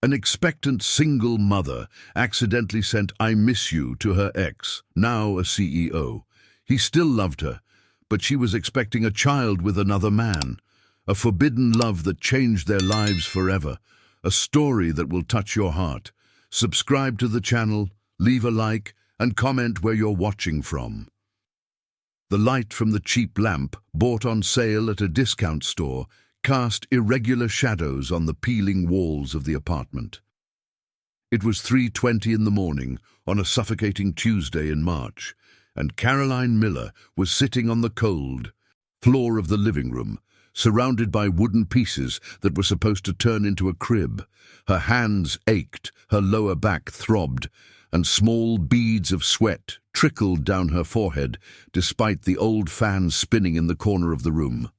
An expectant single mother accidentally sent "I miss you" to her ex, now a CEO. He still loved her, but she was expecting a child with another man. A forbidden love that changed their lives forever. A story that will touch your heart. Subscribe to the channel, leave a like, and comment where you're watching from. The light from the cheap lamp, bought on sale at a discount store, cast irregular shadows on the peeling walls of the apartment. It was 3:20 in the morning on a suffocating Tuesday in March, and Caroline Miller was sitting on the cold floor of the living room, surrounded by wooden pieces that were supposed to turn into a crib. Her hands ached, her lower back throbbed, and small beads of sweat trickled down her forehead despite the old fan spinning in the corner of the room.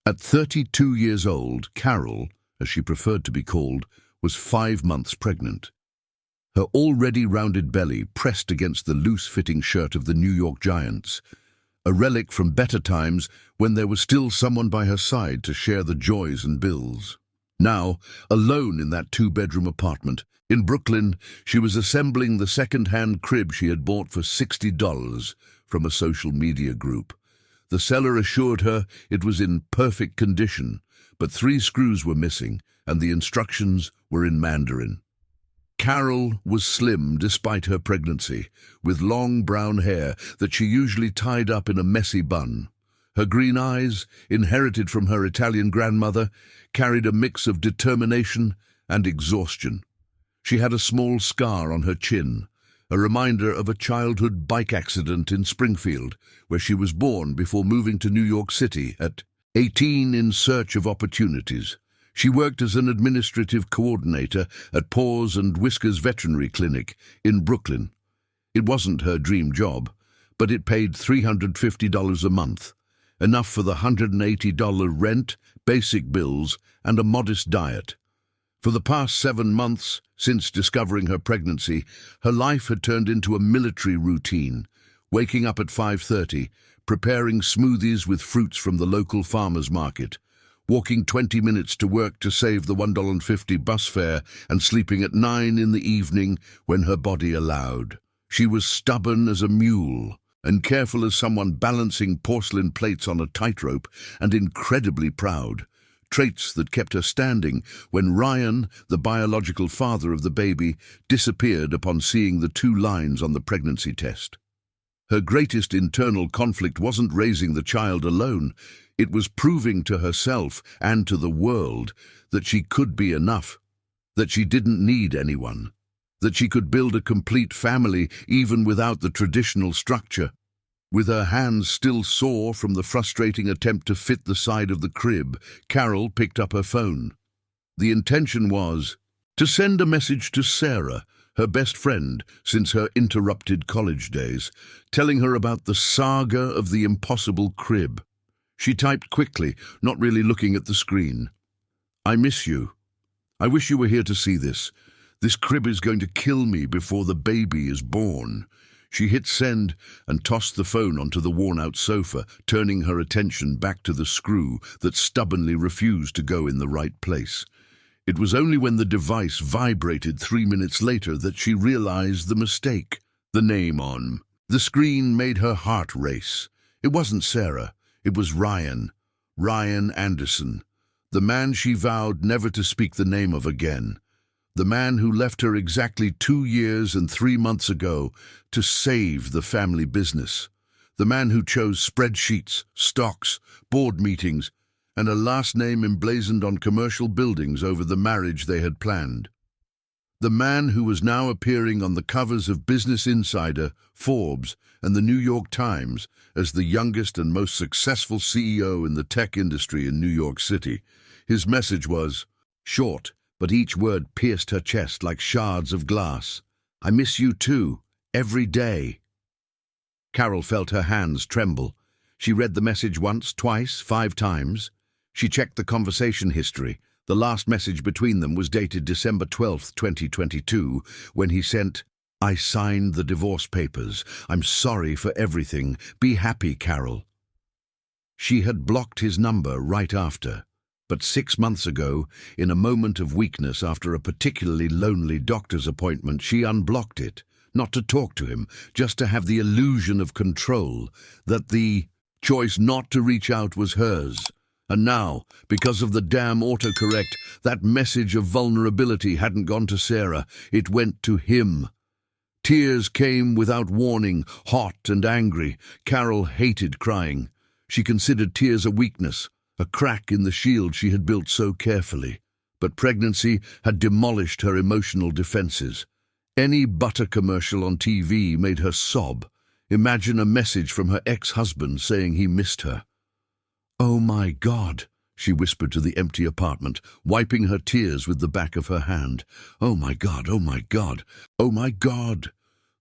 At 32 years old, Carol, as she preferred to be called, was 5 months pregnant. Her already rounded belly pressed against the loose-fitting shirt of the New York Giants, a relic from better times when there was still someone by her side to share the joys and bills. Now, alone in that 2-bedroom apartment, in Brooklyn, she was assembling the second-hand crib she had bought for $60 from a social media group. The seller assured her it was in perfect condition, but 3 screws were missing, and the instructions were in Mandarin. Carol was slim despite her pregnancy, with long brown hair that she usually tied up in a messy bun. Her green eyes, inherited from her Italian grandmother, carried a mix of determination and exhaustion. She had a small scar on her chin, a reminder of a childhood bike accident in Springfield, where she was born before moving to New York City at 18 in search of opportunities. She worked as an administrative coordinator at Paws and Whiskers Veterinary Clinic in Brooklyn. It wasn't her dream job, but it paid $350 a month, enough for the $180 rent, basic bills, and a modest diet. For the past 7 months, since discovering her pregnancy, her life had turned into a military routine, waking up at 5:30, preparing smoothies with fruits from the local farmer's market, walking 20 minutes to work to save the $1.50 bus fare, and sleeping at 9 in the evening when her body allowed. She was stubborn as a mule, and careful as someone balancing porcelain plates on a tightrope, and incredibly proud. Traits that kept her standing when Ryan, the biological father of the baby, disappeared upon seeing the 2 lines on the pregnancy test. Her greatest internal conflict wasn't raising the child alone. It was proving to herself and to the world that she could be enough, that she didn't need anyone, that she could build a complete family even without the traditional structure. With her hands still sore from the frustrating attempt to fit the side of the crib, Carol picked up her phone. The intention was to send a message to Sarah, her best friend since her interrupted college days, telling her about the saga of the impossible crib. She typed quickly, not really looking at the screen. "I miss you. I wish you were here to see this. This crib is going to kill me before the baby is born." She hit send and tossed the phone onto the worn-out sofa, turning her attention back to the screw that stubbornly refused to go in the right place. It was only when the device vibrated 3 minutes later that she realized the mistake. The name on the screen made her heart race. It wasn't Sarah. It was Ryan. Ryan Anderson. The man she vowed never to speak the name of again. The man who left her exactly 2 years and 3 months ago to save the family business. The man who chose spreadsheets, stocks, board meetings, and a last name emblazoned on commercial buildings over the marriage they had planned. The man who was now appearing on the covers of Business Insider, Forbes, and the New York Times as the youngest and most successful CEO in the tech industry in New York City. His message was short, but each word pierced her chest like shards of glass. "I miss you too, every day." Carol felt her hands tremble. She read the message once, twice, 5 times. She checked the conversation history. The last message between them was dated December 12, 2022, when he sent, "I signed the divorce papers. I'm sorry for everything. Be happy, Carol." She had blocked his number right after. But 6 months ago, in a moment of weakness after a particularly lonely doctor's appointment, she unblocked it, not to talk to him, just to have the illusion of control, that the choice not to reach out was hers. And now, because of the damn autocorrect, that message of vulnerability hadn't gone to Sarah, it went to him. Tears came without warning, hot and angry. Carol hated crying. She considered tears a weakness, a crack in the shield she had built so carefully. But pregnancy had demolished her emotional defenses. Any butter commercial on TV made her sob. Imagine a message from her ex-husband saying he missed her. "Oh my God," she whispered to the empty apartment, wiping her tears with the back of her hand. "Oh my God, oh my God, oh my God."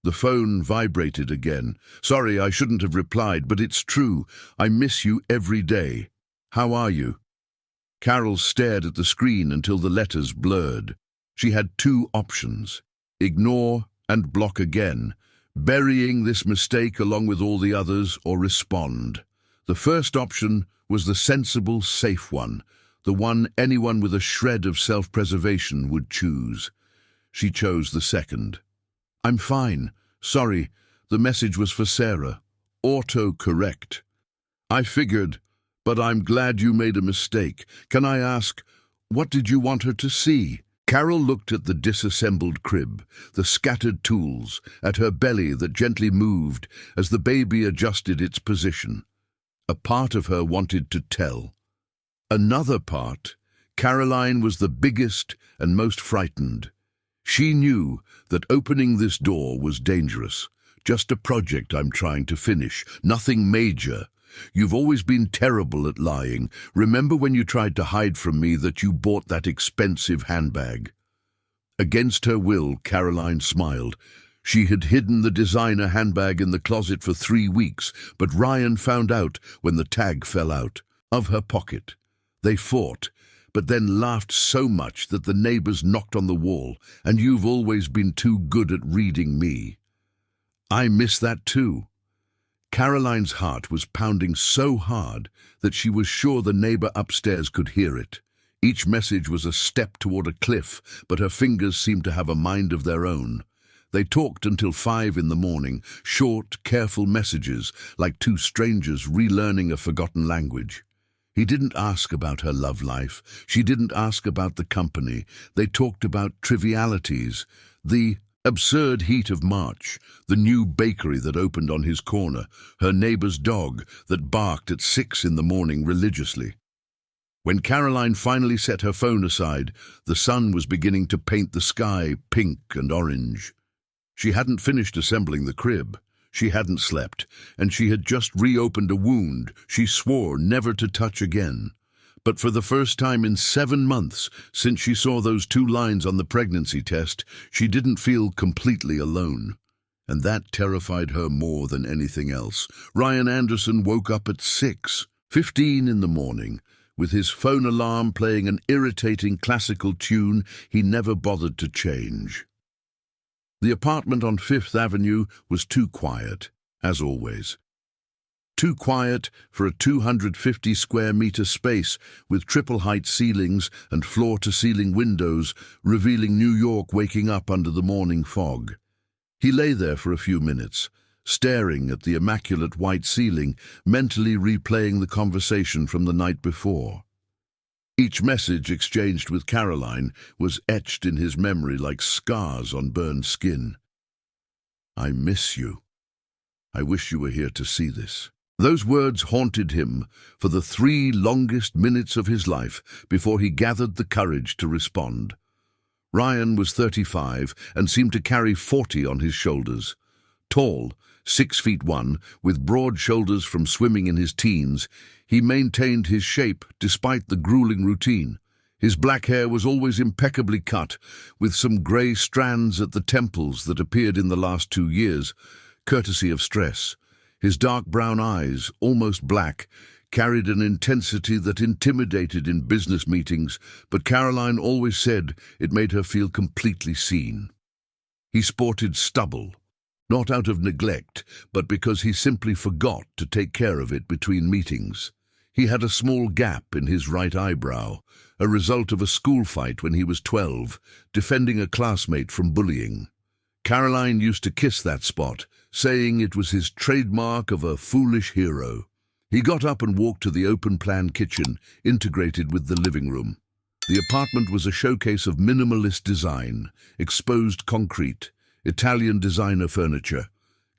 The phone vibrated again. "Sorry, I shouldn't have replied, but it's true. I miss you every day. How are you?" Carol stared at the screen until the letters blurred. She had two options: ignore and block again, burying this mistake along with all the others, or respond. The first option was the sensible, safe one, the one anyone with a shred of self-preservation would choose. She chose the second. "I'm fine. Sorry, the message was for Sarah. Auto-correct." "I figured, but I'm glad you made a mistake. Can I ask, what did you want her to see?" Carol looked at the disassembled crib, the scattered tools, at her belly that gently moved as the baby adjusted its position. A part of her wanted to tell. Another part, Caroline, was the biggest and most frightened. She knew that opening this door was dangerous. "Just a project I'm trying to finish, nothing major. You've always been terrible at lying. Remember when you tried to hide from me that you bought that expensive handbag?" Against her will, Caroline smiled. She had hidden the designer handbag in the closet for 3 weeks, but Ryan found out when the tag fell out of her pocket. They fought, but then laughed so much that the neighbors knocked on the wall, and you've always been too good at reading me. I miss that too. Caroline's heart was pounding so hard that she was sure the neighbor upstairs could hear it. Each message was a step toward a cliff, but her fingers seemed to have a mind of their own. They talked until 5 in the morning, short, careful messages, like two strangers relearning a forgotten language. He didn't ask about her love life. She didn't ask about the company. They talked about trivialities, the absurd heat of March, the new bakery that opened on his corner, her neighbor's dog that barked at 6 in the morning religiously. When Caroline finally set her phone aside, the sun was beginning to paint the sky pink and orange. She hadn't finished assembling the crib. She hadn't slept, and she had just reopened a wound she swore never to touch again. But for the first time in 7 months, since she saw those 2 lines on the pregnancy test, she didn't feel completely alone. And that terrified her more than anything else. Ryan Anderson woke up at 6:15 in the morning, with his phone alarm playing an irritating classical tune he never bothered to change. The apartment on 5th Avenue was too quiet, as always. Too quiet for a 250-square-meter space with triple-height ceilings and floor-to-ceiling windows, revealing New York waking up under the morning fog. He lay there for a few minutes, staring at the immaculate white ceiling, mentally replaying the conversation from the night before. Each message exchanged with Caroline was etched in his memory like scars on burned skin. "I miss you. I wish you were here to see this." Those words haunted him for the 3 longest minutes of his life before he gathered the courage to respond. Ryan was 35 and seemed to carry 40 on his shoulders. Tall, 6'1", with broad shoulders from swimming in his teens, he maintained his shape despite the grueling routine. His black hair was always impeccably cut, with some grey strands at the temples that appeared in the last 2 years, courtesy of stress. His dark brown eyes, almost black, carried an intensity that intimidated in business meetings, but Caroline always said it made her feel completely seen. He sported stubble, not out of neglect, but because he simply forgot to take care of it between meetings. He had a small gap in his right eyebrow, a result of a school fight when he was 12, defending a classmate from bullying. Caroline used to kiss that spot, saying it was his trademark of a foolish hero. He got up and walked to the open-plan kitchen, integrated with the living room. The apartment was a showcase of minimalist design, exposed concrete, Italian designer furniture,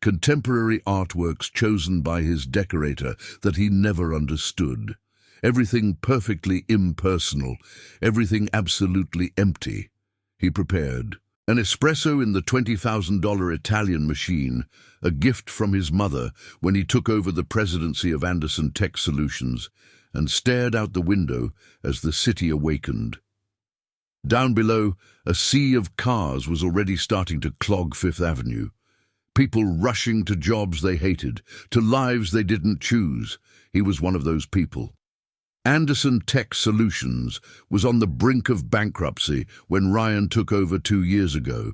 contemporary artworks chosen by his decorator that he never understood. Everything perfectly impersonal, everything absolutely empty. He prepared an espresso in the $20,000 Italian machine, a gift from his mother when he took over the presidency of Anderson Tech Solutions, and stared out the window as the city awakened. Down below, a sea of cars was already starting to clog Fifth Avenue. People rushing to jobs they hated, to lives they didn't choose. He was one of those people. Anderson Tech Solutions was on the brink of bankruptcy when Ryan took over 2 years ago.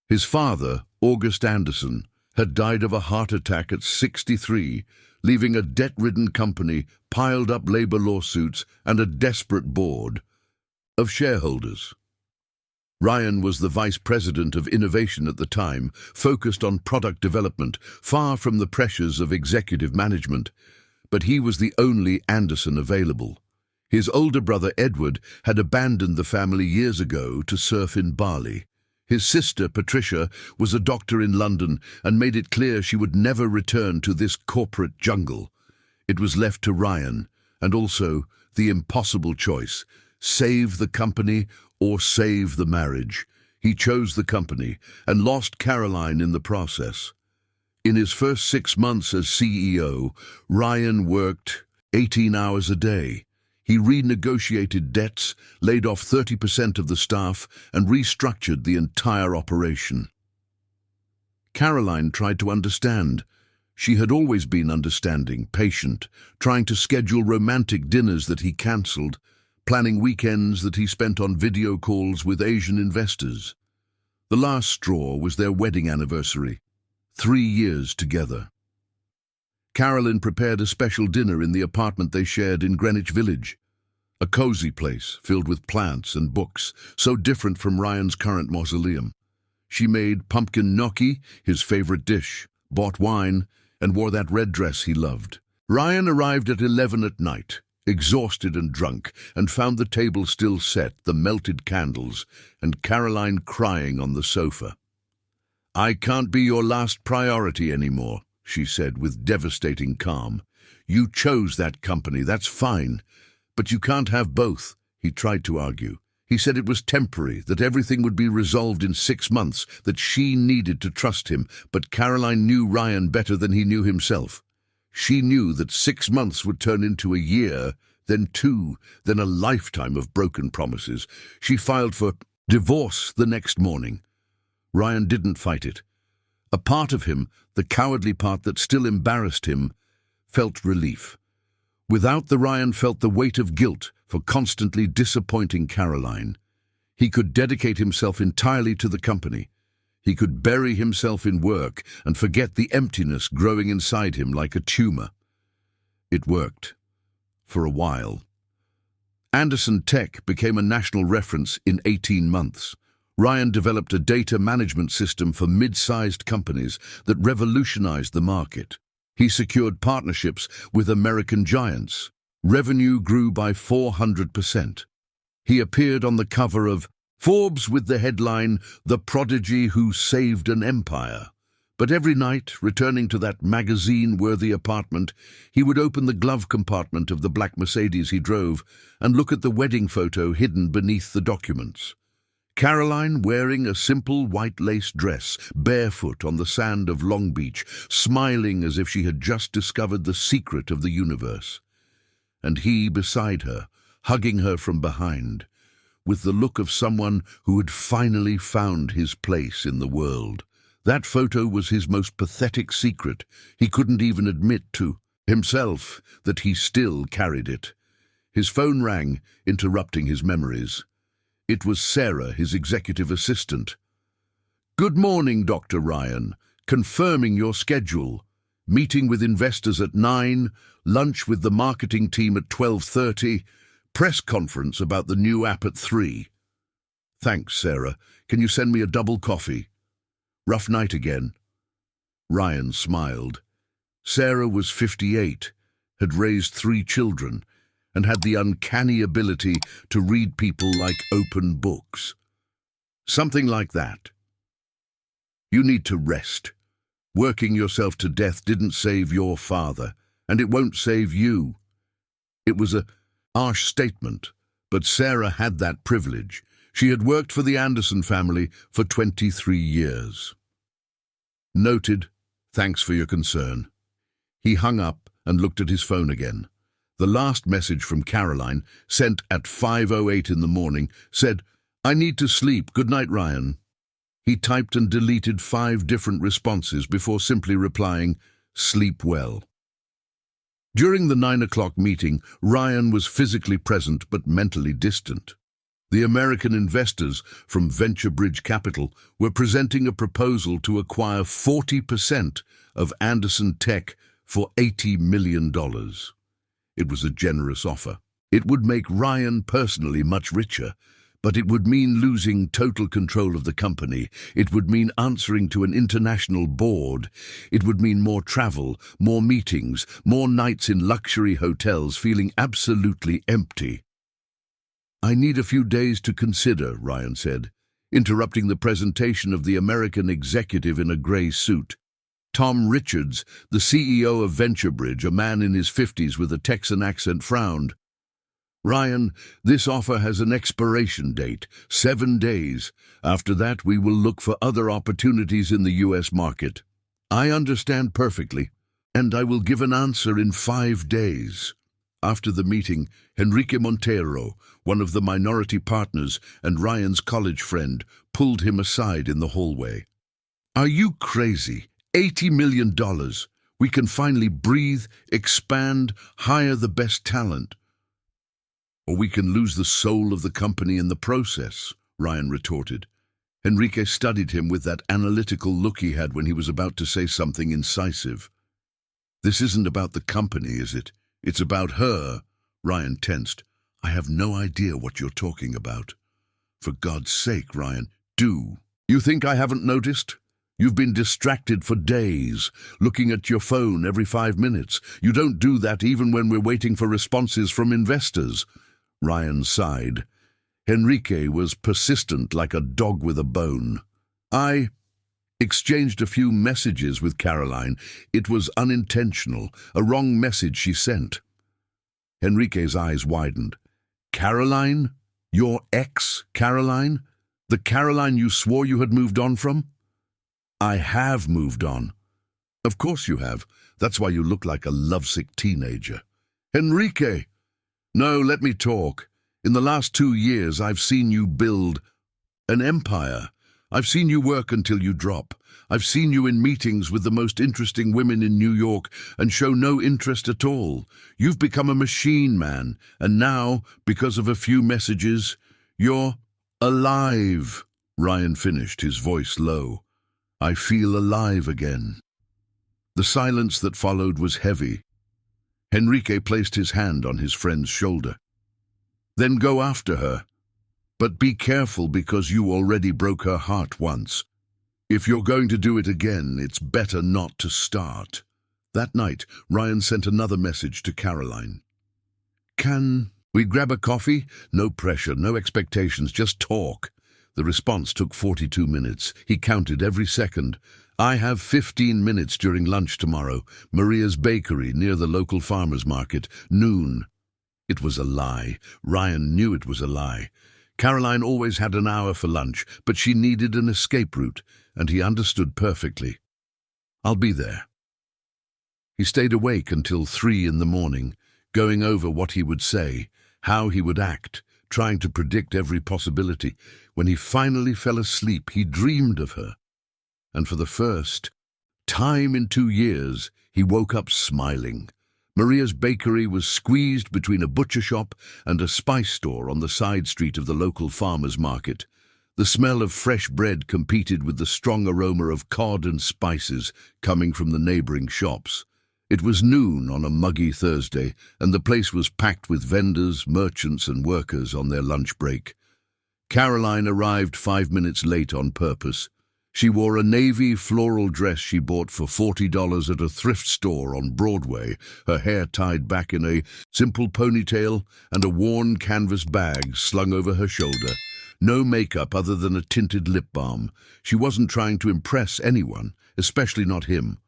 His father, August Anderson, had died of a heart attack at 63, leaving a debt-ridden company, piled-up labor lawsuits, and a desperate board of shareholders. Ryan was the vice president of innovation at the time, focused on product development, far from the pressures of executive management. But he was the only Anderson available. His older brother Edward had abandoned the family years ago to surf in Bali. His sister Patricia was a doctor in London and made it clear she would never return to this corporate jungle. It was left to Ryan, and also the impossible choice: save the company or save the marriage. He chose the company and lost Caroline in the process. In his first 6 months as CEO, Ryan worked 18 hours a day. He renegotiated debts, laid off 30% of the staff, and restructured the entire operation. Caroline tried to understand. She had always been understanding, patient, trying to schedule romantic dinners that he cancelled, planning weekends that he spent on video calls with Asian investors. The last straw was their wedding anniversary. 3 years together. Caroline prepared a special dinner in the apartment they shared in Greenwich Village. A cozy place filled with plants and books, so different from Ryan's current mausoleum. She made pumpkin gnocchi, his favorite dish, bought wine, and wore that red dress he loved. Ryan arrived at 11 at night, exhausted and drunk, and found the table still set, the melted candles, and Caroline crying on the sofa. "I can't be your last priority anymore," she said with devastating calm. "You chose that company, that's fine. But you can't have both," he tried to argue. He said it was temporary, that everything would be resolved in 6 months, that she needed to trust him, but Caroline knew Ryan better than he knew himself. She knew that 6 months would turn into a year, then 2, then a lifetime of broken promises. She filed for divorce the next morning. Ryan didn't fight it. A part of him, the cowardly part that still embarrassed him, felt relief. Without the Ryan felt the weight of guilt for constantly disappointing Caroline. He could dedicate himself entirely to the company. He could bury himself in work and forget the emptiness growing inside him like a tumor. It worked. For a while. Anderson Tech became a national reference in 18 months. Ryan developed a data management system for mid-sized companies that revolutionized the market. He secured partnerships with American giants. Revenue grew by 400%. He appeared on the cover of Forbes with the headline, "The Prodigy Who Saved an Empire." But every night, returning to that magazine-worthy apartment, he would open the glove compartment of the black Mercedes he drove and look at the wedding photo hidden beneath the documents. Caroline wearing a simple white lace dress, barefoot on the sand of Long Beach, smiling as if she had just discovered the secret of the universe. And he beside her, hugging her from behind, with the look of someone who had finally found his place in the world. That photo was his most pathetic secret. He couldn't even admit to himself that he still carried it. His phone rang, interrupting his memories. It was Sarah, his executive assistant. "Good morning, Dr. Ryan. Confirming your schedule." Meeting with investors at 9, lunch with the marketing team at 12:30, press conference about the new app at 3. Thanks, Sarah. Can you send me a double coffee? Rough night again. Ryan smiled. Sarah was 58, had raised 3 children, and had the uncanny ability to read people like open books. Something like that. You need to rest. Working yourself to death didn't save your father, and it won't save you. It was a harsh statement, but Sarah had that privilege. She had worked for the Anderson family for 23 years. Noted. Thanks for your concern. He hung up and looked at his phone again. The last message from Caroline, sent at 5:08 in the morning, said, "I need to sleep. Good night, Ryan." He typed and deleted 5 different responses before simply replying, "Sleep well." During the 9 o'clock meeting, Ryan was physically present but mentally distant. The American investors from Venture Bridge Capital were presenting a proposal to acquire 40% of Anderson Tech for $80 million. It was a generous offer. It would make Ryan personally much richer, but it would mean losing total control of the company. It would mean answering to an international board. It would mean more travel, more meetings, more nights in luxury hotels feeling absolutely empty. "I need a few days to consider," Ryan said, interrupting the presentation of the American executive in a grey suit. Tom Richards, the CEO of VentureBridge, a man in his 50s with a Texan accent, frowned. "Ryan, this offer has an expiration date, 7 days. After that, we will look for other opportunities in the U.S. market." "I understand perfectly, and I will give an answer in 5 days. After the meeting, Enrique Montero, one of the minority partners and Ryan's college friend, pulled him aside in the hallway. "Are you crazy? $80 million. We can finally breathe, expand, hire the best talent. Or we can lose the soul of the company in the process," Ryan retorted. Enrique studied him with that analytical look he had when he was about to say something incisive. "This isn't about the company, is it? It's about her." Ryan tensed. "I have no idea what you're talking about." "For God's sake, Ryan, do. You think I haven't noticed? You've been distracted for days, looking at your phone every 5 minutes. You don't do that even when we're waiting for responses from investors." Ryan sighed. Enrique was persistent like a dog with a bone. "I exchanged a few messages with Caroline. It was unintentional, a wrong message she sent." Enrique's eyes widened. "Caroline? Your ex, Caroline? The Caroline you swore you had moved on from?" "I have moved on." "Of course you have. That's why you look like a lovesick teenager." "Enrique!" "No, let me talk. In the last 2 years, I've seen you build an empire. I've seen you work until you drop. I've seen you in meetings with the most interesting women in New York and show no interest at all. You've become a machine man, and now, because of a few messages, you're alive." Ryan finished, his voice low. "I feel alive again." The silence that followed was heavy. Enrique placed his hand on his friend's shoulder. "Then go after her. But be careful, because you already broke her heart once. If you're going to do it again, it's better not to start." That night, Ryan sent another message to Caroline. "Can we grab a coffee? No pressure, no expectations, just talk." The response took 42 minutes. He counted every second. "I have 15 minutes during lunch tomorrow. Maria's Bakery, near the local farmer's market. Noon." It was a lie. Ryan knew it was a lie. Caroline always had an hour for lunch, but she needed an escape route, and he understood perfectly. "I'll be there." He stayed awake until 3 in the morning, going over what he would say, how he would act, trying to predict every possibility. When he finally fell asleep, he dreamed of her. And for the first time in 2 years, he woke up smiling. Maria's Bakery was squeezed between a butcher shop and a spice store on the side street of the local farmer's market. The smell of fresh bread competed with the strong aroma of cod and spices coming from the neighboring shops. It was noon on a muggy Thursday, and the place was packed with vendors, merchants, and workers on their lunch break. Caroline arrived 5 minutes late on purpose. She wore a navy floral dress she bought for $40 at a thrift store on Broadway, her hair tied back in a simple ponytail and a worn canvas bag slung over her shoulder. No makeup other than a tinted lip balm. She wasn't trying to impress anyone, especially not him.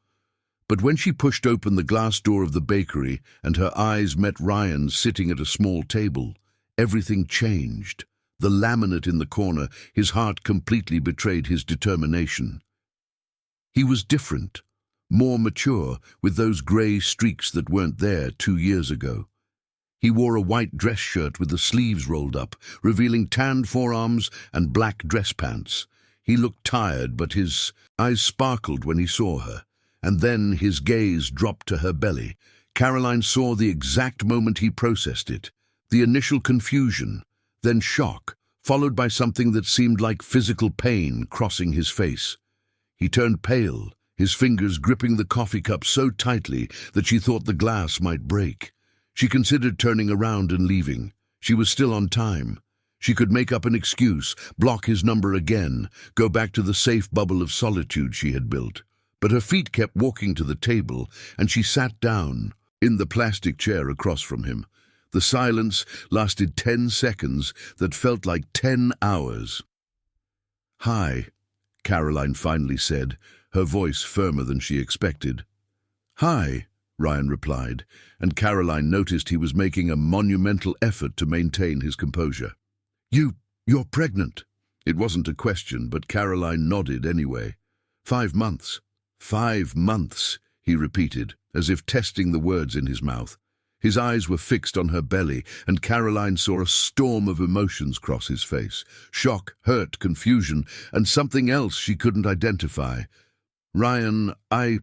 But when she pushed open the glass door of the bakery and her eyes met Ryan's sitting at a small table, everything changed. The laminate in the corner, his heart completely betrayed his determination. He was different, more mature, with those grey streaks that weren't there 2 years ago. He wore a white dress shirt with the sleeves rolled up, revealing tanned forearms and black dress pants. He looked tired, but his eyes sparkled when he saw her, and then his gaze dropped to her belly. Caroline saw the exact moment he processed it, the initial confusion, then shock, followed by something that seemed like physical pain crossing his face. He turned pale, his fingers gripping the coffee cup so tightly that she thought the glass might break. She considered turning around and leaving. She was still on time. She could make up an excuse, block his number again, go back to the safe bubble of solitude she had built. But her feet kept walking to the table, and she sat down in the plastic chair across from him. The silence lasted 10 seconds that felt like 10 hours. "Hi," Caroline finally said, her voice firmer than she expected. "Hi," Ryan replied, and Caroline noticed he was making a monumental effort to maintain his composure. You're pregnant." It wasn't a question, but Caroline nodded anyway. 5 months. 5 months, he repeated, as if testing the words in his mouth. His eyes were fixed on her belly, and Caroline saw a storm of emotions cross his face. Shock, hurt, confusion, and something else she couldn't identify. "Ryan, are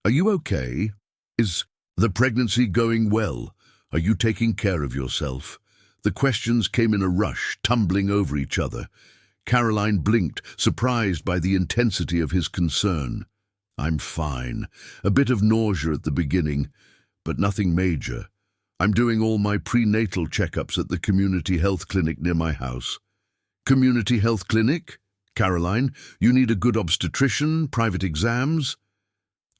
you okay? Is the pregnancy going well? Are you taking care of yourself?" The questions came in a rush, tumbling over each other. Caroline blinked, surprised by the intensity of his concern. "I'm fine. A bit of nausea at the beginning, but nothing major. I'm doing all my prenatal checkups at the community health clinic near my house." "Community health clinic? Caroline, you need a good obstetrician, private exams?"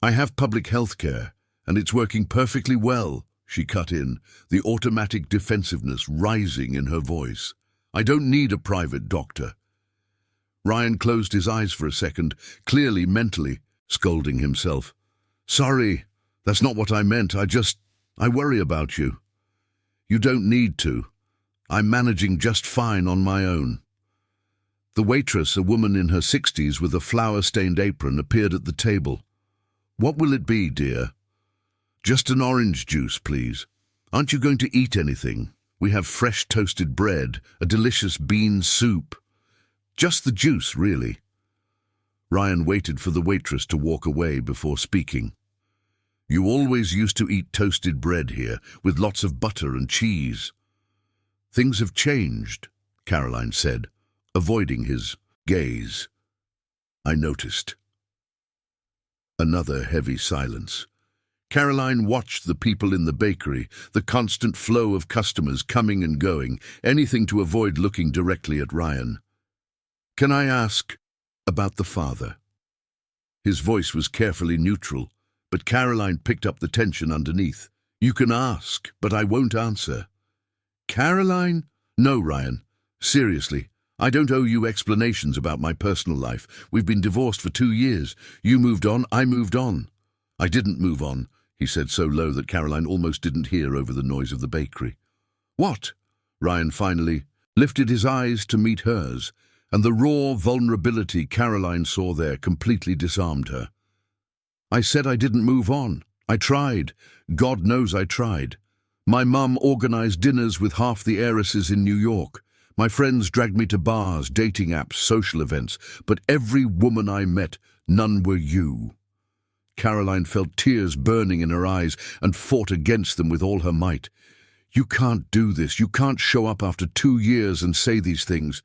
"I have public health care, and it's working perfectly well," she cut in, the automatic defensiveness rising in her voice. "I don't need a private doctor." Ryan closed his eyes for a second, clearly mentally scolding himself. "Sorry. That's not what I meant. I worry about you." "You don't need to. I'm managing just fine on my own." The waitress, a woman in her 60s with a flour-stained apron, appeared at the table. "What will it be, dear?" "Just an orange juice, please. Aren't you going to eat anything? We have fresh toasted bread, a delicious bean soup." "Just the juice, really." Ryan waited for the waitress to walk away before speaking. "You always used to eat toasted bread here, with lots of butter and cheese." "Things have changed," Caroline said, avoiding his gaze. "I noticed." Another heavy silence. Caroline watched the people in the bakery, the constant flow of customers coming and going, anything to avoid looking directly at Ryan. "Can I ask about the father?" His voice was carefully neutral, but Caroline picked up the tension underneath. "You can ask, but I won't answer." "Caroline?" "No, Ryan. Seriously, I don't owe you explanations about my personal life. We've been divorced for 2 years. You moved on, I moved on." "I didn't move on," he said so low that Caroline almost didn't hear over the noise of the bakery. "What?" Ryan finally lifted his eyes to meet hers, and the raw vulnerability Caroline saw there completely disarmed her. "I said I didn't move on. I tried. God knows I tried. My mum organized dinners with half the heiresses in New York. My friends dragged me to bars, dating apps, social events, but every woman I met, none were you." Caroline felt tears burning in her eyes and fought against them with all her might. "You can't do this. You can't show up after 2 years and say these things.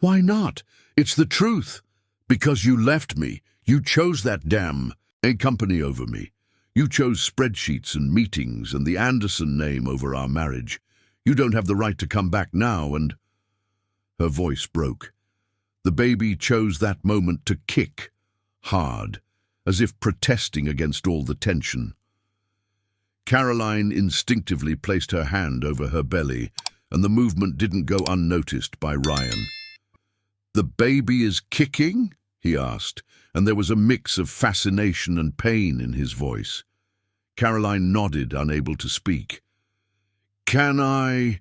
Why not? It's the truth. Because you left me. You chose that damn company over me. You chose spreadsheets and meetings and the Anderson name over our marriage. You don't have the right to come back now and... Her voice broke. The baby chose that moment to kick, hard, as if protesting against all the tension. Caroline instinctively placed her hand over her belly, and the movement didn't go unnoticed by Ryan. "The baby is kicking?" he asked, and there was a mix of fascination and pain in his voice. Caroline nodded, unable to speak. "Can I?"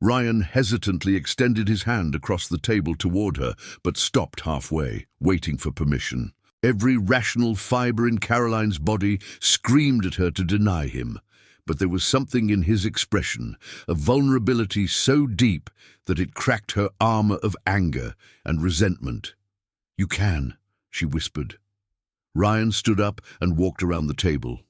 Ryan hesitantly extended his hand across the table toward her, but stopped halfway, waiting for permission. Every rational fiber in Caroline's body screamed at her to deny him, but there was something in his expression, a vulnerability so deep that it cracked her armor of anger and resentment. "You can," she whispered. Ryan stood up and walked around the table.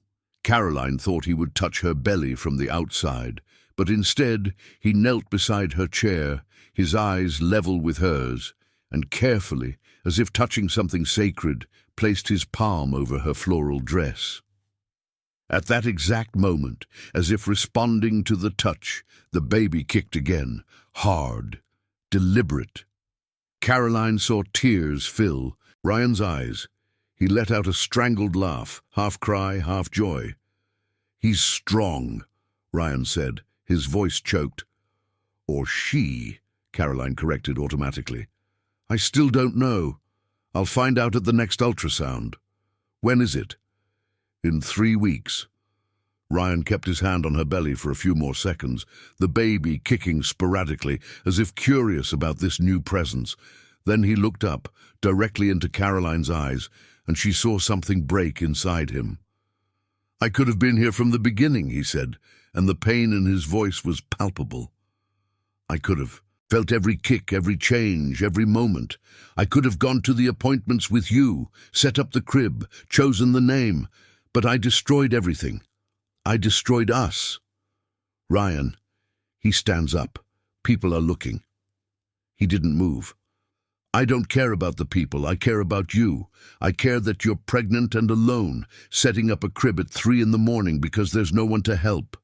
Caroline thought he would touch her belly from the outside, but instead he knelt beside her chair, his eyes level with hers, and carefully, as if touching something sacred, placed his palm over her floral dress. At that exact moment, as if responding to the touch, the baby kicked again, hard, deliberate. Caroline saw tears fill Ryan's eyes. He let out a strangled laugh, half cry, half joy. "He's strong," Ryan said, his voice choked. "Or she," Caroline corrected automatically. "I still don't know. I'll find out at the next ultrasound." "When is it?" "In 3 weeks." Ryan kept his hand on her belly for a few more seconds, the baby kicking sporadically, as if curious about this new presence. Then he looked up, directly into Caroline's eyes, and she saw something break inside him. "I could have been here from the beginning," he said, and the pain in his voice was palpable. "I could have felt every kick, every change, every moment. I could have gone to the appointments with you, set up the crib, chosen the name, but I destroyed everything. I destroyed us." "Ryan," he stands up. "People are looking." He didn't move. "I don't care about the people, I care about you. I care that you're pregnant and alone, setting up a crib at 3 in the morning because there's no one to help.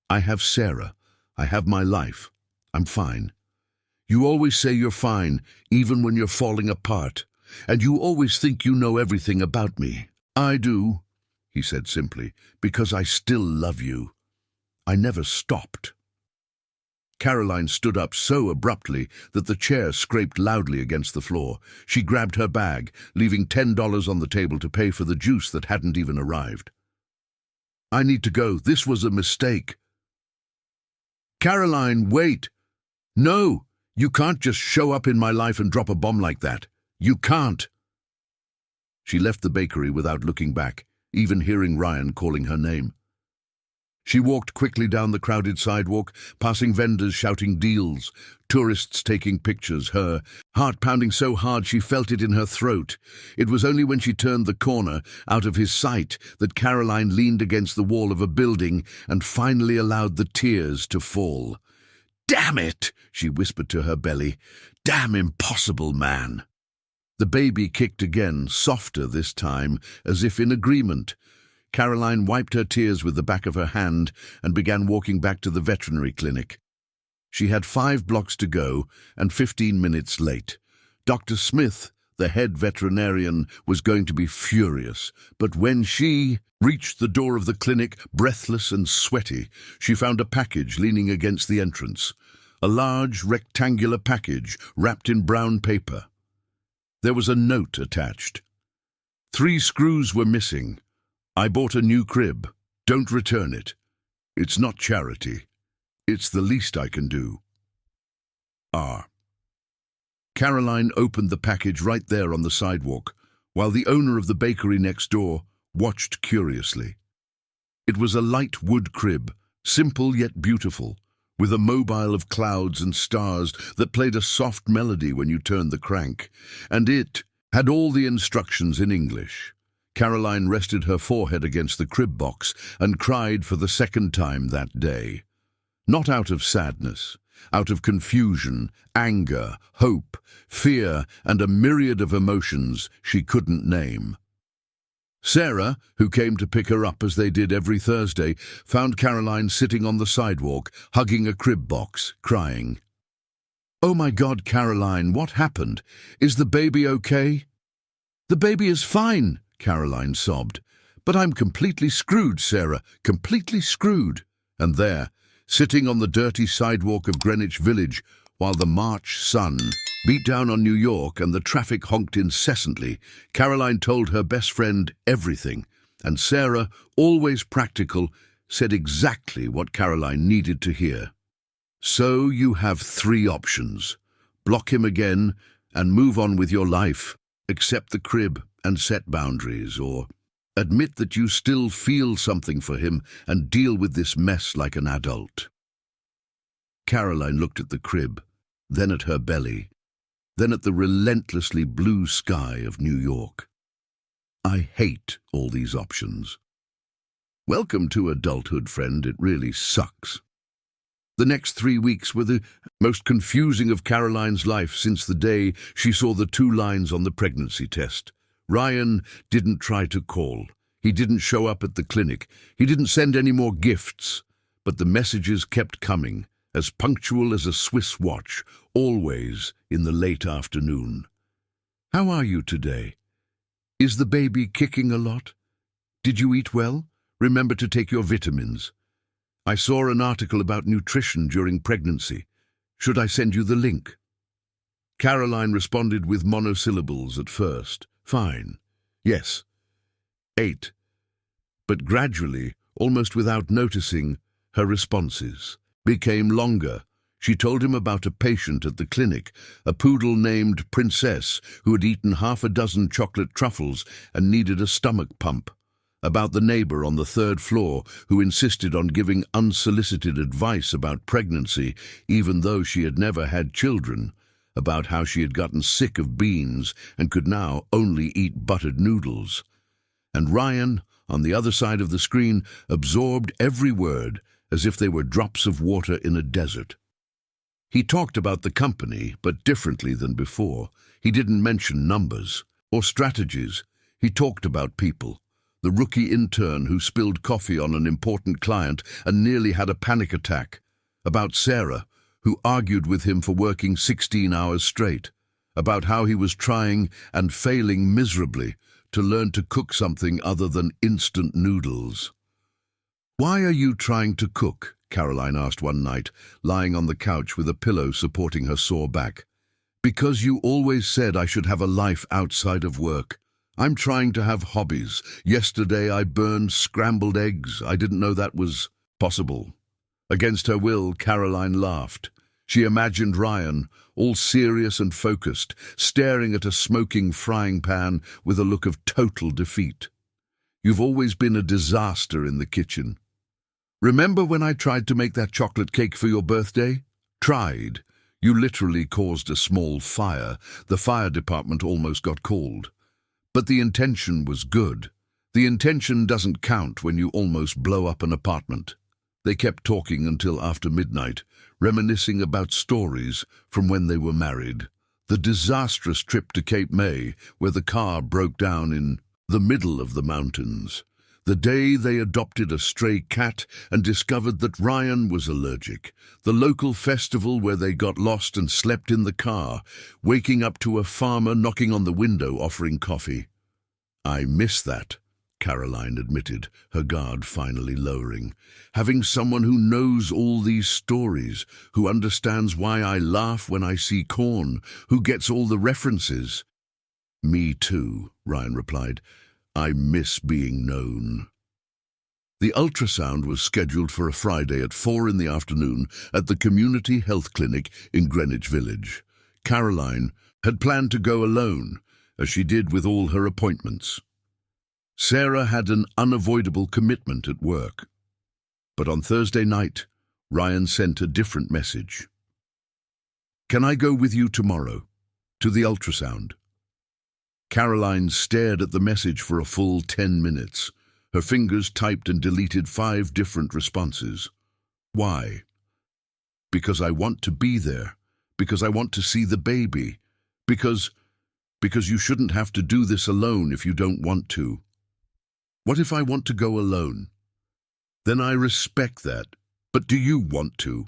I have Sarah. I have my life. I'm fine. You always say you're fine, even when you're falling apart. And you always think you know everything about me. I do," he said simply, "because I still love you. I never stopped." Caroline stood up so abruptly that the chair scraped loudly against the floor. She grabbed her bag, leaving $10 on the table to pay for the juice that hadn't even arrived. "I need to go. This was a mistake." "Caroline, wait. No, you can't just show up in my life and drop a bomb like that. You can't." She left the bakery without looking back, even hearing Ryan calling her name. She walked quickly down the crowded sidewalk, passing vendors shouting deals, tourists taking pictures, her heart pounding so hard she felt it in her throat. It was only when she turned the corner, out of his sight, that Caroline leaned against the wall of a building and finally allowed the tears to fall. "Damn it!" she whispered to her belly. "Damn impossible man!" The baby kicked again, softer this time, as if in agreement. Caroline wiped her tears with the back of her hand and began walking back to the veterinary clinic. She had 5 blocks to go and 15 minutes late. Dr. Smith, the head veterinarian, was going to be furious, but when she reached the door of the clinic, breathless and sweaty, she found a package leaning against the entrance. A large, rectangular package wrapped in brown paper. There was a note attached. 3 screws were missing. I bought a new crib. Don't return it. It's not charity. It's the least I can do. R. Caroline opened the package right there on the sidewalk, while the owner of the bakery next door watched curiously. It was a light wood crib, simple yet beautiful, with a mobile of clouds and stars that played a soft melody when you turned the crank, and it had all the instructions in English. Caroline rested her forehead against the crib box and cried for the 2nd time that day. Not out of sadness. out of confusion, anger, hope, fear, and a myriad of emotions she couldn't name. Sarah, who came to pick her up as they did every Thursday, found Caroline sitting on the sidewalk, hugging a crib box, crying. "Oh my God, Caroline, what happened? Is the baby okay?" "The baby is fine," Caroline sobbed. "But I'm completely screwed, Sarah, completely screwed." And there, sitting on the dirty sidewalk of Greenwich Village, while the March sun beat down on New York and the traffic honked incessantly, Caroline told her best friend everything, and Sarah, always practical, said exactly what Caroline needed to hear. So you have 3 options. Block him again and move on with your life, accept the crib and set boundaries, or admit that you still feel something for him and deal with this mess like an adult. Caroline looked at the crib, then at her belly, then at the relentlessly blue sky of New York. "I hate all these options." Welcome to adulthood, friend. It really sucks. The next 3 weeks were the most confusing of Caroline's life since the day she saw the 2 lines on the pregnancy test. Ryan didn't try to call. He didn't show up at the clinic. He didn't send any more gifts. But the messages kept coming, as punctual as a Swiss watch, always in the late afternoon. "How are you today? Is the baby kicking a lot? Did you eat well? Remember to take your vitamins. I saw an article about nutrition during pregnancy. Should I send you the link?" Caroline responded with monosyllables at first. "Fine. Yes. 8. But gradually, almost without noticing, her responses became longer. She told him about a patient at the clinic, a poodle named Princess who had eaten half a dozen chocolate truffles and needed a stomach pump, about the neighbor on the 3rd floor who insisted on giving unsolicited advice about pregnancy even though she had never had children, about how she had gotten sick of beans and could now only eat buttered noodles. And Ryan, on the other side of the screen, absorbed every word as if they were drops of water in a desert. He talked about the company, but differently than before. He didn't mention numbers or strategies. He talked about people. The rookie intern who spilled coffee on an important client and nearly had a panic attack. About Sarah, who argued with him for working 16 hours straight. About how he was trying and failing miserably to learn to cook something other than instant noodles. "Why are you trying to cook?" Caroline asked one night, lying on the couch with a pillow supporting her sore back. "Because you always said I should have a life outside of work. I'm trying to have hobbies. Yesterday I burned scrambled eggs. I didn't know that was possible." Against her will, Caroline laughed. She imagined Ryan, all serious and focused, staring at a smoking frying pan with a look of total defeat. "You've always been a disaster in the kitchen. Remember when I tried to make that chocolate cake for your birthday? Tried. You literally caused a small fire. The fire department almost got called. But the intention was good. The intention doesn't count when you almost blow up an apartment." They kept talking until after midnight, reminiscing about stories from when they were married. The disastrous trip to Cape May, where the car broke down in the middle of the mountains. The day they adopted a stray cat and discovered that Ryan was allergic. The local festival where they got lost and slept in the car, waking up to a farmer knocking on the window offering coffee. "I miss that," Caroline admitted, her guard finally lowering. "Having someone who knows all these stories, who understands why I laugh when I see corn, who gets all the references." "Me too," Ryan replied. "I miss being known." The ultrasound was scheduled for a Friday at 4 in the afternoon at the Community Health Clinic in Greenwich Village. Caroline had planned to go alone, as she did with all her appointments. Sarah had an unavoidable commitment at work. But on Thursday night, Ryan sent a different message. "Can I go with you tomorrow? To the ultrasound?" Caroline stared at the message for a full 10 minutes. Her fingers typed and deleted 5 different responses. "Why?" Because I want to be there. Because I want to see the baby. Because you shouldn't have to do this alone if you don't want to. What if I want to go alone? Then I respect that. But do you want to?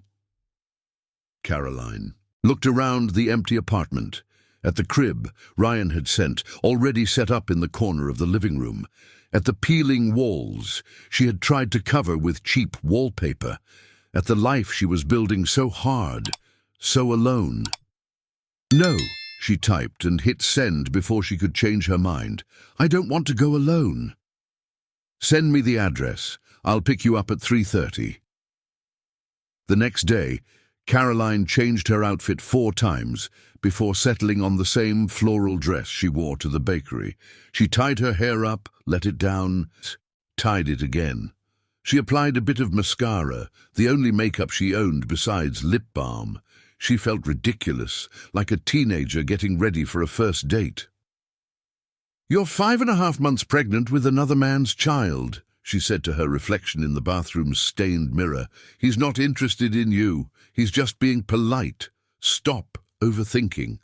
Caroline looked around the empty apartment. At the crib Ryan had sent, already set up in the corner of the living room. At the peeling walls she had tried to cover with cheap wallpaper. At the life she was building so hard, so alone. No, she typed and hit send before she could change her mind. I don't want to go alone. Send me the address. I'll pick you up at 3:30. The next day, Caroline changed her outfit 4 times before settling on the same floral dress she wore to the bakery. She tied her hair up, let it down, tied it again. She applied a bit of mascara, the only makeup she owned besides lip balm. She felt ridiculous, like a teenager getting ready for a first date. "You're 5.5 months pregnant with another man's child," she said to her reflection in the bathroom's stained mirror. "He's not interested in you. He's just being polite. Stop overthinking."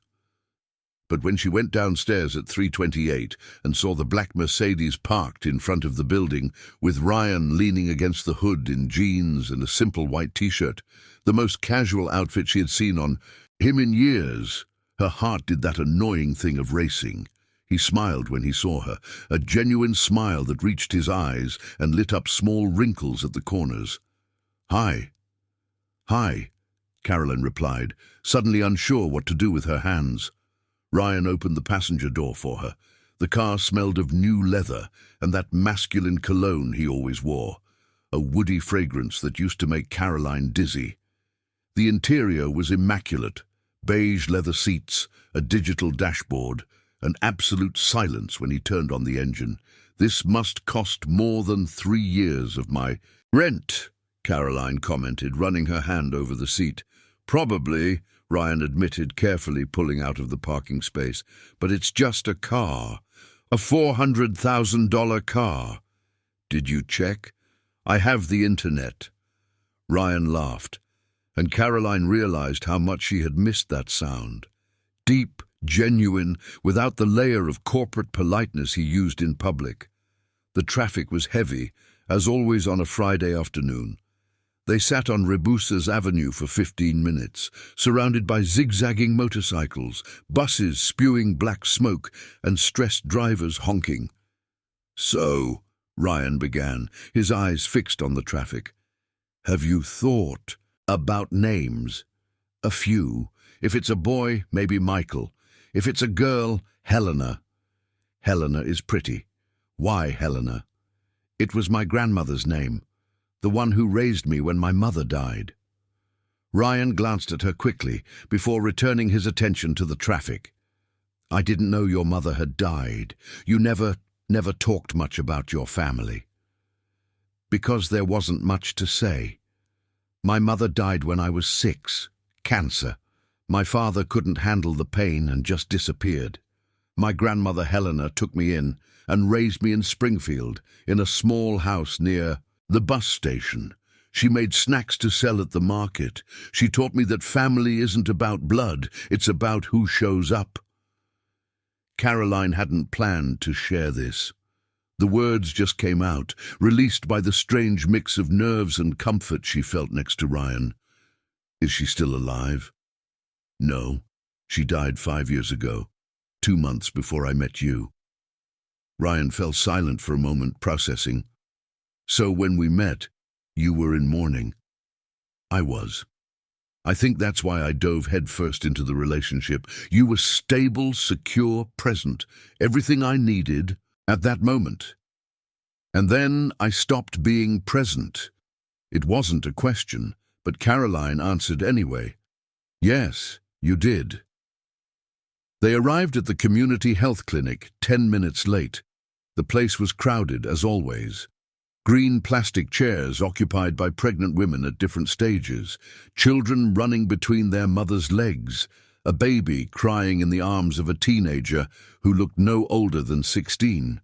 But when she went downstairs at 3:28 and saw the black Mercedes parked in front of the building, with Ryan leaning against the hood in jeans and a simple white t-shirt, the most casual outfit she had seen on him in years, her heart did that annoying thing of racing. He smiled when he saw her, a genuine smile that reached his eyes and lit up small wrinkles at the corners. "Hi." "Hi," Caroline replied, suddenly unsure what to do with her hands. Ryan opened the passenger door for her. The car smelled of new leather and that masculine cologne he always wore, a woody fragrance that used to make Caroline dizzy. The interior was immaculate, beige leather seats, a digital dashboard, an absolute silence when he turned on the engine. "This must cost more than 3 years of my rent," Caroline commented, running her hand over the seat. "Probably," Ryan admitted, carefully pulling out of the parking space, "but it's just a car. A $400,000 car." "Did you check?" "I have the internet." Ryan laughed, and Caroline realized how much she had missed that sound. Deep, genuine, without the layer of corporate politeness he used in public. The traffic was heavy, as always on a Friday afternoon. They sat on Rebusas Avenue for 15 minutes, surrounded by zigzagging motorcycles, buses spewing black smoke, and stressed drivers honking. "So," Ryan began, his eyes fixed on the traffic, "have you thought about names?" "A few. If it's a boy, maybe Michael. If it's a girl, Helena." "Helena is pretty." "Why Helena?" "It was my grandmother's name, the one who raised me when my mother died." Ryan glanced at her quickly before returning his attention to the traffic. "I didn't know your mother had died. You never talked much about your family." "Because there wasn't much to say. My mother died when I was 6, cancer. My father couldn't handle the pain and just disappeared. My grandmother Helena took me in and raised me in Springfield, in a small house near the bus station. She made snacks to sell at the market. She taught me that family isn't about blood, it's about who shows up." Caroline hadn't planned to share this. The words just came out, released by the strange mix of nerves and comfort she felt next to Ryan. "Is she still alive?" "No, she died 5 years ago, 2 months before I met you." Ryan fell silent for a moment, processing. "So when we met, you were in mourning." "I was. I think that's why I dove headfirst into the relationship. You were stable, secure, present, everything I needed at that moment. And then I stopped being present." It wasn't a question, but Caroline answered anyway. "Yes, you did." They arrived at the community health clinic 10 minutes late. The place was crowded, as always. Green plastic chairs occupied by pregnant women at different stages, children running between their mother's legs, a baby crying in the arms of a teenager who looked no older than 16.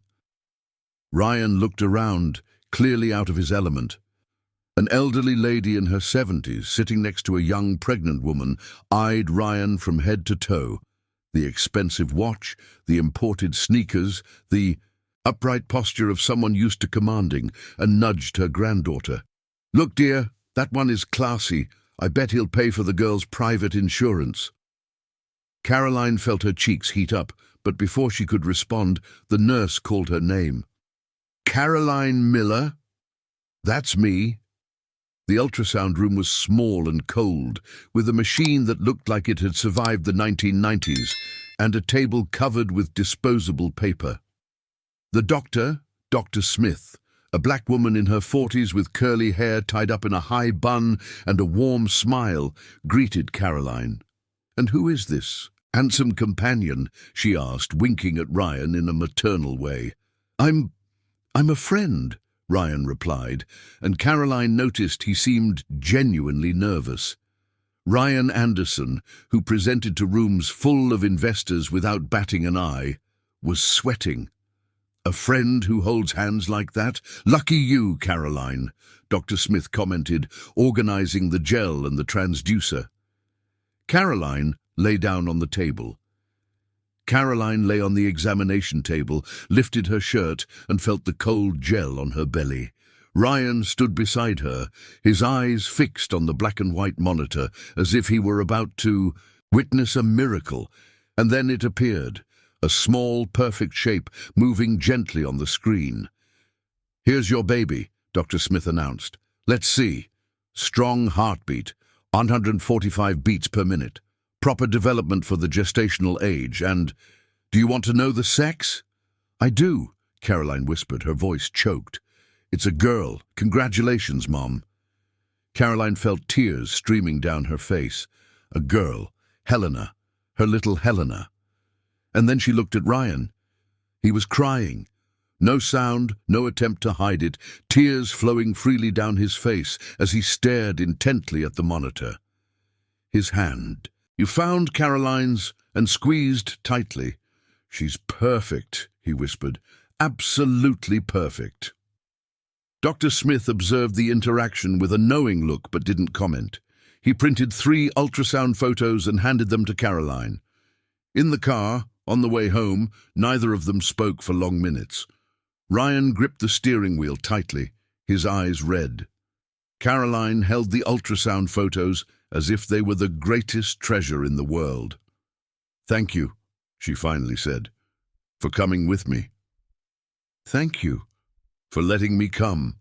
Ryan looked around, clearly out of his element. An elderly lady in her 70s, sitting next to a young pregnant woman, eyed Ryan from head to toe. The expensive watch, the imported sneakers, the upright posture of someone used to commanding, and nudged her granddaughter. "Look, dear, that one is classy. I bet he'll pay for the girl's private insurance." Caroline felt her cheeks heat up, but before she could respond, the nurse called her name. "Caroline Miller? That's me." The ultrasound room was small and cold, with a machine that looked like it had survived the 1990s, and a table covered with disposable paper. The doctor, Dr. Smith, a black woman in her 40s with curly hair tied up in a high bun and a warm smile, greeted Caroline. "And who is this handsome companion?" she asked, winking at Ryan in a maternal way. I'm a friend," Ryan replied, and Caroline noticed he seemed genuinely nervous. Ryan Anderson, who presented to rooms full of investors without batting an eye, was sweating. "A friend who holds hands like that? Lucky you, Caroline," Dr. Smith commented, organizing the gel and the transducer. Caroline lay down on the table. Caroline lay on the examination table, lifted her shirt, and felt the cold gel on her belly. Ryan stood beside her, his eyes fixed on the black and white monitor, as if he were about to witness a miracle, and then it appeared, a small, perfect shape moving gently on the screen. "Here's your baby," Dr. Smith announced. "Let's see. Strong heartbeat, 145 beats per minute. Proper development for the gestational age, and do you want to know the sex?" "I do," Caroline whispered, her voice choked. "It's a girl. Congratulations, Mom." Caroline felt tears streaming down her face. A girl, Helena, her little Helena. And then she looked at Ryan. He was crying. No sound, no attempt to hide it, tears flowing freely down his face as he stared intently at the monitor. His hand. "You found Caroline's and squeezed tightly." "She's perfect," he whispered. "Absolutely perfect." Dr. Smith observed the interaction with a knowing look but didn't comment. He printed 3 ultrasound photos and handed them to Caroline. In the car, on the way home, neither of them spoke for long minutes. Ryan gripped the steering wheel tightly, his eyes red. Caroline held the ultrasound photos as if they were the greatest treasure in the world. "Thank you," she finally said, "for coming with me." "Thank you for letting me come."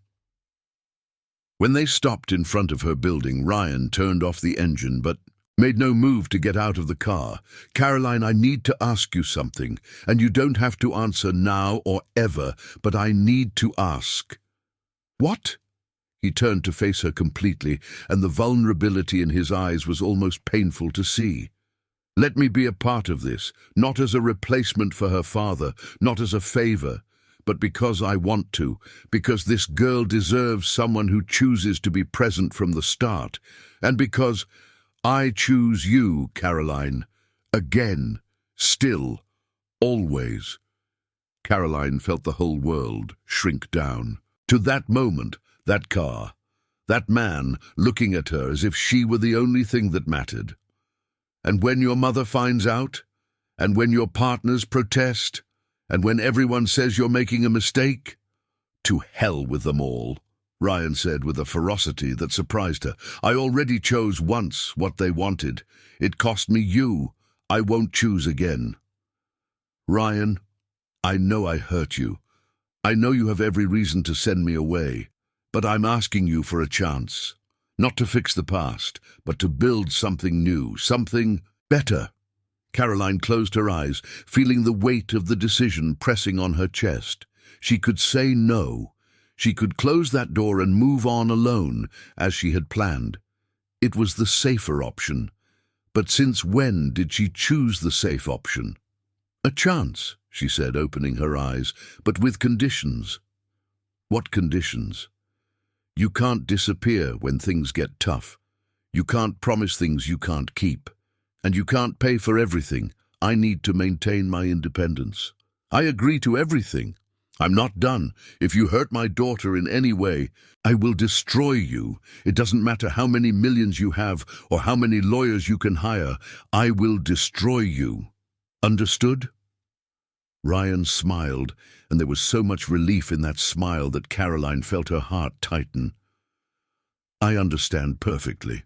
When they stopped in front of her building, Ryan turned off the engine but made no move to get out of the car. "Caroline, I need to ask you something, and you don't have to answer now or ever, but I need to ask." "What?" He turned to face her completely, and the vulnerability in his eyes was almost painful to see. "Let me be a part of this, not as a replacement for her father, not as a favor, but because I want to, because this girl deserves someone who chooses to be present from the start, and because I choose you, Caroline, again, still, always." Caroline felt the whole world shrink down. To that moment, that car, that man looking at her as if she were the only thing that mattered. "And when your mother finds out, and when your partners protest, and when everyone says you're making a mistake, to hell with them all," Ryan said with a ferocity that surprised her. "I already chose once what they wanted. It cost me you. I won't choose again." "Ryan, I know I hurt you. I know you have every reason to send me away. But I'm asking you for a chance, not to fix the past, but to build something new, something better." Caroline closed her eyes, feeling the weight of the decision pressing on her chest. She could say no. She could close that door and move on alone, as she had planned. It was the safer option. But since when did she choose the safe option? "A chance," she said, opening her eyes, "but with conditions." "What conditions?" "You can't disappear when things get tough. You can't promise things you can't keep. And you can't pay for everything. I need to maintain my independence." "I agree to everything. I'm not done. If you hurt my daughter in any way, I will destroy you. It doesn't matter how many millions you have or how many lawyers you can hire. I will destroy you. Understood?" Ryan smiled, and there was so much relief in that smile that Caroline felt her heart tighten. "I understand perfectly,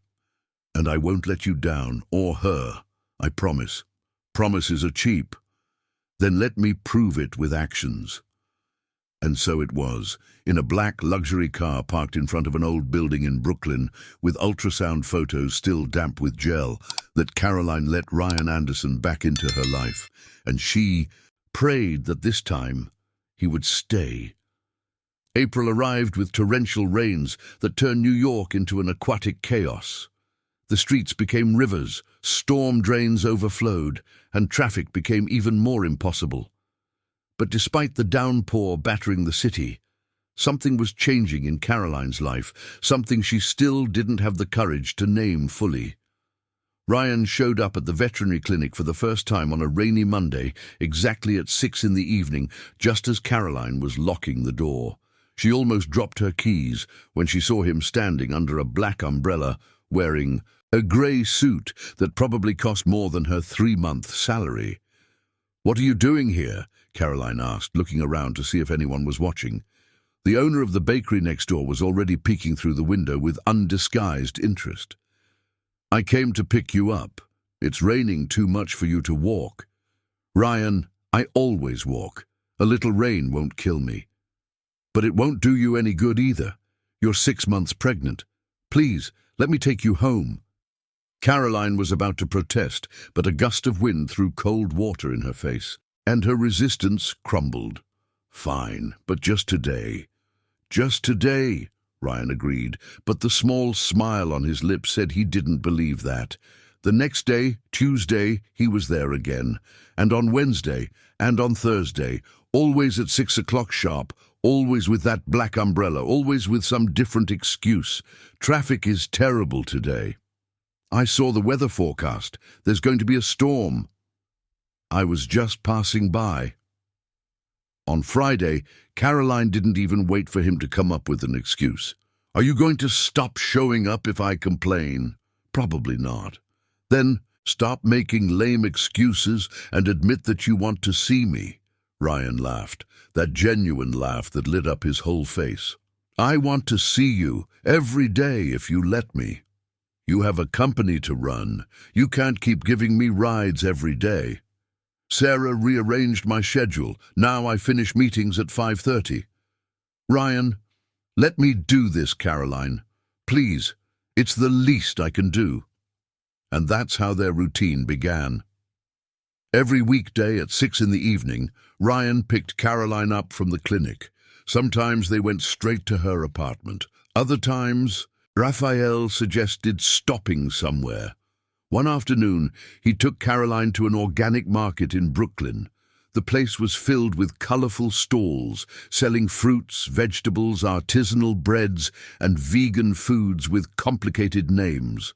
and I won't let you down, or her, I promise. Promises are cheap. Then let me prove it with actions." And so it was, in a black luxury car parked in front of an old building in Brooklyn, with ultrasound photos still damp with gel, that Caroline let Ryan Anderson back into her life, and she prayed that this time he would stay. April arrived with torrential rains that turned New York into an aquatic chaos. The streets became rivers, storm drains overflowed, and traffic became even more impossible. But despite the downpour battering the city, something was changing in Caroline's life, something she still didn't have the courage to name fully. Ryan showed up at the veterinary clinic for the first time on a rainy Monday, exactly at 6 in the evening, just as Caroline was locking the door. She almost dropped her keys when she saw him standing under a black umbrella, wearing a grey suit that probably cost more than her 3-month salary. "What are you doing here?" Caroline asked, looking around to see if anyone was watching. The owner of the bakery next door was already peeking through the window with undisguised interest. "I came to pick you up. It's raining too much for you to walk." "Ryan, I always walk. A little rain won't kill me." "But it won't do you any good either. You're 6 months pregnant. Please, let me take you home." Caroline was about to protest, but a gust of wind threw cold water in her face, and her resistance crumbled. "Fine, but just today." "Just today," Ryan agreed, but the small smile on his lips said he didn't believe that. The next day, Tuesday, he was there again, and on Wednesday, and on Thursday, always at 6 o'clock sharp, always with that black umbrella, always with some different excuse. "Traffic is terrible today. I saw the weather forecast. There's going to be a storm." "I was just passing by." On Friday, Caroline didn't even wait for him to come up with an excuse. "Are you going to stop showing up if I complain?" "Probably not." "Then stop making lame excuses and admit that you want to see me." Ryan laughed, that genuine laugh that lit up his whole face. "I want to see you every day if you let me. You have a company to run. You can't keep giving me rides every day. Sarah rearranged my schedule. Now I finish meetings at 5:30. Ryan, let me do this, Caroline. Please, it's the least I can do." And that's how their routine began. Every weekday at 6 in the evening, Ryan picked Caroline up from the clinic. Sometimes they went straight to her apartment. Other times, Raphael suggested stopping somewhere. One afternoon, he took Caroline to an organic market in Brooklyn. The place was filled with colorful stalls, selling fruits, vegetables, artisanal breads, and vegan foods with complicated names.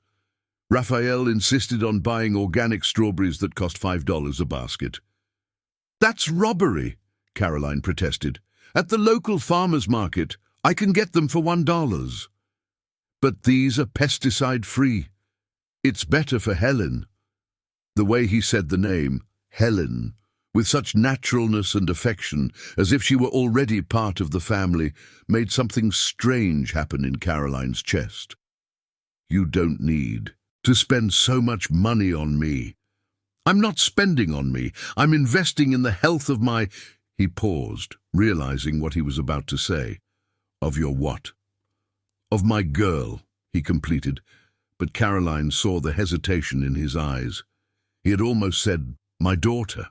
Raphael insisted on buying organic strawberries that cost $5 a basket. "That's robbery," Caroline protested. "At the local farmer's market, I can get them for $1. "But these are pesticide-free. It's better for Helen." The way he said the name, Helen, with such naturalness and affection, as if she were already part of the family, made something strange happen in Caroline's chest. "You don't need to spend so much money on me." "I'm not spending on me. I'm investing in the health of my—" He paused, realizing what he was about to say. "Of your what?" "Of my girl," he completed, but Caroline saw the hesitation in his eyes. He had almost said, "my daughter."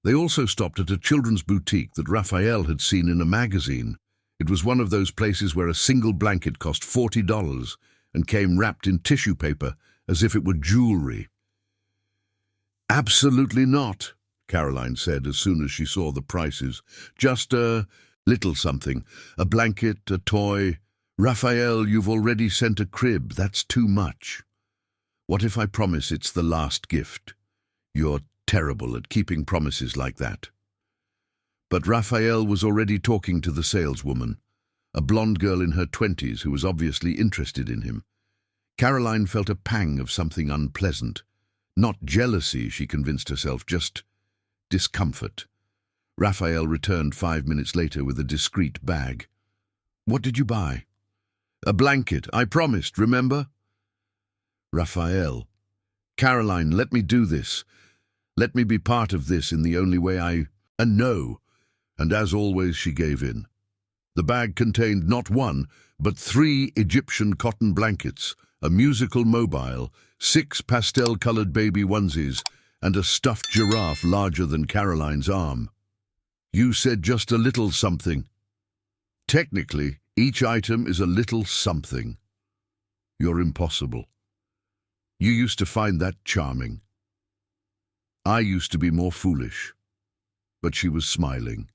They also stopped at a children's boutique that Raphael had seen in a magazine. It was one of those places where a single blanket cost $40 and came wrapped in tissue paper as if it were jewelry. "Absolutely not," Caroline said as soon as she saw the prices. "Just a little something, a blanket, a toy." "Raphael, you've already sent a crib. That's too much." "What if I promise it's the last gift?" "You're terrible at keeping promises like that." But Raphael was already talking to the saleswoman, a blonde girl in her 20s who was obviously interested in him. Caroline felt a pang of something unpleasant. Not jealousy, she convinced herself, just discomfort. Raphael returned 5 minutes later with a discreet bag. "What did you buy?" "A blanket, I promised, remember?" "Raphael, Caroline, let me do this. Let me be part of this in the only way And no." And as always, she gave in. The bag contained not one, but 3 Egyptian cotton blankets, a musical mobile, 6 pastel-colored baby onesies, and a stuffed giraffe larger than Caroline's arm. "You said just a little something." "Technically, each item is a little something." "You're impossible. You used to find that charming." "I used to be more foolish." But she was smiling,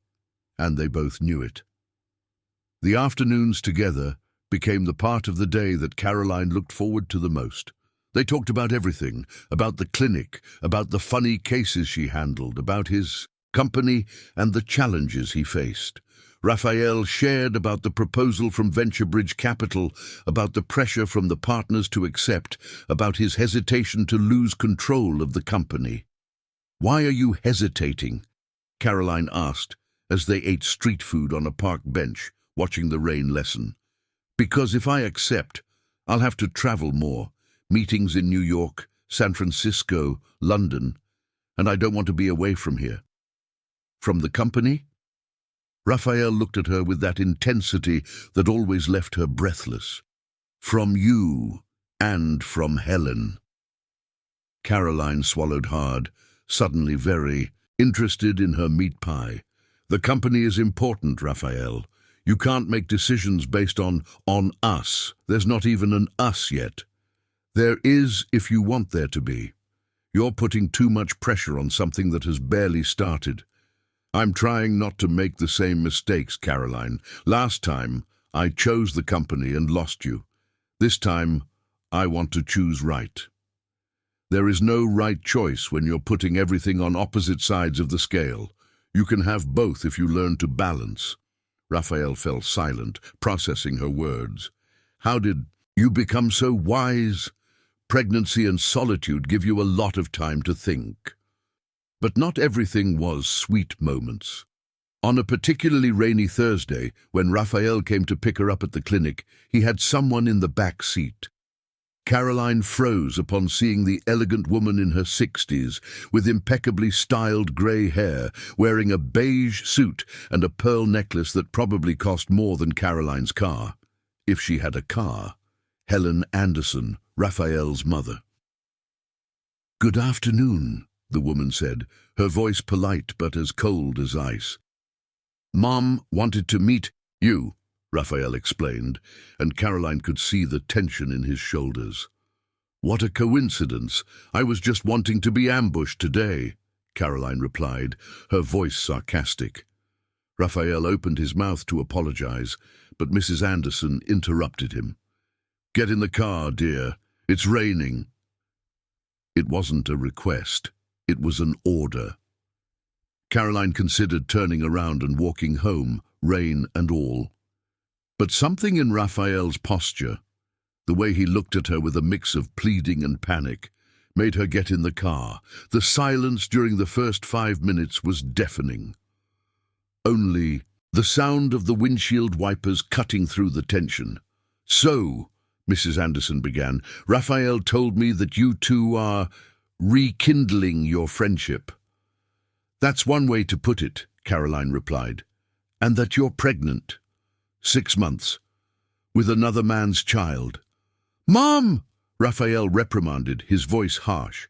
and they both knew it. The afternoons together became the part of the day that Caroline looked forward to the most. They talked about everything, about the clinic, about the funny cases she handled, about his company and the challenges he faced. Raphael shared about the proposal from VentureBridge Capital, about the pressure from the partners to accept, about his hesitation to lose control of the company. "Why are you hesitating?" Caroline asked, as they ate street food on a park bench, watching the rain lessen. "Because if I accept, I'll have to travel more. Meetings in New York, San Francisco, London, and I don't want to be away from here." "From the company?" Raphael looked at her with that intensity that always left her breathless. "From you, and from Helen." Caroline swallowed hard, suddenly very interested in her meat pie. "The company is important, Raphael. You can't make decisions based on us. There's not even an us yet. There is if you want there to be. You're putting too much pressure on something that has barely started. I'm trying not to make the same mistakes, Caroline. Last time, I chose the company and lost you. This time, I want to choose right. There is no right choice when you're putting everything on opposite sides of the scale. You can have both if you learn to balance." Raphael fell silent, processing her words. "How did you become so wise? Pregnancy and solitude give you a lot of time to think." But not everything was sweet moments. On a particularly rainy Thursday, when Raphael came to pick her up at the clinic, he had someone in the back seat. Caroline froze upon seeing the elegant woman in her 60s, with impeccably styled grey hair, wearing a beige suit and a pearl necklace that probably cost more than Caroline's car. If she had a car. Helen Anderson, Raphael's mother. "Good afternoon," the woman said, her voice polite but as cold as ice. "Mom wanted to meet you," Raphael explained, and Caroline could see the tension in his shoulders. "What a coincidence. I was just wanting to be ambushed today," Caroline replied, her voice sarcastic. Raphael opened his mouth to apologize, but Mrs. Anderson interrupted him. "Get in the car, dear. It's raining." It wasn't a request. It was an order. Caroline considered turning around and walking home, rain and all. But something in Raphael's posture, the way he looked at her with a mix of pleading and panic, made her get in the car. The silence during the first 5 minutes was deafening. Only the sound of the windshield wipers cutting through the tension. "So," Mrs. Anderson began, "Raphael told me that you two are rekindling your friendship." "That's one way to put it," Caroline replied. "And that you're pregnant. 6 months. With another man's child." "Mom!" Raphael reprimanded, his voice harsh.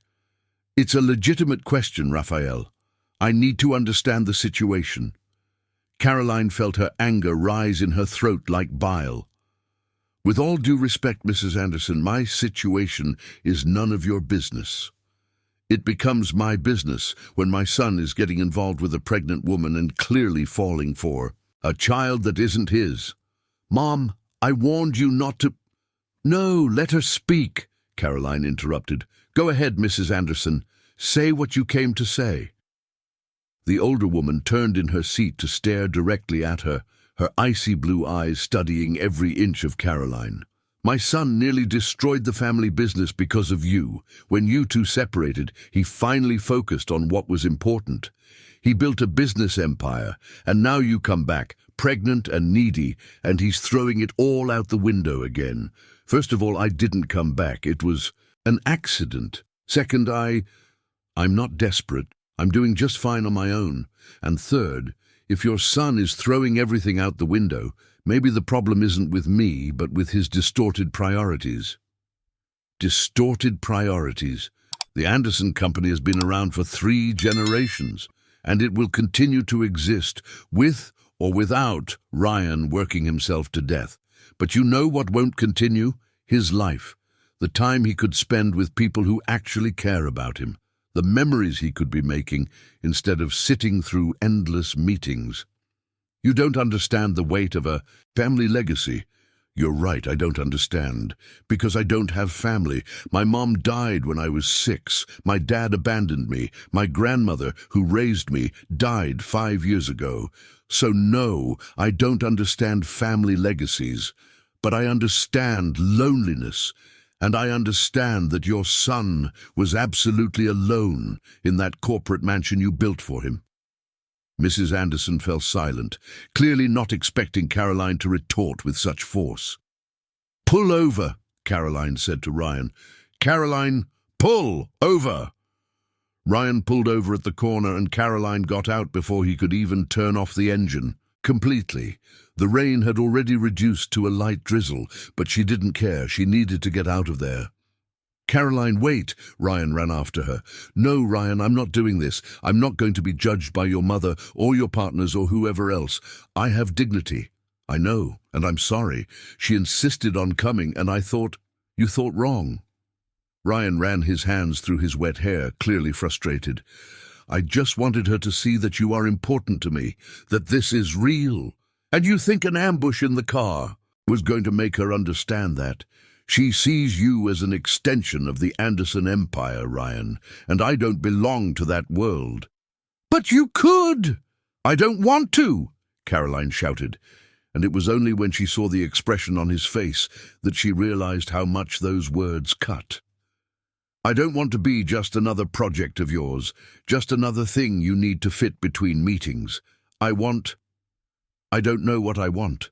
"It's a legitimate question, Raphael. I need to understand the situation." Caroline felt her anger rise in her throat like bile. "With all due respect, Mrs. Anderson, my situation is none of your business. It becomes my business when my son is getting involved with a pregnant woman and clearly falling for a child that isn't his. Mom, I warned you not to—" "No, let her speak," Caroline interrupted. "Go ahead, Mrs. Anderson. Say what you came to say." The older woman turned in her seat to stare directly at her, her icy blue eyes studying every inch of Caroline. "My son nearly destroyed the family business because of you. When you two separated, he finally focused on what was important. He built a business empire, and now you come back, pregnant and needy, and he's throwing it all out the window again. First of all, I didn't come back. It was an accident. Second, I'm not desperate. I'm doing just fine on my own. And third, if your son is throwing everything out the window, maybe the problem isn't with me, but with his distorted priorities." Distorted priorities. The Anderson Company has been around for 3 generations, and it will continue to exist, with or without Ryan working himself to death. But you know what won't continue? His life. The time he could spend with people who actually care about him. The memories he could be making instead of sitting through endless meetings. You don't understand the weight of a family legacy. You're right, I don't understand. Because I don't have family. My mom died when I was 6. My dad abandoned me. My grandmother, who raised me, died 5 years ago. So no, I don't understand family legacies. But I understand loneliness. And I understand that your son was absolutely alone in that corporate mansion you built for him." Mrs. Anderson fell silent, clearly not expecting Caroline to retort with such force. "Pull over," Caroline said to Ryan. "Caroline, pull over!" Ryan pulled over at the corner and Caroline got out before he could even turn off the engine. Completely. The rain had already reduced to a light drizzle, but she didn't care. She needed to get out of there. "Caroline, wait!" Ryan ran after her. "No, Ryan, I'm not doing this. I'm not going to be judged by your mother or your partners or whoever else. I have dignity." "I know, and I'm sorry. She insisted on coming, and you thought wrong." Ryan ran his hands through his wet hair, clearly frustrated. "I just wanted her to see that you are important to me, that this is real. And you think an ambush in the car was going to make her understand that? She sees you as an extension of the Anderson Empire, Ryan, and I don't belong to that world." "But you could!" "I don't want to!" Caroline shouted, and it was only when she saw the expression on his face that she realized how much those words cut. "I don't want to be just another project of yours, just another thing you need to fit between meetings. I don't know what I want."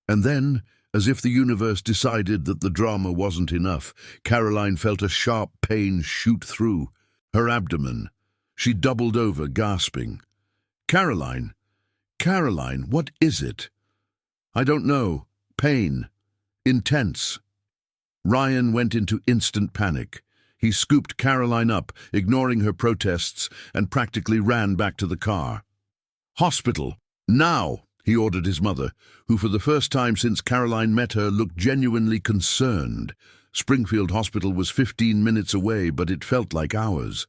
And then, as if the universe decided that the drama wasn't enough, Caroline felt a sharp pain shoot through her abdomen. She doubled over, gasping. Caroline, what is it?" "I don't know. Pain. Intense." Ryan went into instant panic. He scooped Caroline up, ignoring her protests, and practically ran back to the car. "Hospital. Now!" he ordered his mother, who for the first time since Caroline met her looked genuinely concerned. Springfield Hospital was 15 minutes away, but it felt like hours.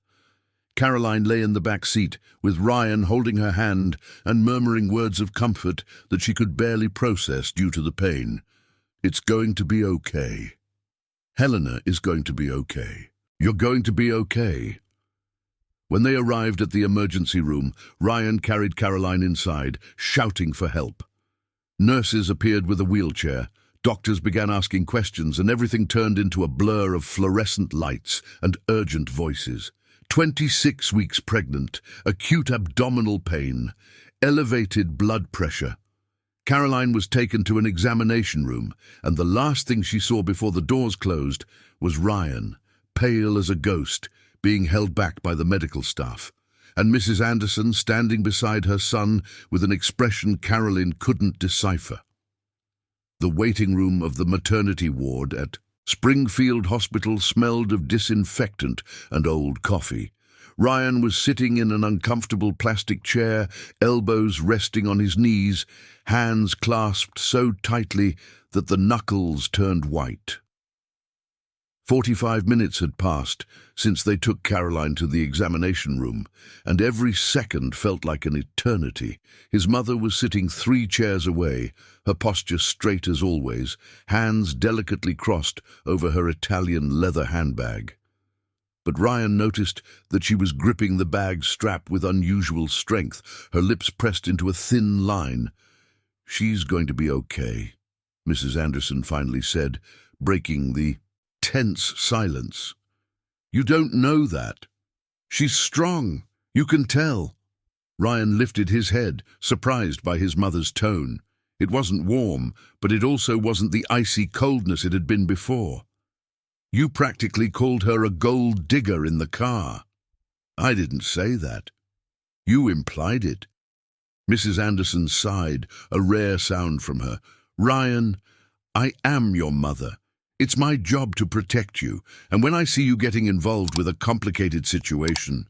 Caroline lay in the back seat, with Ryan holding her hand and murmuring words of comfort that she could barely process due to the pain. "It's going to be okay. Helena is going to be okay. You're going to be okay." When they arrived at the emergency room, Ryan carried Caroline inside, shouting for help. Nurses appeared with a wheelchair. Doctors began asking questions, and everything turned into a blur of fluorescent lights and urgent voices. 26 weeks pregnant, acute abdominal pain, elevated blood pressure. Caroline was taken to an examination room, and the last thing she saw before the doors closed was Ryan, pale as a ghost, being held back by the medical staff, and Mrs. Anderson standing beside her son with an expression Caroline couldn't decipher. The waiting room of the maternity ward at Springfield Hospital smelled of disinfectant and old coffee. Ryan was sitting in an uncomfortable plastic chair, elbows resting on his knees, hands clasped so tightly that the knuckles turned white. 45 minutes had passed since they took Caroline to the examination room, and every second felt like an eternity. His mother was sitting 3 chairs away, her posture straight as always, hands delicately crossed over her Italian leather handbag. But Ryan noticed that she was gripping the bag strap with unusual strength, her lips pressed into a thin line. "She's going to be okay," Mrs. Anderson finally said, breaking the tense silence. "You don't know that. She's strong. You can tell." Ryan lifted his head, surprised by his mother's tone. It wasn't warm, but it also wasn't the icy coldness it had been before. "You practically called her a gold digger in the car." "I didn't say that. You implied it." Mrs. Anderson sighed, a rare sound from her. "Ryan, I am your mother. It's my job to protect you, and when I see you getting involved with a complicated situation..."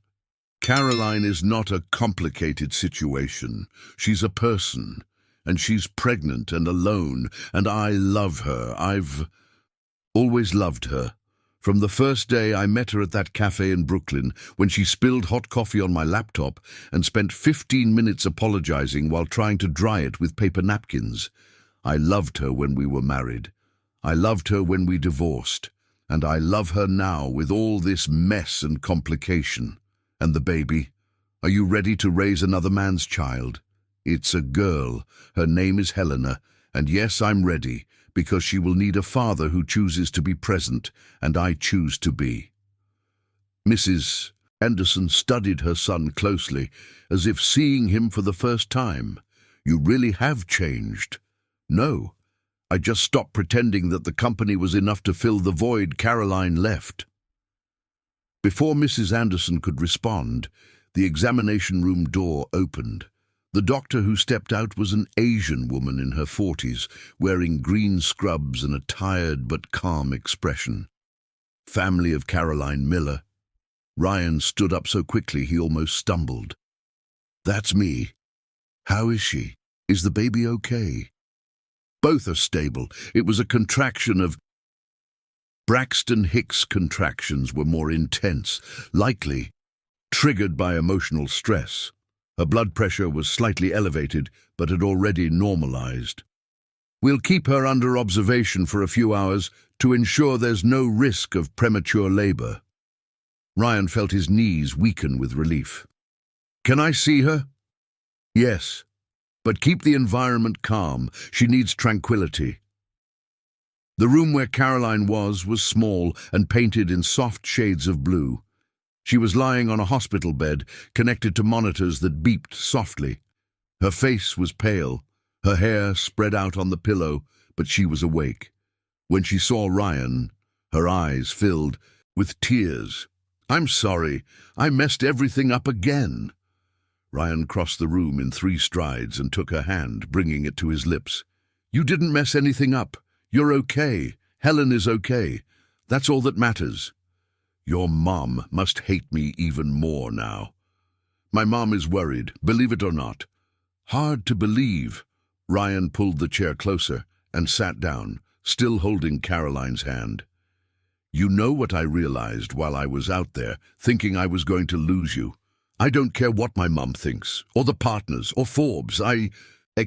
"Caroline is not a complicated situation. She's a person, and she's pregnant and alone, and I love her. I've always loved her. From the first day I met her at that cafe in Brooklyn, when she spilled hot coffee on my laptop and spent 15 minutes apologizing while trying to dry it with paper napkins. I loved her when we were married. I loved her when we divorced. And I love her now with all this mess and complication. And the baby? Are you ready to raise another man's child? It's a girl. Her name is Helena. And yes, I'm ready, because she will need a father who chooses to be present, and I choose to be." Mrs. Anderson studied her son closely, as if seeing him for the first time. "You really have changed." "No, I just stopped pretending that the company was enough to fill the void Caroline left." Before Mrs. Anderson could respond, the examination room door opened. The doctor who stepped out was an Asian woman in her 40s, wearing green scrubs and a tired but calm expression. "Family of Caroline Miller." Ryan stood up so quickly he almost stumbled. "That's me. How is she? Is the baby okay?" "Both are stable. It was a contraction of..." Braxton Hicks' contractions were more intense, likely triggered by emotional stress. Her blood pressure was slightly elevated, but had already normalized. "We'll keep her under observation for a few hours to ensure there's no risk of premature labor." Ryan felt his knees weaken with relief. "Can I see her?" "Yes, but keep the environment calm. She needs tranquility." The room where Caroline was small and painted in soft shades of blue. She was lying on a hospital bed, connected to monitors that beeped softly. Her face was pale, her hair spread out on the pillow, but she was awake. When she saw Ryan, her eyes filled with tears. "I'm sorry, I messed everything up again." Ryan crossed the room in 3 strides and took her hand, bringing it to his lips. "You didn't mess anything up. You're okay. Helen is okay. That's all that matters. Your mom must hate me even more now." "My mom is worried, believe it or not." "Hard to believe." Ryan pulled the chair closer and sat down, still holding Caroline's hand. "You know what I realized while I was out there, thinking I was going to lose you. I don't care what my mom thinks, or the partners, or Forbes. I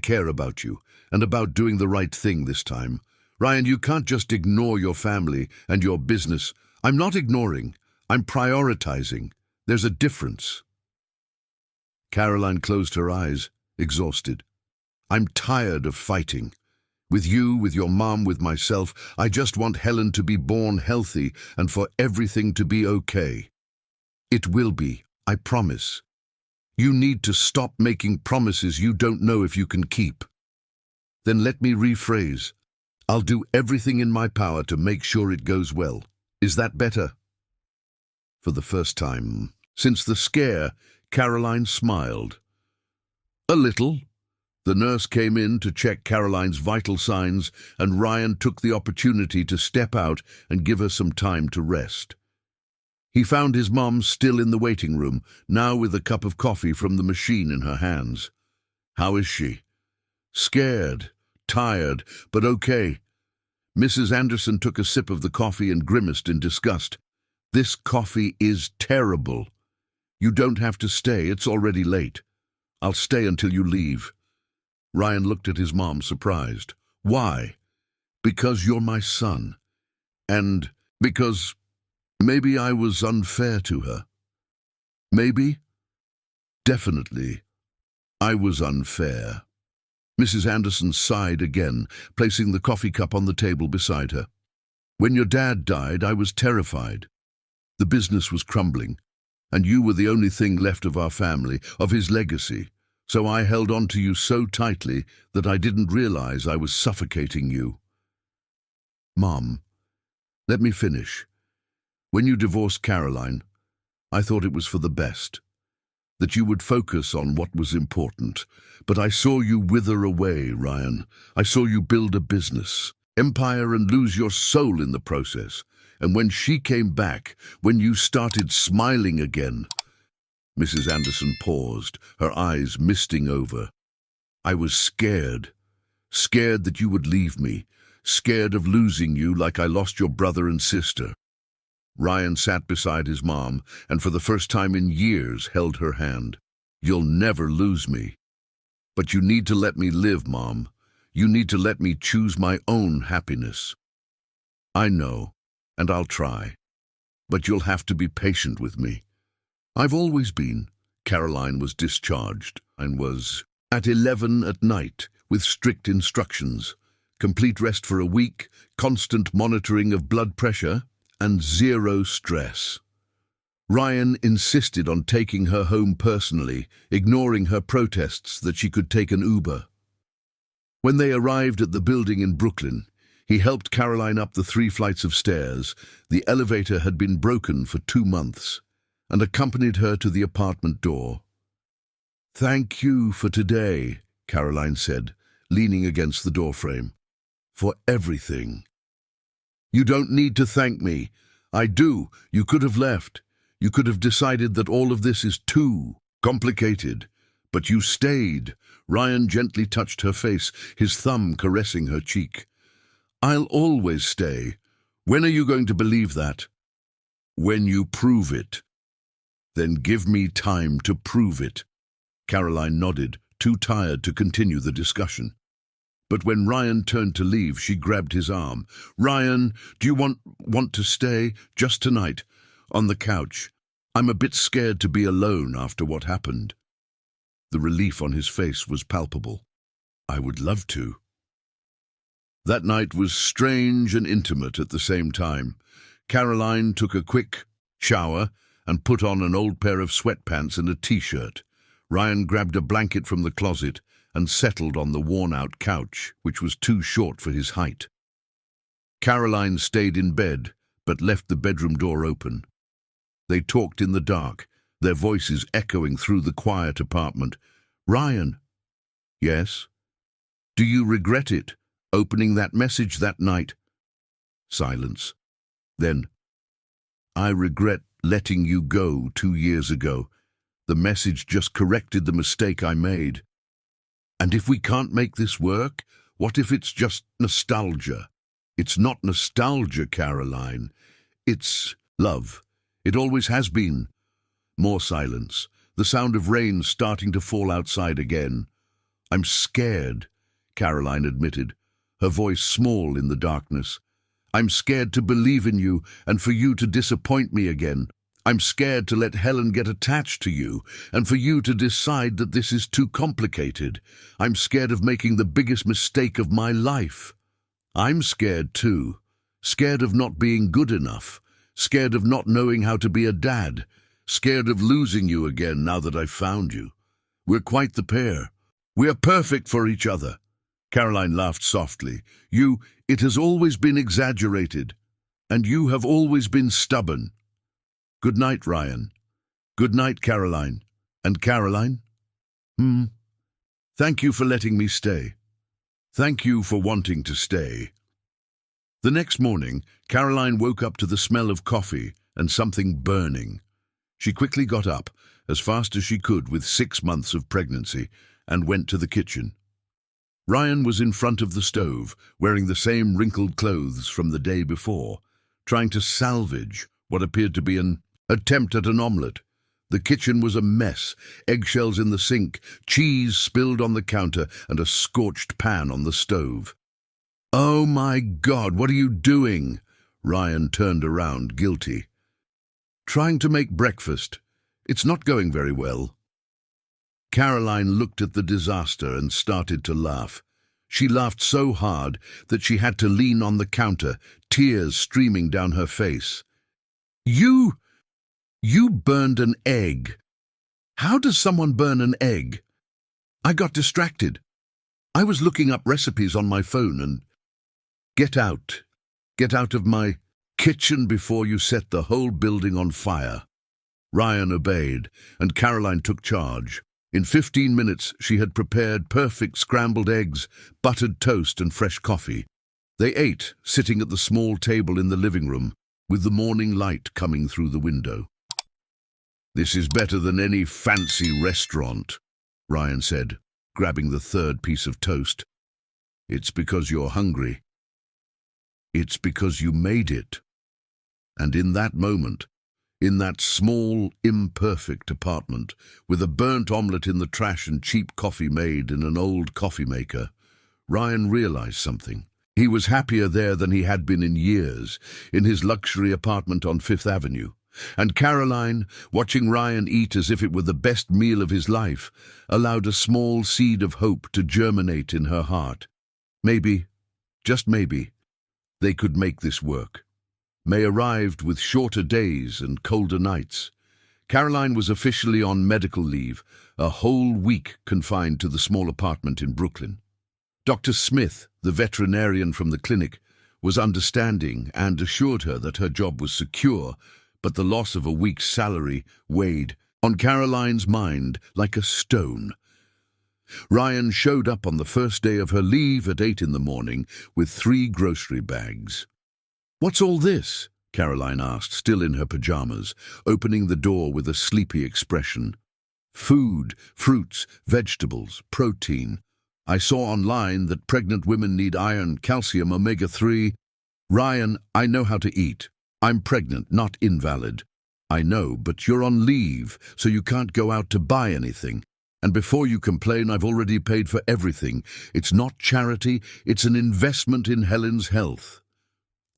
care about you, and about doing the right thing this time. Ryan, you can't just ignore your family and your business." "I'm not ignoring. I'm prioritizing. There's a difference." Caroline closed her eyes, exhausted. "I'm tired of fighting. With you, with your mom, with myself. I just want Helen to be born healthy and for everything to be okay. It will be, I promise. You need to stop making promises you don't know if you can keep." "Then let me rephrase. I'll do everything in my power to make sure it goes well. Is that better?" For the first time since the scare, Caroline smiled. "A little." The nurse came in to check Caroline's vital signs, and Ryan took the opportunity to step out and give her some time to rest. He found his mom still in the waiting room, now with a cup of coffee from the machine in her hands. "How is she?" "Scared, tired, but okay." Mrs. Anderson took a sip of the coffee and grimaced in disgust. "This coffee is terrible. You don't have to stay, it's already late. I'll stay until you leave." Ryan looked at his mom, surprised. "Why?" "Because you're my son. And because..." Maybe I was unfair to her. Maybe, definitely, I was unfair. Mrs. Anderson sighed again, placing the coffee cup on the table beside her. When your dad died, I was terrified. The business was crumbling, and you were the only thing left of our family, of his legacy. So I held on to you so tightly that I didn't realize I was suffocating you. Mom, let me finish. When you divorced Caroline, I thought it was for the best, that you would focus on what was important. But I saw you wither away, Ryan. I saw you build a business, empire, and lose your soul in the process. And when she came back, when you started smiling again... Mrs. Anderson paused, her eyes misting over. I was scared. Scared that you would leave me. Scared of losing you like I lost your brother and sister. Ryan sat beside his mom, and for the first time in years held her hand. You'll never lose me. But you need to let me live, Mom. You need to let me choose my own happiness. I know, and I'll try. But you'll have to be patient with me. I've always been. Caroline was discharged and was at 11 at night with strict instructions. Complete rest for a week, constant monitoring of blood pressure, and zero stress. Ryan insisted on taking her home personally, ignoring her protests that she could take an Uber. When they arrived at the building in Brooklyn, he helped Caroline up the 3 flights of stairs. The elevator had been broken for 2 months, and accompanied her to the apartment door. "Thank you for today," Caroline said, leaning against the doorframe. "For everything." "You don't need to thank me. I do. You could have left. You could have decided that all of this is too complicated. But you stayed." Ryan gently touched her face, his thumb caressing her cheek. "I'll always stay. When are you going to believe that?" "When you prove it." "Then give me time to prove it." Caroline nodded, too tired to continue the discussion. But when Ryan turned to leave, she grabbed his arm. "Ryan, do you want to stay, just tonight, on the couch? I'm a bit scared to be alone after what happened." The relief on his face was palpable. "I would love to." That night was strange and intimate at the same time. Caroline took a quick shower and put on an old pair of sweatpants and a t-shirt. Ryan grabbed a blanket from the closet and settled on the worn-out couch, which was too short for his height. Caroline stayed in bed, but left the bedroom door open. They talked in the dark, their voices echoing through the quiet apartment. "Ryan." "Yes?" "Do you regret it, opening that message that night?" Silence. Then, "I regret letting you go 2 years ago. The message just corrected the mistake I made. And if we can't make this work, what if it's just nostalgia?" "It's not nostalgia, Caroline. It's love. It always has been." More silence, the sound of rain starting to fall outside again. "I'm scared," Caroline admitted, her voice small in the darkness. "I'm scared to believe in you and for you to disappoint me again. I'm scared to let Helen get attached to you and for you to decide that this is too complicated. I'm scared of making the biggest mistake of my life. I'm scared too. Scared of not being good enough. Scared of not knowing how to be a dad. Scared of losing you again now that I've found you. We're quite the pair. We're perfect for each other." Caroline laughed softly. It has always been exaggerated. And you have always been stubborn." "Good night, Ryan." "Good night, Caroline." "And Caroline?" Thank you for letting me stay. Thank you for wanting to stay." The next morning, Caroline woke up to the smell of coffee and something burning. She quickly got up, as fast as she could with 6 months of pregnancy, and went to the kitchen. Ryan was in front of the stove, wearing the same wrinkled clothes from the day before, trying to salvage what appeared to be an attempt at an omelette. The kitchen was a mess, eggshells in the sink, cheese spilled on the counter, and a scorched pan on the stove. "Oh my God, what are you doing?" Ryan turned around, guilty. Trying to make breakfast. It's not going very well." Caroline looked at the disaster and started to laugh. She laughed so hard that she had to lean on the counter, tears streaming down her face. You burned an egg. How does someone burn an egg?" "I got distracted. I was looking up recipes on my phone and—" Get out. Get out of my kitchen before you set the whole building on fire." Ryan obeyed, and Caroline took charge. In 15 minutes, she had prepared perfect scrambled eggs, buttered toast, and fresh coffee. They ate, sitting at the small table in the living room, with the morning light coming through the window. "This is better than any fancy restaurant," Ryan said, grabbing the third piece of toast. "It's because you're hungry. It's because you made it." And in that moment, in that small, imperfect apartment, with a burnt omelette in the trash and cheap coffee made in an old coffee maker, Ryan realized something. He was happier there than he had been in years, in his luxury apartment on Fifth Avenue. And Caroline, watching Ryan eat as if it were the best meal of his life, allowed a small seed of hope to germinate in her heart. Maybe, just maybe, they could make this work. May arrived with shorter days and colder nights. Caroline was officially on medical leave, a whole week confined to the small apartment in Brooklyn. Dr. Smith, the veterinarian from the clinic, was understanding and assured her that her job was secure, but the loss of a week's salary weighed on Caroline's mind like a stone. Ryan showed up on the first day of her leave at 8 in the morning with 3 grocery bags. "What's all this?" Caroline asked, still in her pajamas, opening the door with a sleepy expression. "Food, fruits, vegetables, protein. I saw online that pregnant women need iron, calcium, omega-3. Ryan, I know how to eat. I'm pregnant, not invalid. I know, but you're on leave, so you can't go out to buy anything. And before you complain, I've already paid for everything. It's not charity, it's an investment in Helen's health."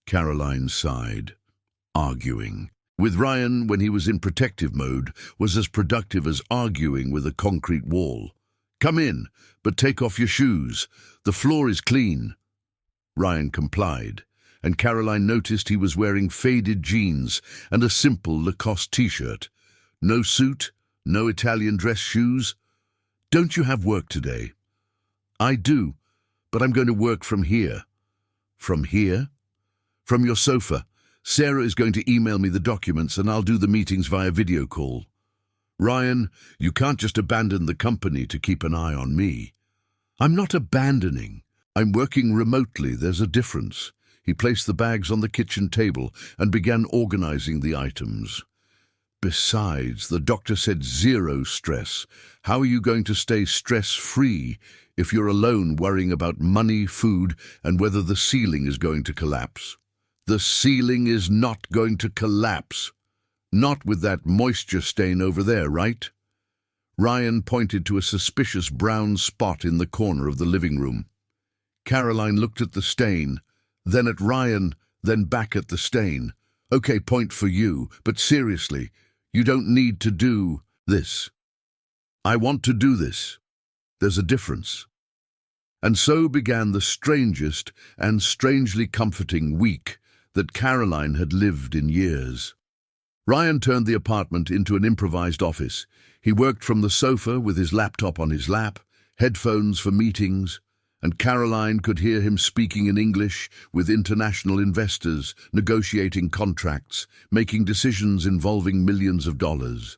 Caroline sighed, arguing. With Ryan, when he was in protective mode, was as productive as arguing with a concrete wall. "Come in, but take off your shoes. The floor is clean." Ryan complied, and Caroline noticed he was wearing faded jeans and a simple Lacoste t-shirt. No suit, no Italian dress shoes. "Don't you have work today?" "I do, but I'm going to work from here." "From here?" "From your sofa. Sarah is going to email me the documents and I'll do the meetings via video call." "Ryan, you can't just abandon the company to keep an eye on me." "I'm not abandoning. I'm working remotely. There's a difference." He placed the bags on the kitchen table and began organizing the items. "Besides, the doctor said 0 stress. How are you going to stay stress-free if you're alone worrying about money, food, and whether the ceiling is going to collapse?" "The ceiling is not going to collapse. Not with that moisture stain over there, right?" Ryan pointed to a suspicious brown spot in the corner of the living room. Caroline looked at the stain, then at Ryan, then back at the stain. "Okay, point for you, but seriously, you don't need to do this." "I want to do this. There's a difference." And so began the strangest and strangely comforting week that Caroline had lived in years. Ryan turned the apartment into an improvised office. He worked from the sofa with his laptop on his lap, headphones for meetings, and Caroline could hear him speaking in English with international investors, negotiating contracts, making decisions involving millions of dollars.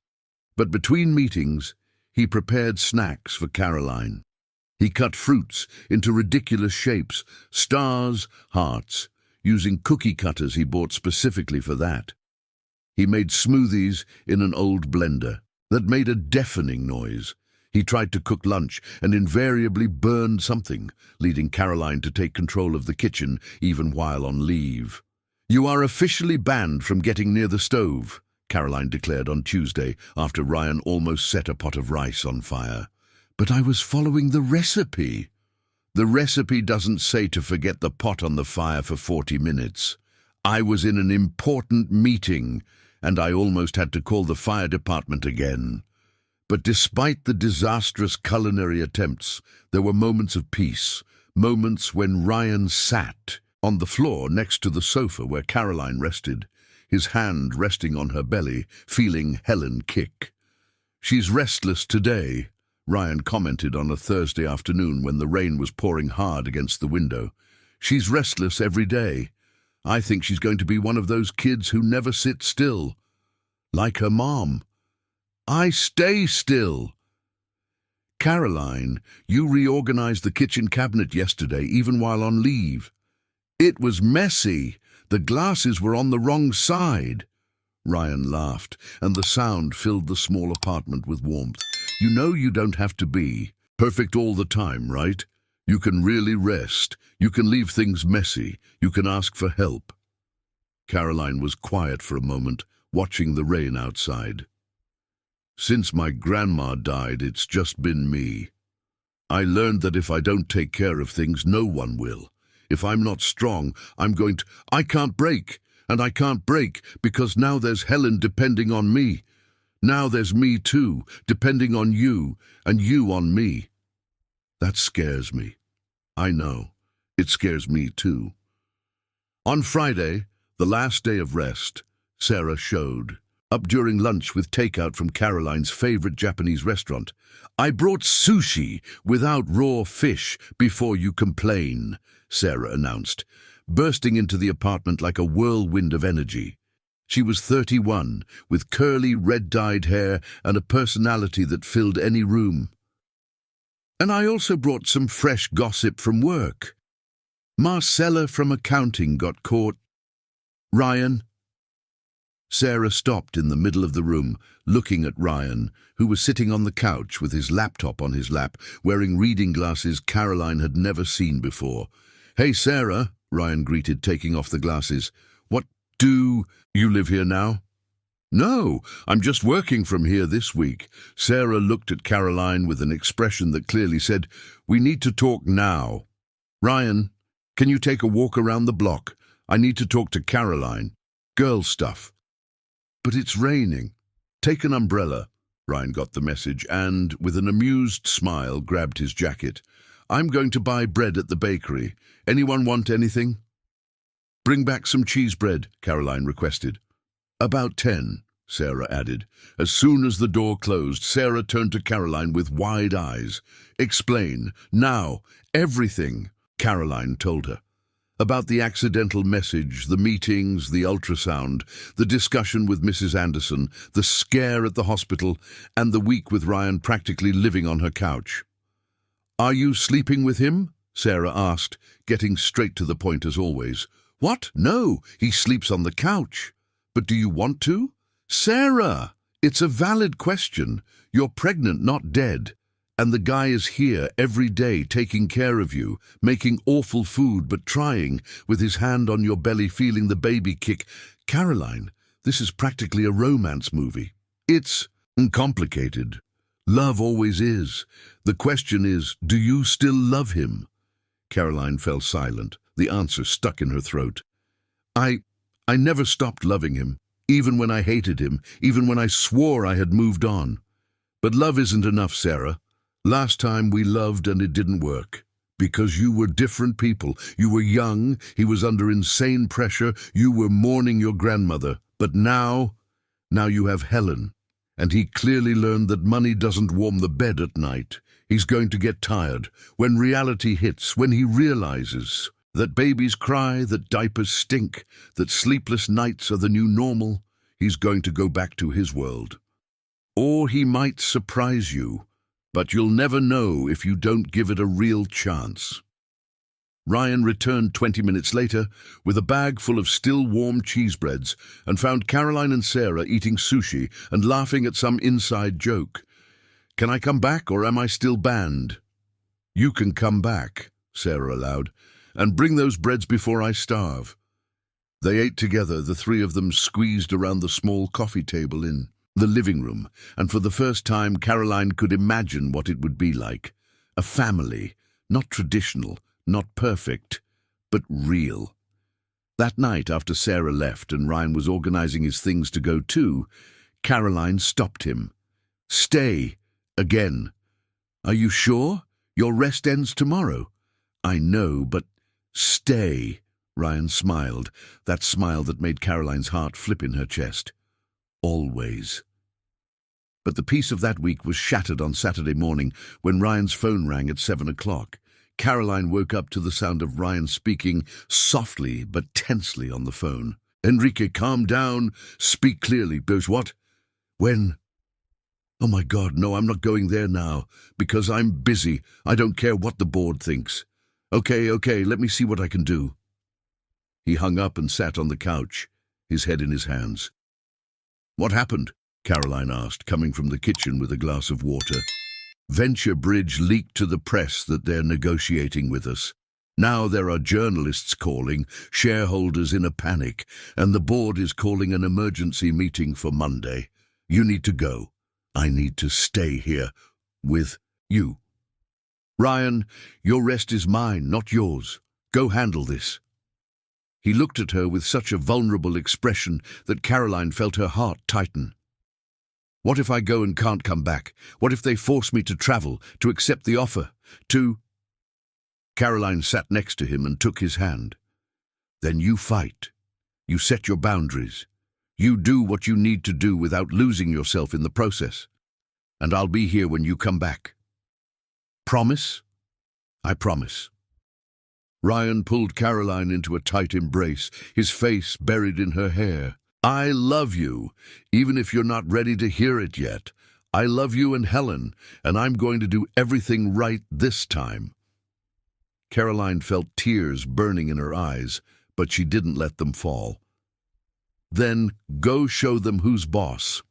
But between meetings, he prepared snacks for Caroline. He cut fruits into ridiculous shapes, stars, hearts, using cookie cutters he bought specifically for that. He made smoothies in an old blender that made a deafening noise. He tried to cook lunch and invariably burned something, leading Caroline to take control of the kitchen even while on leave. "You are officially banned from getting near the stove," Caroline declared on Tuesday after Ryan almost set a pot of rice on fire. "But I was following the recipe." "The recipe doesn't say to forget the pot on the fire for 40 minutes. I was in an important meeting, and I almost had to call the fire department again. But despite the disastrous culinary attempts, there were moments of peace, moments when Ryan sat on the floor next to the sofa where Caroline rested, his hand resting on her belly, feeling Helen kick. "She's restless today," Ryan commented on a Thursday afternoon when the rain was pouring hard against the window. "She's restless every day. I think she's going to be one of those kids who never sit still. Like her mom. I stay still." "Caroline, you reorganized the kitchen cabinet yesterday, even while on leave." "It was messy. The glasses were on the wrong side." Ryan laughed, and the sound filled the small apartment with warmth. "You know you don't have to be perfect all the time, right? You can really rest. You can leave things messy. You can ask for help." Caroline was quiet for a moment, watching the rain outside. "Since my grandma died, it's just been me. I learned that if I don't take care of things, no one will. If I'm not strong, I can't break, and I can't break because now there's Helen depending on me. Now there's me too, depending on you, and you on me. That scares me. I know. It scares me too." On Friday, the last day of rest, Sarah showed up during lunch with takeout from Caroline's favorite Japanese restaurant. "I brought sushi without raw fish before you complain," Sarah announced, bursting into the apartment like a whirlwind of energy. She was 31, with curly, red-dyed hair and a personality that filled any room. "And I also brought some fresh gossip from work. Marcella from accounting got caught." "Ryan?" Sarah stopped in the middle of the room, looking at Ryan, who was sitting on the couch with his laptop on his lap, wearing reading glasses Caroline had never seen before. "Hey, Sarah," Ryan greeted, taking off the glasses. "What do you live here now?" "No, I'm just working from here this week." Sarah looked at Caroline with an expression that clearly said, "We need to talk now." "Ryan, can you take a walk around the block? I need to talk to Caroline. Girl stuff." "But it's raining." "Take an umbrella." Ryan got the message and, with an amused smile, grabbed his jacket. "I'm going to buy bread at the bakery. Anyone want anything?" "Bring back some cheese bread," Caroline requested. "About 10, Sarah added. As soon as the door closed, Sarah turned to Caroline with wide eyes. "Explain, now, everything," Caroline told her. About the accidental message, the meetings, the ultrasound, the discussion with Mrs. Anderson, the scare at the hospital, and the week with Ryan practically living on her couch. "Are you sleeping with him?" Sarah asked, getting straight to the point as always. "What? No, he sleeps on the couch." "But do you want to?" "Sarah, it's a valid question. You're pregnant, not dead. And the guy is here every day taking care of you, making awful food but trying, with his hand on your belly feeling the baby kick. Caroline, this is practically a romance movie. It's complicated. Love always is. The question is, do you still love him?" Caroline fell silent, the answer stuck in her throat. I never stopped loving him, even when I hated him, even when I swore I had moved on. But love isn't enough, Sarah. Last time we loved and it didn't work. Because you were different people. You were young, he was under insane pressure, you were mourning your grandmother. But now you have Helen. And he clearly learned that money doesn't warm the bed at night. He's going to get tired. When reality hits, when he realizes that babies cry, that diapers stink, that sleepless nights are the new normal, he's going to go back to his world. Or he might surprise you. But you'll never know if you don't give it a real chance. Ryan returned 20 minutes later with a bag full of still warm cheese breads and found Caroline and Sarah eating sushi and laughing at some inside joke. "Can I come back or am I still banned?" "You can come back," Sarah allowed, "and bring those breads before I starve." They ate together, the three of them squeezed around the small coffee table in the living room, and for the first time Caroline could imagine what it would be like. A family, not traditional, not perfect, but real. That night, after Sarah left and Ryan was organizing his things to go too, Caroline stopped him. "Stay. Again. Are you sure? Your rest ends tomorrow." "I know, but stay." Ryan smiled, that smile that made Caroline's heart flip in her chest. "Always." But the peace of that week was shattered on Saturday morning when Ryan's phone rang at 7 o'clock. Caroline woke up to the sound of Ryan speaking softly but tensely on the phone. "Enrique, calm down. Speak clearly." "Bose, what? When?" "Oh my God, no, I'm not going there now, because I'm busy. I don't care what the board thinks." Okay, let me see what I can do." He hung up and sat on the couch, his head in his hands. "What happened?" Caroline asked, coming from the kitchen with a glass of water. "Venture Bridge leaked to the press that they're negotiating with us. Now there are journalists calling, shareholders in a panic, and the board is calling an emergency meeting for Monday. You need to go. I need to stay here with you. Ryan, your rest is mine, not yours. Go handle this." He looked at her with such a vulnerable expression that Caroline felt her heart tighten. "What if I go and can't come back? What if they force me to travel, to accept the offer, to—" Caroline sat next to him and took his hand. "Then you fight. You set your boundaries. You do what you need to do without losing yourself in the process. And I'll be here when you come back. Promise?" "I promise." Ryan pulled Caroline into a tight embrace, his face buried in her hair. "I love you, even if you're not ready to hear it yet. I love you and Helen, and I'm going to do everything right this time." Caroline felt tears burning in her eyes, but she didn't let them fall. "Then go show them who's boss."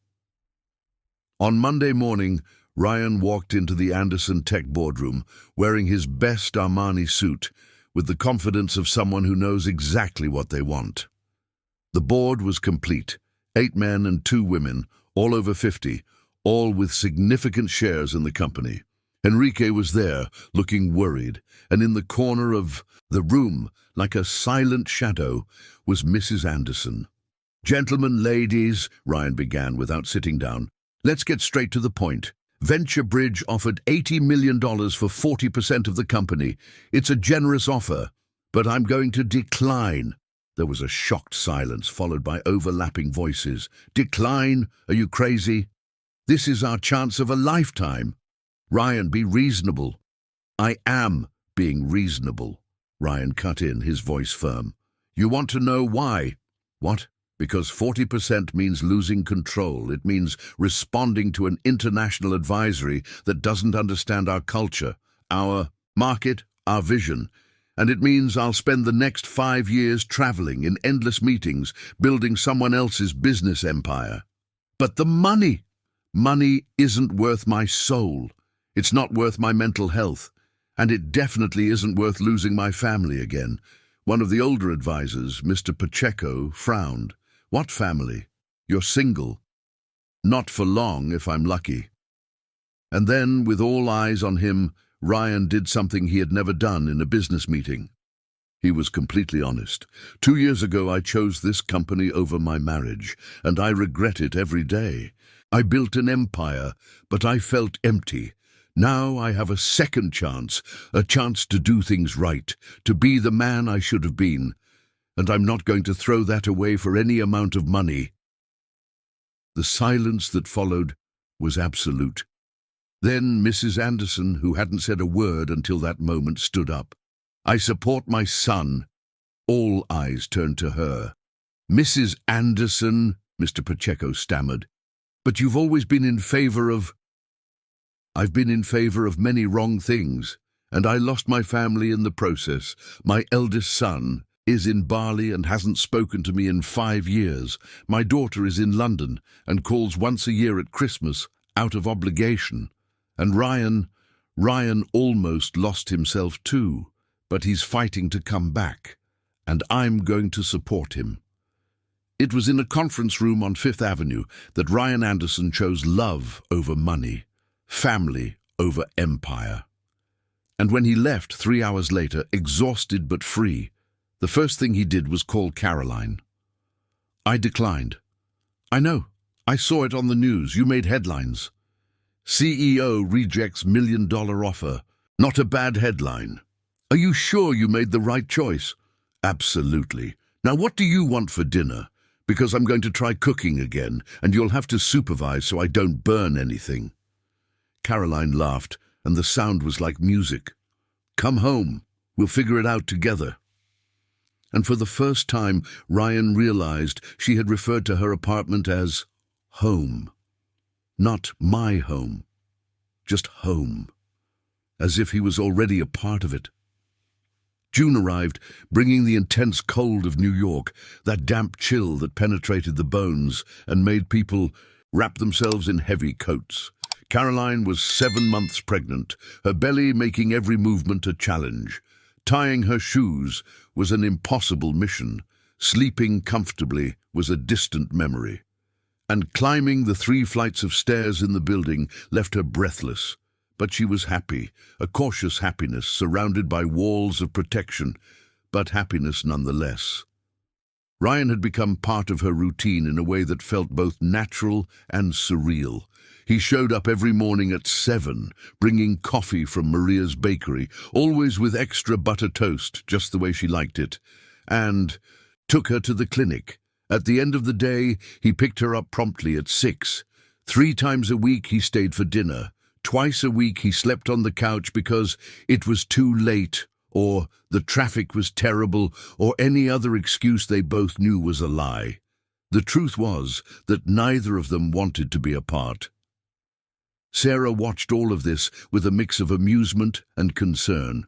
On Monday morning, Ryan walked into the Anderson Tech boardroom, wearing his best Armani suit, with the confidence of someone who knows exactly what they want. The board was complete, 8 men and 2 women, all over 50, all with significant shares in the company. Enrique was there, looking worried, and in the corner of the room, like a silent shadow, was Mrs. Anderson. "Gentlemen, ladies," Ryan began without sitting down, "let's get straight to the point. Venture Bridge offered $80 million for 40% of the company. It's a generous offer, but I'm going to decline." There was a shocked silence, followed by overlapping voices. "Decline? Are you crazy? This is our chance of a lifetime. Ryan, be reasonable." "I am being reasonable," Ryan cut in, his voice firm. "You want to know why?" "What?" "Because 40% means losing control. It means responding to an international advisory that doesn't understand our culture, our market, our vision. And it means I'll spend the next 5 years traveling in endless meetings, building someone else's business empire. But the money! Money isn't worth my soul. It's not worth my mental health. And it definitely isn't worth losing my family again." One of the older advisors, Mr. Pacheco, frowned. "What family? You're single." "Not for long, if I'm lucky." And then, with all eyes on him, Ryan did something he had never done in a business meeting. He was completely honest. 2 years ago, I chose this company over my marriage, and I regret it every day. I built an empire, but I felt empty. Now I have a second chance, a chance to do things right, to be the man I should have been. And I'm not going to throw that away for any amount of money." The silence that followed was absolute. Then Mrs. Anderson, who hadn't said a word until that moment, stood up. "I support my son." All eyes turned to her. "Mrs. Anderson," Mr. Pacheco stammered, "but you've always been in favor of—" "I've been in favor of many wrong things, and I lost my family in the process. My eldest son is in Bali and hasn't spoken to me in 5 years. My daughter is in London and calls once a year at Christmas, out of obligation. And Ryan almost lost himself too, but he's fighting to come back, and I'm going to support him." It was in a conference room on 5th Avenue that Ryan Anderson chose love over money, family over empire. And when he left 3 hours later, exhausted but free, The first thing he did was call Caroline. I declined. I know. I saw it on the news. You made headlines. CEO rejects $1 million offer. Not a bad headline. Are you sure you made the right choice? Absolutely. Now what do you want for dinner? Because I'm going to try cooking again, and you'll have to supervise so I don't burn anything. Caroline laughed, and the sound was like music. Come home. We'll figure it out together. And for the first time, Ryan realized she had referred to her apartment as home. Not my home. Just home. As if he was already a part of it. June arrived, bringing the intense cold of New York, that damp chill that penetrated the bones and made people wrap themselves in heavy coats. Caroline was 7 months pregnant, her belly making every movement a challenge. Tying her shoes was an impossible mission. Sleeping comfortably was a distant memory. And climbing the 3 flights of stairs in the building left her breathless. But she was happy, a cautious happiness surrounded by walls of protection, but happiness nonetheless. Ryan had become part of her routine in a way that felt both natural and surreal. He showed up every morning at 7, bringing coffee from Maria's bakery, always with extra butter toast, just the way she liked it, and took her to the clinic. At the end of the day, he picked her up promptly at 6. 3 times a week he stayed for dinner. Twice a week he slept on the couch because it was too late, or the traffic was terrible, or any other excuse they both knew was a lie. The truth was that neither of them wanted to be apart. Sarah watched all of this with a mix of amusement and concern.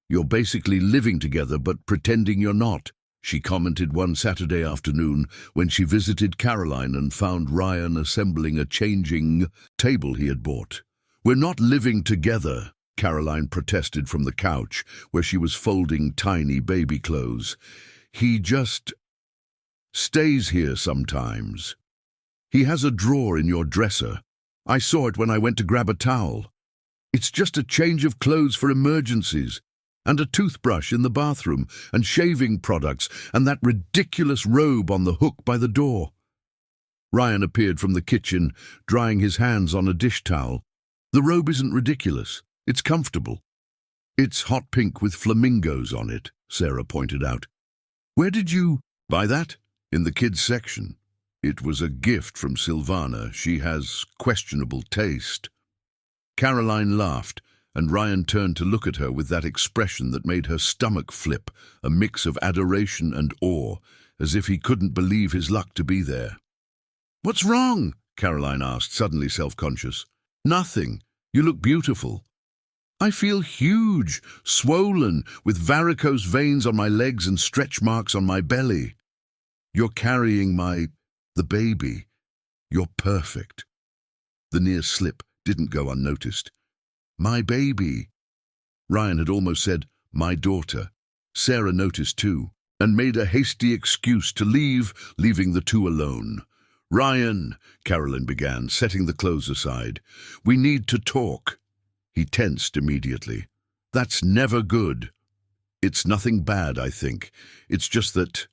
"You're basically living together but pretending you're not," she commented one Saturday afternoon when she visited Caroline and found Ryan assembling a changing table he had bought. "We're not living together," Caroline protested from the couch, where she was folding tiny baby clothes. "He just stays here sometimes. He has a drawer in your dresser. I saw it when I went to grab a towel. It's just a change of clothes for emergencies, and a toothbrush in the bathroom, and shaving products, and that ridiculous robe on the hook by the door." Ryan appeared from the kitchen, drying his hands on a dish towel. "The robe isn't ridiculous. It's comfortable." "It's hot pink with flamingos on it," Sarah pointed out. "Where did you buy that?" "In the kids' section. It was a gift from Silvana. She has questionable taste." Caroline laughed, and Ryan turned to look at her with that expression that made her stomach flip, a mix of adoration and awe, as if he couldn't believe his luck to be there. "What's wrong?" Caroline asked, suddenly self-conscious. "Nothing. You look beautiful." "I feel huge, swollen, with varicose veins on my legs and stretch marks on my belly." "You're carrying the baby. You're perfect." The near slip didn't go unnoticed. "My baby." Ryan had almost said, "my daughter." Sarah noticed too, and made a hasty excuse to leave, leaving the two alone. "Ryan," Caroline began, setting the clothes aside, "we need to talk." He tensed immediately. "That's never good." "It's nothing bad, I think. It's just that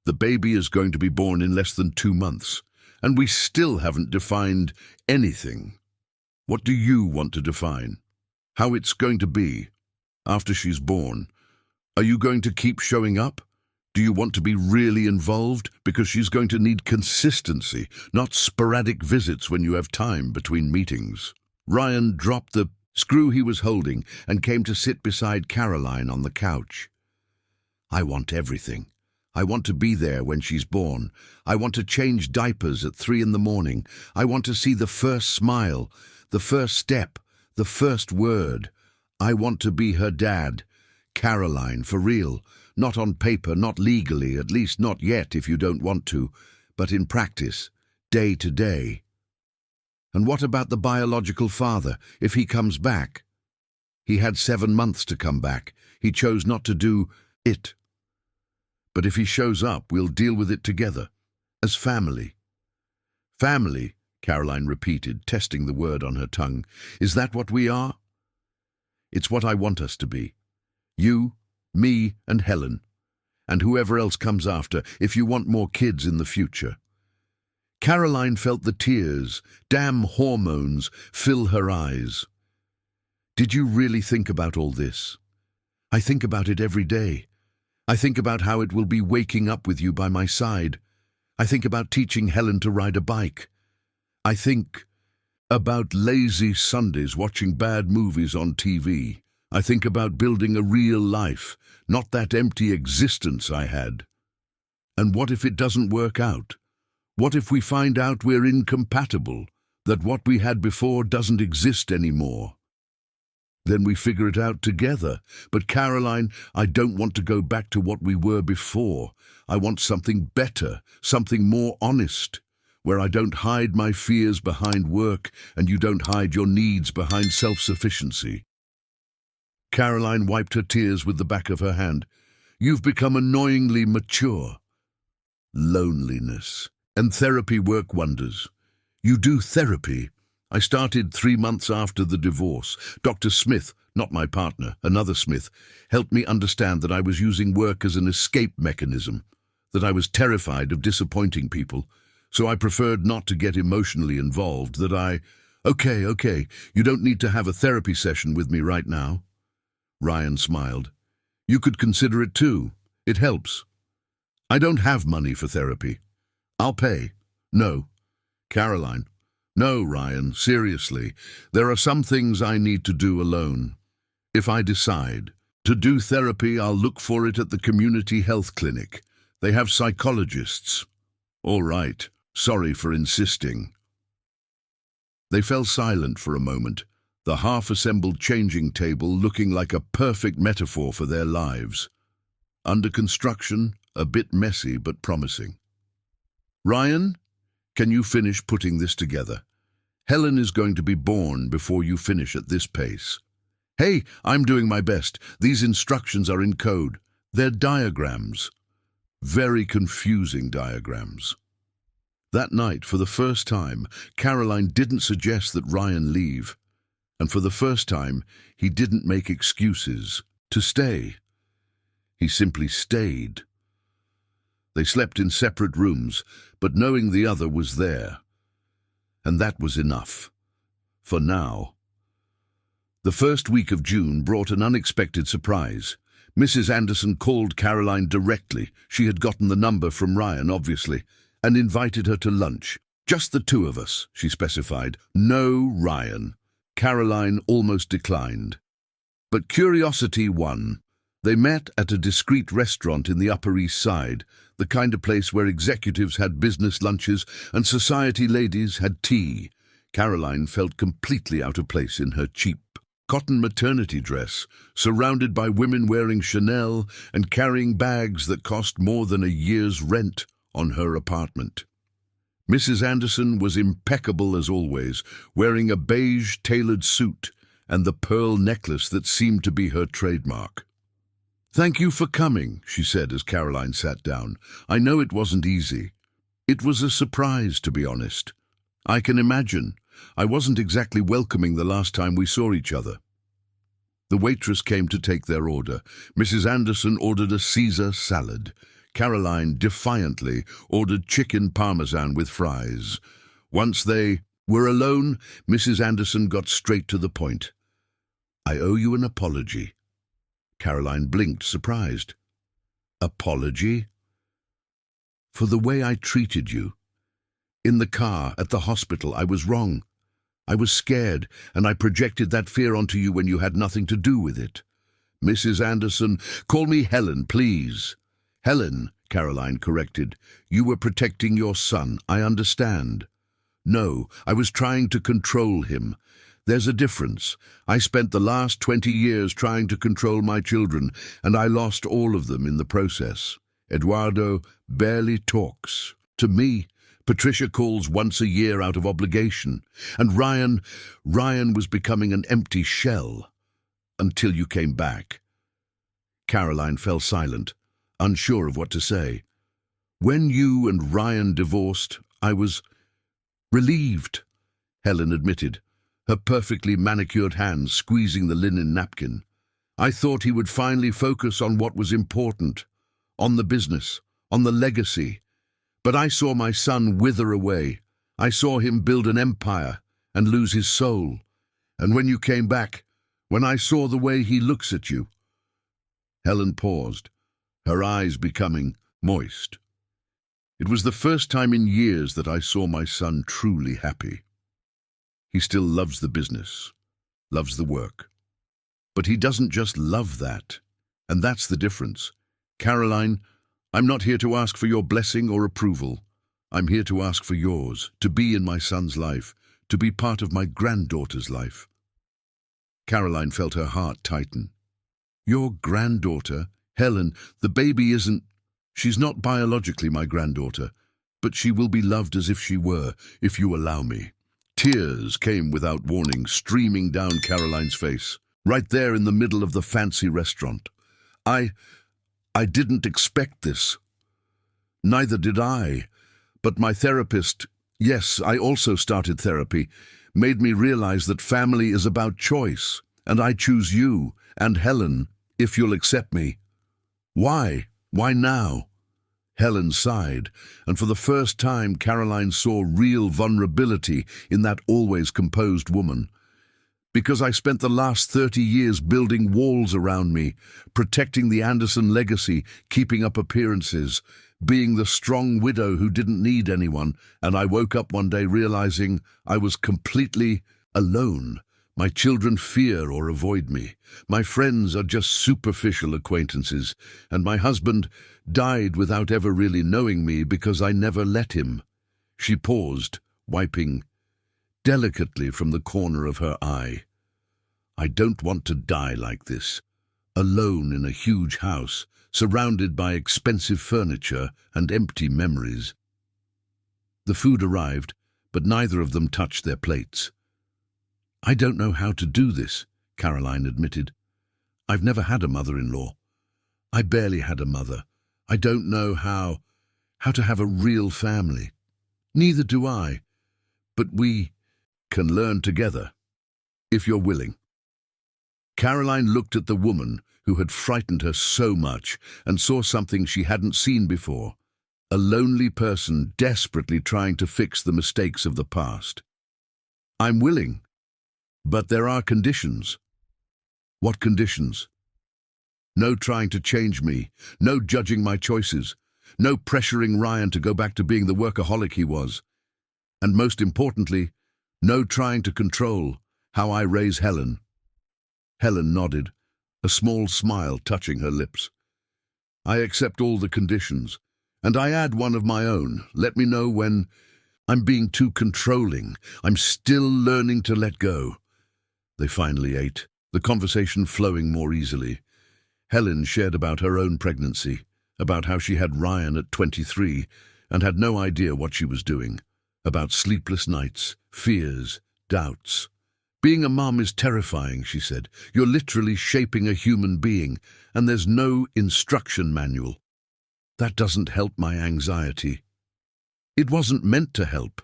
the baby is going to be born in less than 2 months, and we still haven't defined anything." "What do you want to define?" "How it's going to be after she's born. Are you going to keep showing up? Do you want to be really involved? Because she's going to need consistency, not sporadic visits when you have time between meetings." Ryan dropped the screw he was holding and came to sit beside Caroline on the couch. "I want everything. I want to be there when she's born. I want to change diapers at 3 in the morning. I want to see the first smile, the first step, the first word. I want to be her dad. Caroline, for real. Not on paper, not legally, at least not yet if you don't want to, but in practice, day to day." "And what about the biological father, if he comes back?" "He had 7 months to come back. He chose not to do it. But if he shows up, we'll deal with it together, as family." "Family," Caroline repeated, testing the word on her tongue. "Is that what we are?" "It's what I want us to be. You, me, and Helen. and whoever else comes after, if you want more kids in the future." Caroline felt the tears, damn hormones, fill her eyes. "Did you really think about all this?" "I think about it every day. I think about how it will be waking up with you by my side. I think about teaching Helen to ride a bike. I think about lazy Sundays watching bad movies on TV. I think about building a real life, not that empty existence I had. And what if it doesn't work out? What if we find out we're incompatible, that what we had before doesn't exist anymore? Then we figure it out together. But Caroline, I don't want to go back to what we were before. I want something better, something more honest, where I don't hide my fears behind work and you don't hide your needs behind self-sufficiency." Caroline wiped her tears with the back of her hand. "You've become annoyingly mature." "Loneliness. And therapy work wonders." "You do therapy?" "I started 3 months after the divorce. Dr. Smith, not my partner, another Smith, helped me understand that I was using work as an escape mechanism, that I was terrified of disappointing people, so I preferred not to get emotionally involved, that I—" Okay, you don't need to have a therapy session with me right now." Ryan smiled. "You could consider it too. It helps." "I don't have money for therapy." "I'll pay." "No." "Caroline." "No, Ryan, seriously. There are some things I need to do alone. If I decide to do therapy, I'll look for it at the community health clinic. They have psychologists." "All right. Sorry for insisting." They fell silent for a moment, the half-assembled changing table looking like a perfect metaphor for their lives. Under construction, a bit messy but promising. "Ryan, can you finish putting this together? Helen is going to be born before you finish at this pace." "Hey, I'm doing my best. These instructions are in code. They're diagrams. Very confusing diagrams." That night, for the first time, Caroline didn't suggest that Ryan leave. And for the first time, he didn't make excuses to stay. He simply stayed. They slept in separate rooms, but knowing the other was there. And that was enough. For now. The first week of June brought an unexpected surprise. Mrs. Anderson called Caroline directly. She had gotten the number from Ryan, obviously, and invited her to lunch. "Just the two of us," she specified. "No Ryan." Caroline almost declined. But curiosity won. They met at a discreet restaurant in the Upper East Side, the kind of place where executives had business lunches and society ladies had tea. Caroline felt completely out of place in her cheap cotton maternity dress, surrounded by women wearing Chanel and carrying bags that cost more than a year's rent on her apartment. Mrs. Anderson was impeccable as always, wearing a beige tailored suit and the pearl necklace that seemed to be her trademark. "Thank you for coming," she said as Caroline sat down. "I know it wasn't easy. It was a surprise, to be honest. I can imagine. I wasn't exactly welcoming the last time we saw each other." The waitress came to take their order. Mrs. Anderson ordered a Caesar salad. Caroline defiantly ordered chicken parmesan with fries. Once they were alone, Mrs. Anderson got straight to the point. "I owe you an apology." Caroline blinked, surprised. "Apology?" "For the way I treated you. In the car, at the hospital, I was wrong. I was scared, and I projected that fear onto you when you had nothing to do with it." "Mrs. Anderson, call me Helen, please." "Helen," Caroline corrected. "You were protecting your son, I understand." "No, I was trying to control him. There's a difference. I spent the last 20 years trying to control my children, and I lost all of them in the process. Eduardo barely talks. To me, Patricia calls once a year out of obligation. And Ryan was becoming an empty shell. Until you came back." Caroline fell silent, unsure of what to say. "When you and Ryan divorced, I was relieved," Helen admitted, her perfectly manicured hands squeezing the linen napkin. "I thought he would finally focus on what was important, on the business, on the legacy. But I saw my son wither away. I saw him build an empire and lose his soul. And when you came back, when I saw the way he looks at you—" Helen paused, her eyes becoming moist. It was the first time in years that I saw my son truly happy. He still loves the business, loves the work. But he doesn't just love that, and that's the difference. Caroline, I'm not here to ask for your blessing or approval. I'm here to ask for yours, to be in my son's life, to be part of my granddaughter's life. Caroline felt her heart tighten. Your granddaughter? Helen, the baby isn't... She's not biologically my granddaughter, but she will be loved as if she were, if you allow me. Tears came without warning, streaming down Caroline's face, right there in the middle of the fancy restaurant. I didn't expect this. Neither did I. But my therapist, yes, I also started therapy, made me realize that family is about choice, and I choose you and Helen, if you'll accept me. Why? Why now? Helen sighed, and for the first time Caroline saw real vulnerability in that always composed woman. Because I spent the last 30 years building walls around me, protecting the Anderson legacy, keeping up appearances, being the strong widow who didn't need anyone, and I woke up one day realizing I was completely alone. My children fear or avoid me. My friends are just superficial acquaintances, and my husband died without ever really knowing me because I never let him. She paused, wiping delicately from the corner of her eye. I don't want to die like this, alone in a huge house, surrounded by expensive furniture and empty memories. The food arrived, but neither of them touched their plates. I don't know how to do this, Caroline admitted. I've never had a mother-in-law. I barely had a mother. I don't know how to have a real family. Neither do I. But we can learn together, if you're willing. Caroline looked at the woman who had frightened her so much and saw something she hadn't seen before, a lonely person desperately trying to fix the mistakes of the past. I'm willing, but there are conditions. What conditions? No trying to change me, no judging my choices, no pressuring Ryan to go back to being the workaholic he was, and most importantly, no trying to control how I raise Helen. Helen nodded, a small smile touching her lips. I accept all the conditions, and I add one of my own. Let me know when I'm being too controlling. I'm still learning to let go. They finally ate, the conversation flowing more easily. Helen shared about her own pregnancy, about how she had Ryan at 23 and had no idea what she was doing, about sleepless nights, fears, doubts. Being a mom is terrifying, she said. You're literally shaping a human being, and there's no instruction manual. That doesn't help my anxiety. It wasn't meant to help.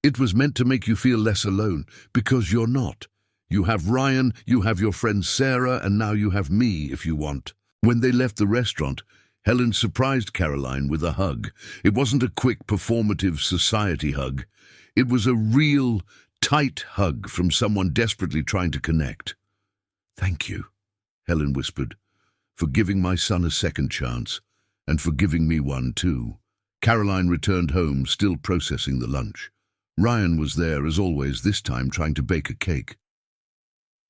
It was meant to make you feel less alone, because you're not. You have Ryan, you have your friend Sarah, and now you have me if you want. When they left the restaurant, Helen surprised Caroline with a hug. It wasn't a quick, performative society hug. It was a real, tight hug from someone desperately trying to connect. Thank you, Helen whispered, for giving my son a second chance, and for giving me one too. Caroline returned home, still processing the lunch. Ryan was there, as always, this time trying to bake a cake.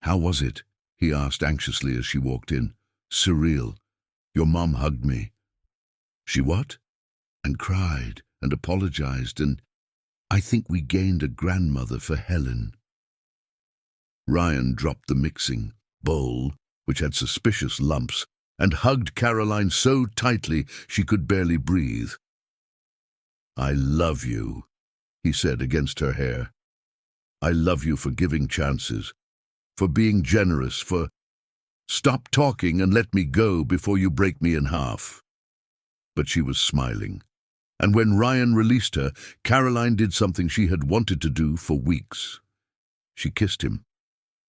How was it? He asked anxiously as she walked in. Surreal. Your mom hugged me. She what? And cried and apologized, and I think we gained a grandmother for Helen. Ryan dropped the mixing bowl, which had suspicious lumps, and hugged Caroline so tightly she could barely breathe. I love you, he said against her hair. I love you for giving chances, for being generous, for stop talking and let me go before you break me in half. But she was smiling. And when Ryan released her, Caroline did something she had wanted to do for weeks. She kissed him.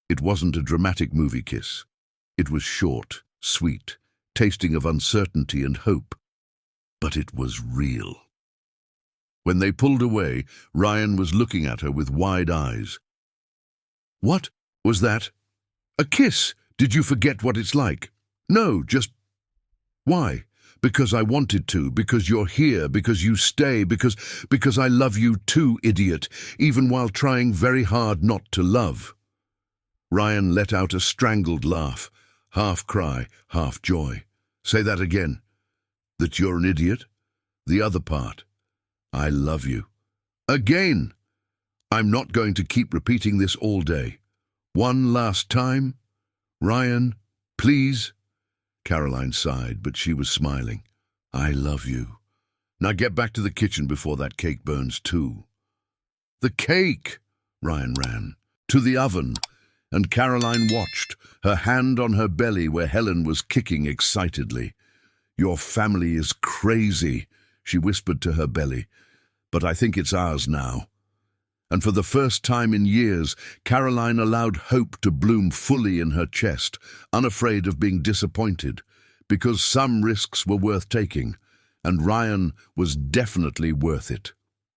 It wasn't a dramatic movie kiss. It was short, sweet, tasting of uncertainty and hope. but it was real. When they pulled away, Ryan was looking at her with wide eyes. "What was that? A kiss? Did you forget what it's like?" "No, just..." "Why?" "Because I wanted to, because you're here, because you stay, because I love you too, idiot, even while trying very hard not to love." Ryan let out a strangled laugh, half cry, half joy. "Say that again." "That you're an idiot?" "The other part. I love you." "Again!" "I'm not going to keep repeating this all day. One last time. Ryan, please." Caroline sighed, but she was smiling. "I love you. Now get back to the kitchen before that cake burns too." "The cake!" Ryan ran. "To the oven." And Caroline watched, her hand on her belly where Helen was kicking excitedly. "Your family is crazy," she whispered to her belly, "but I think it's ours now." And for the first time in years, Caroline allowed hope to bloom fully in her chest, unafraid of being disappointed, because some risks were worth taking, and Ryan was definitely worth it.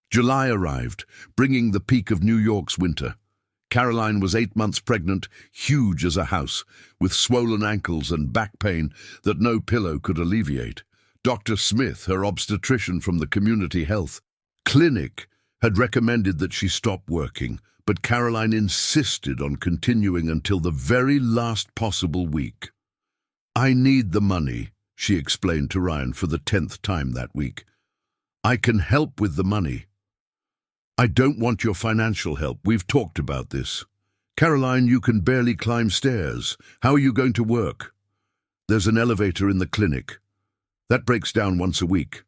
July arrived, bringing the peak of New York's winter. Caroline was 8 months pregnant, huge as a house, with swollen ankles and back pain that no pillow could alleviate. Dr. Smith, her obstetrician from the community health clinic, had recommended that she stop working, but Caroline insisted on continuing until the very last possible week. "I need the money," she explained to Ryan for the 10th time that week. "I can help with the money." "I don't want your financial help. We've talked about this." "Caroline, you can barely climb stairs. How are you going to work?" "There's an elevator in the clinic. That breaks down once a week.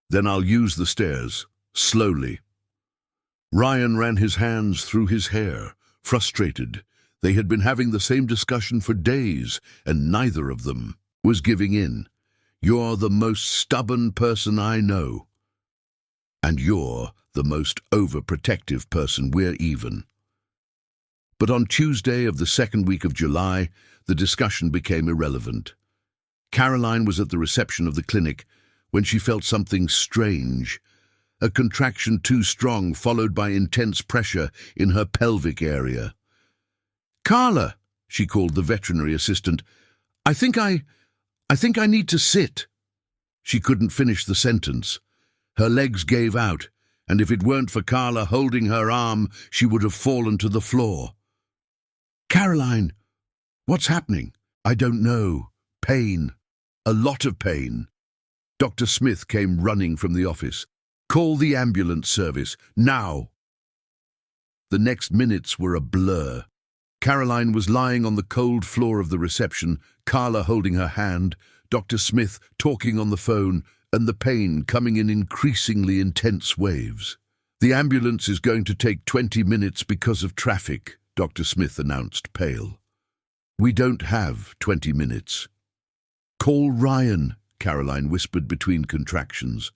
Then I'll use the stairs, slowly." Ryan ran his hands through his hair, frustrated. They had been having the same discussion for days, and neither of them was giving in. "You're the most stubborn person I know. And you're the most overprotective person. We're even." But on Tuesday of the second week of July, the discussion became irrelevant. Caroline was at the reception of the clinic when she felt something strange. A contraction too strong, followed by intense pressure in her pelvic area. "Carla," she called the veterinary assistant, I think I need to sit." She couldn't finish the sentence. Her legs gave out, and if it weren't for Carla holding her arm, she would have fallen to the floor. "Caroline, what's happening?" "I don't know. Pain. A lot of pain." Dr. Smith came running from the office. "Call the ambulance service, now." The next minutes were a blur. Caroline was lying on the cold floor of the reception, Carla holding her hand, Dr. Smith talking on the phone, and the pain coming in increasingly intense waves. "The ambulance is going to take 20 minutes because of traffic," Dr. Smith announced, pale. "We don't have 20 minutes." "Call Ryan," Caroline whispered between contractions.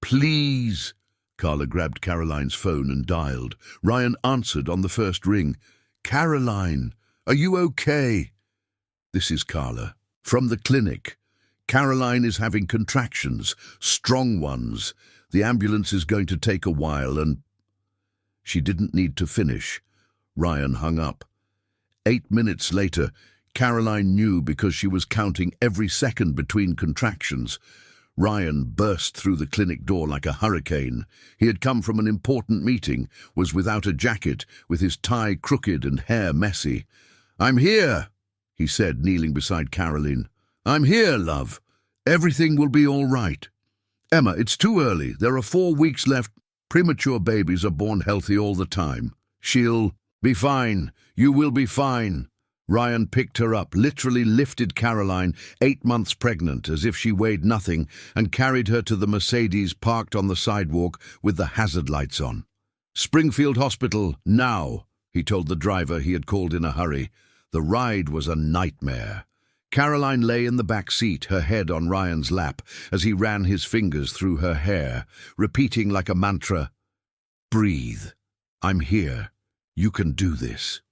"Please." Carla grabbed Caroline's phone and dialed. Ryan answered on the first ring. "Caroline, are you okay?" "This is Carla. From the clinic. Caroline is having contractions, strong ones. The ambulance is going to take a while and..." She didn't need to finish. Ryan hung up. 8 minutes later, Caroline knew because she was counting every second between contractions. Ryan burst through the clinic door like a hurricane. He had come from an important meeting, was without a jacket, with his tie crooked and hair messy. "I'm here," he said, kneeling beside Caroline. "I'm here, love. Everything will be all right. Emma, it's too early. There are 4 weeks left. Premature babies are born healthy all the time. She'll be fine. You will be fine." Ryan picked her up, literally lifted Caroline, 8 months pregnant, as if she weighed nothing, and carried her to the Mercedes parked on the sidewalk with the hazard lights on. "Springfield Hospital, now," he told the driver he had called in a hurry. The ride was a nightmare. Caroline lay in the back seat, her head on Ryan's lap, as he ran his fingers through her hair, repeating like a mantra, "Breathe. I'm here. You can do this."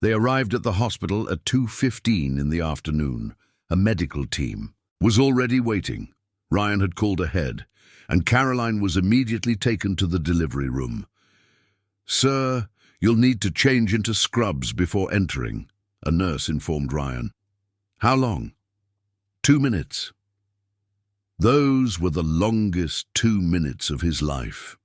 They arrived at the hospital at 2:15 in the afternoon. A medical team was already waiting. Ryan had called ahead, and Caroline was immediately taken to the delivery room. "Sir, you'll need to change into scrubs before entering," a nurse informed Ryan. "How long?" 2 minutes. Those were the longest 2 minutes of his life.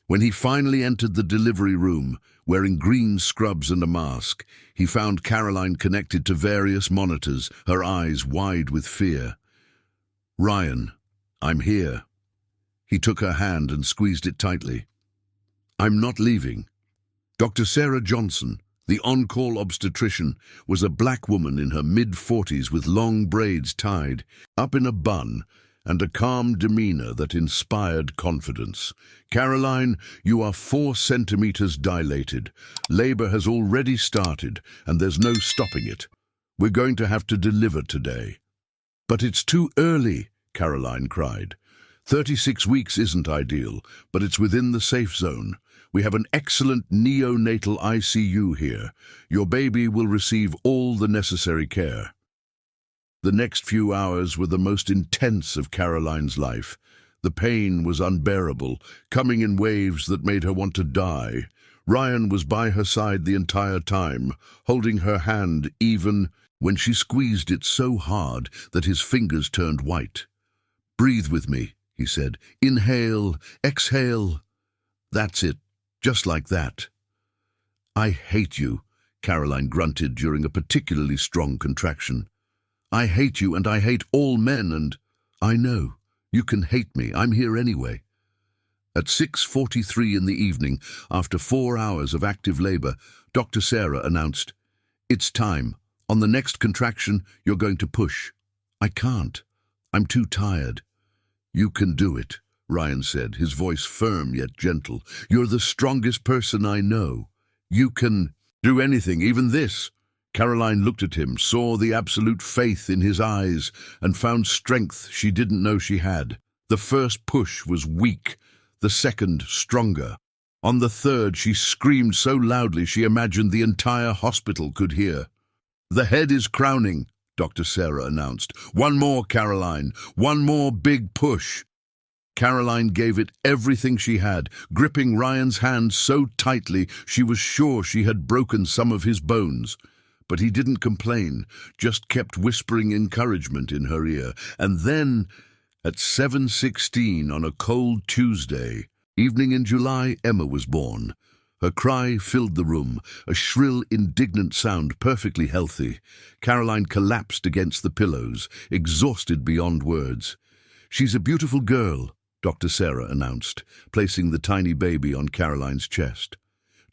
When he finally entered the delivery room, wearing green scrubs and a mask, he found Caroline connected to various monitors, her eyes wide with fear. "Ryan, I'm here." He took her hand and squeezed it tightly. "I'm not leaving." Dr. Sarah Johnson, the on-call obstetrician, was a black woman in her mid-40s with long braids tied up in a bun and a calm demeanor that inspired confidence. "Caroline, you are 4 centimeters dilated. Labor has already started, and there's no stopping it. We're going to have to deliver today." "But it's too early," Caroline cried. 36 weeks isn't ideal, but it's within the safe zone. We have an excellent neonatal ICU here. Your baby will receive all the necessary care." The next few hours were the most intense of Caroline's life. The pain was unbearable, coming in waves that made her want to die. Ryan was by her side the entire time, holding her hand even when she squeezed it so hard that his fingers turned white. "Breathe with me," he said. "Inhale, exhale. That's it, just like that." "I hate you," Caroline grunted during a particularly strong contraction. "I hate you, and I hate all men, and—" "I know. You can hate me. I'm here anyway." At 6:43 in the evening, after 4 hours of active labor, Dr. Sarah announced, "It's time. On the next contraction, you're going to push." "I can't. I'm too tired." "You can do it," Ryan said, his voice firm yet gentle. "You're the strongest person I know. You can do anything, even this." Caroline looked at him, saw the absolute faith in his eyes, and found strength she didn't know she had. The first push was weak, the second stronger. On the third, she screamed so loudly she imagined the entire hospital could hear. "The head is crowning," Dr. Sarah announced. "One more, Caroline. One more big push." Caroline gave it everything she had, gripping Ryan's hand so tightly she was sure she had broken some of his bones. But he didn't complain, just kept whispering encouragement in her ear. And then, at 7:16 on a cold Tuesday evening in July, Emma was born. Her cry filled the room, a shrill, indignant sound, perfectly healthy. Caroline collapsed against the pillows, exhausted beyond words. "She's a beautiful girl," Dr. Sarah announced, placing the tiny baby on Caroline's chest.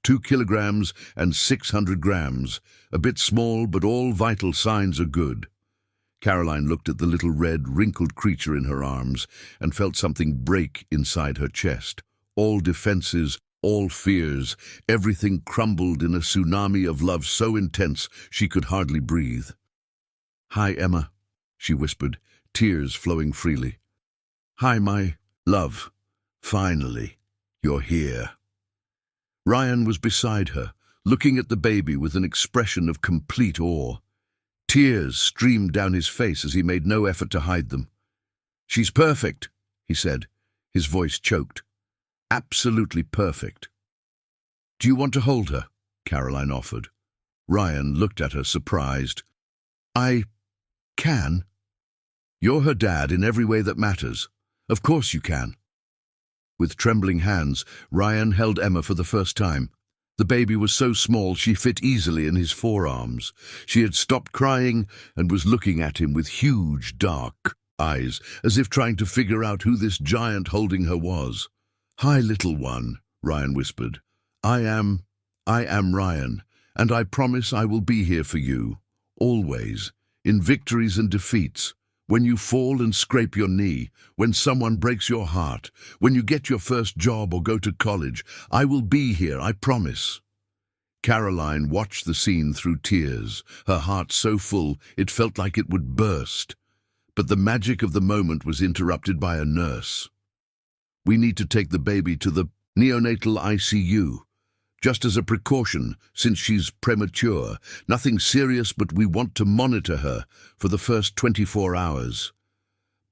2 kilograms and 600 grams, a bit small, but all vital signs are good. Caroline looked at the little red, wrinkled creature in her arms and felt something break inside her chest. All defenses, all fears, everything crumbled in a tsunami of love so intense she could hardly breathe. "Hi, Emma," she whispered, tears flowing freely. "Hi, my love. Finally, you're here." Ryan was beside her, looking at the baby with an expression of complete awe. Tears streamed down his face as he made no effort to hide them. "She's perfect," he said, his voice choked. "Absolutely perfect." "Do you want to hold her?" Caroline offered. Ryan looked at her, surprised. "I can. You're her dad in every way that matters. Of course you can." With trembling hands, Ryan held Emma for the first time. The baby was so small she fit easily in his forearms. She had stopped crying and was looking at him with huge, dark eyes, as if trying to figure out who this giant holding her was. "Hi, little one," Ryan whispered. I am Ryan, and I promise I will be here for you, always, in victories and defeats. When you fall and scrape your knee, when someone breaks your heart, when you get your first job or go to college, I will be here, I promise." Caroline watched the scene through tears, her heart so full it felt like it would burst. But the magic of the moment was interrupted by a nurse. "We need to take the baby to the neonatal ICU. Just as a precaution, since she's premature. Nothing serious, but we want to monitor her for the first 24 hours.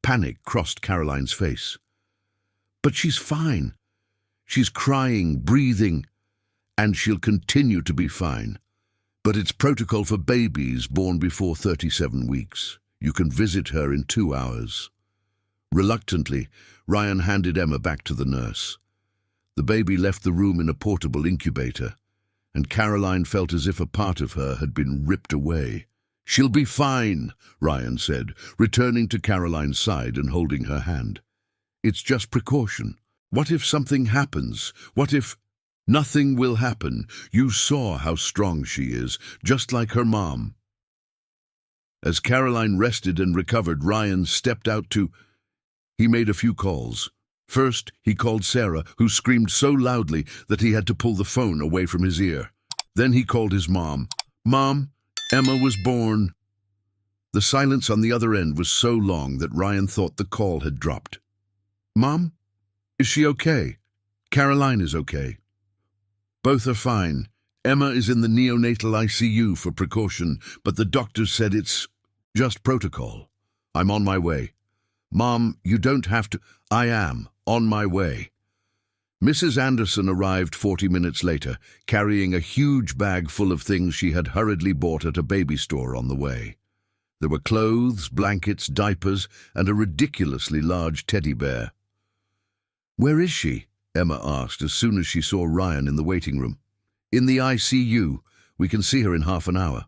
Panic crossed Caroline's face. But she's fine. She's crying, breathing, and she'll continue to be fine. But it's protocol for babies born before 37 weeks. You can visit her in 2 hours. Reluctantly, Ryan handed Emma back to the nurse. The baby left the room in a portable incubator, and Caroline felt as if a part of her had been ripped away. "She'll be fine," Ryan said, returning to Caroline's side and holding her hand. "It's just precaution. What if something happens? What if—" "Nothing will happen. You saw how strong she is, just like her mom." As Caroline rested and recovered, Ryan stepped out to... He made a few calls. First, he called Sarah, who screamed so loudly that he had to pull the phone away from his ear. Then he called his mom. "Mom, Emma was born." The silence on the other end was so long that Ryan thought the call had dropped. "Mom? Is she okay?" "Caroline is okay. Both are fine. Emma is in the neonatal ICU for precaution, but the doctors said it's just protocol. I'm on my way." "Mom, you don't have to—" "I am on my way." Mrs. Anderson arrived 40 minutes later, carrying a huge bag full of things she had hurriedly bought at a baby store on the way. There were clothes, blankets, diapers, and a ridiculously large teddy bear. "Where is she?" Emma asked as soon as she saw Ryan in the waiting room. "In the ICU. We can see her in half an hour."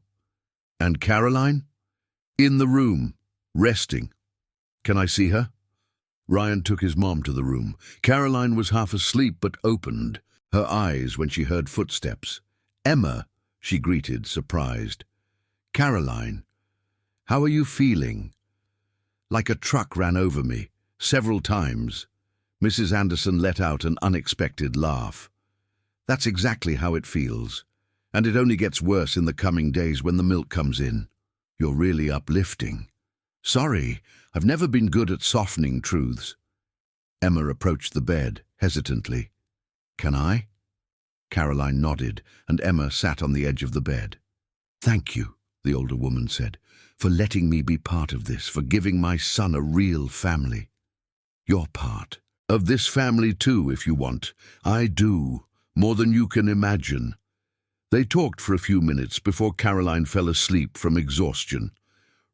"And Caroline?" "In the room, resting." "Can I see her?" Ryan took his mom to the room. Caroline was half asleep but opened her eyes when she heard footsteps. "Emma," she greeted, surprised. "Caroline, how are you feeling?" "Like a truck ran over me, several times." Mrs. Anderson let out an unexpected laugh. "That's exactly how it feels. And it only gets worse in the coming days when the milk comes in. You're really uplifting." "Sorry, I've never been good at softening truths." Emma approached the bed, hesitantly. "Can I?" Caroline nodded, and Emma sat on the edge of the bed. "Thank you," the older woman said, "for letting me be part of this, for giving my son a real family." "You're part of this family too, if you want." "I do, more than you can imagine." They talked for a few minutes before Caroline fell asleep from exhaustion.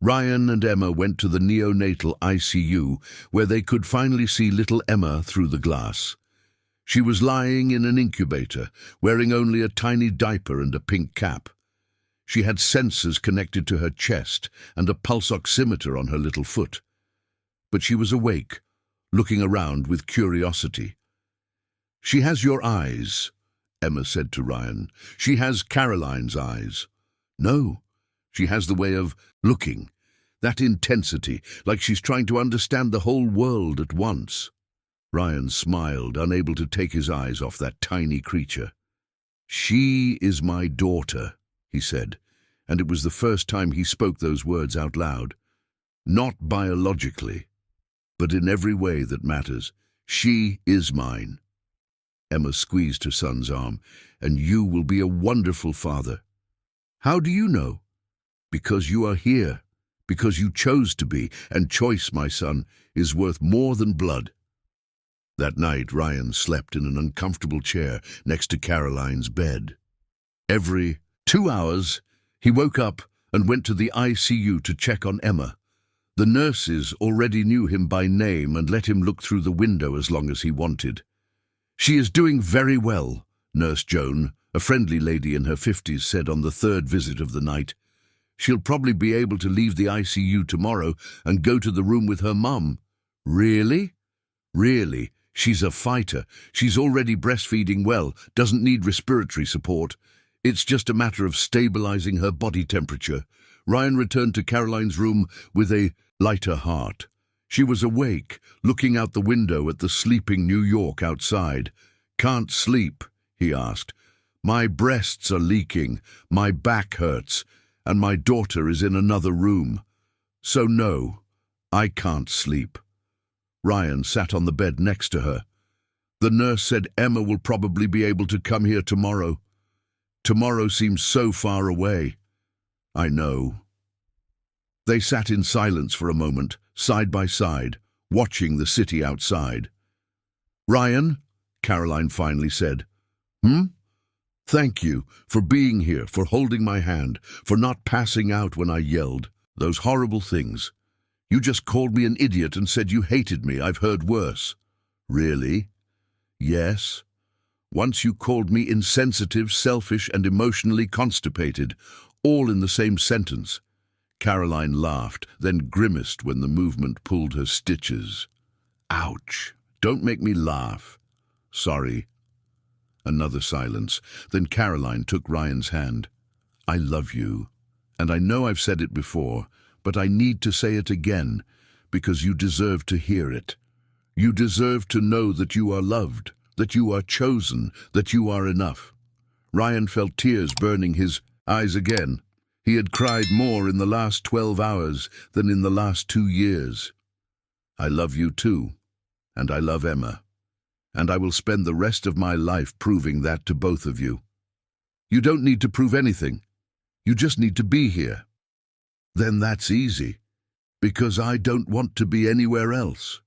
Ryan and Emma went to the neonatal ICU, where they could finally see little Emma through the glass. She was lying in an incubator, wearing only a tiny diaper and a pink cap. She had sensors connected to her chest and a pulse oximeter on her little foot. But she was awake, looking around with curiosity. "She has your eyes," Emma said to Ryan. "She has Caroline's eyes." "No, she has the way of looking, that intensity, like she's trying to understand the whole world at once." Ryan smiled, unable to take his eyes off that tiny creature. "She is my daughter," he said, and it was the first time he spoke those words out loud. "Not biologically, but in every way that matters. She is mine." Emma squeezed her son's arm. "And you will be a wonderful father." "How do you know?" "Because you are here, because you chose to be, and choice, my son, is worth more than blood." That night, Ryan slept in an uncomfortable chair next to Caroline's bed. Every 2 hours, he woke up and went to the ICU to check on Emma. The nurses already knew him by name and let him look through the window as long as he wanted. "She is doing very well," Nurse Joan, a friendly lady in her 50s, said on the third visit of the night. "She'll probably be able to leave the ICU tomorrow and go to the room with her mum." "Really?" "Really. She's a fighter. She's already breastfeeding well, doesn't need respiratory support. It's just a matter of stabilizing her body temperature." Ryan returned to Caroline's room with a lighter heart. She was awake, looking out the window at the sleeping New York outside. "Can't sleep?" he asked. "My breasts are leaking, my back hurts, and my daughter is in another room. So no, I can't sleep." Ryan sat on the bed next to her. "The nurse said Emma will probably be able to come here tomorrow. Tomorrow seems so far away." "I know." They sat in silence for a moment, side by side, watching the city outside. "Ryan," Caroline finally said. "Hmm? Thank you for being here, for holding my hand, for not passing out when I yelled. Those horrible things. You just called me an idiot and said you hated me. I've heard worse." "Really?" "Yes. Once you called me insensitive, selfish, and emotionally constipated, all in the same sentence." Caroline laughed, then grimaced when the movement pulled her stitches. "Ouch! Don't make me laugh." "Sorry." Another silence. Then Caroline took Ryan's hand. "I love you, and I know I've said it before, but I need to say it again, because you deserve to hear it. You deserve to know that you are loved, that you are chosen, that you are enough." Ryan felt tears burning his eyes again. He had cried more in the last 12 hours than in the last 2 years. "I love you too, and I love Emma, and I will spend the rest of my life proving that to both of you. You don't need to prove anything. You just need to be here." "Then that's easy, because I don't want to be anywhere else."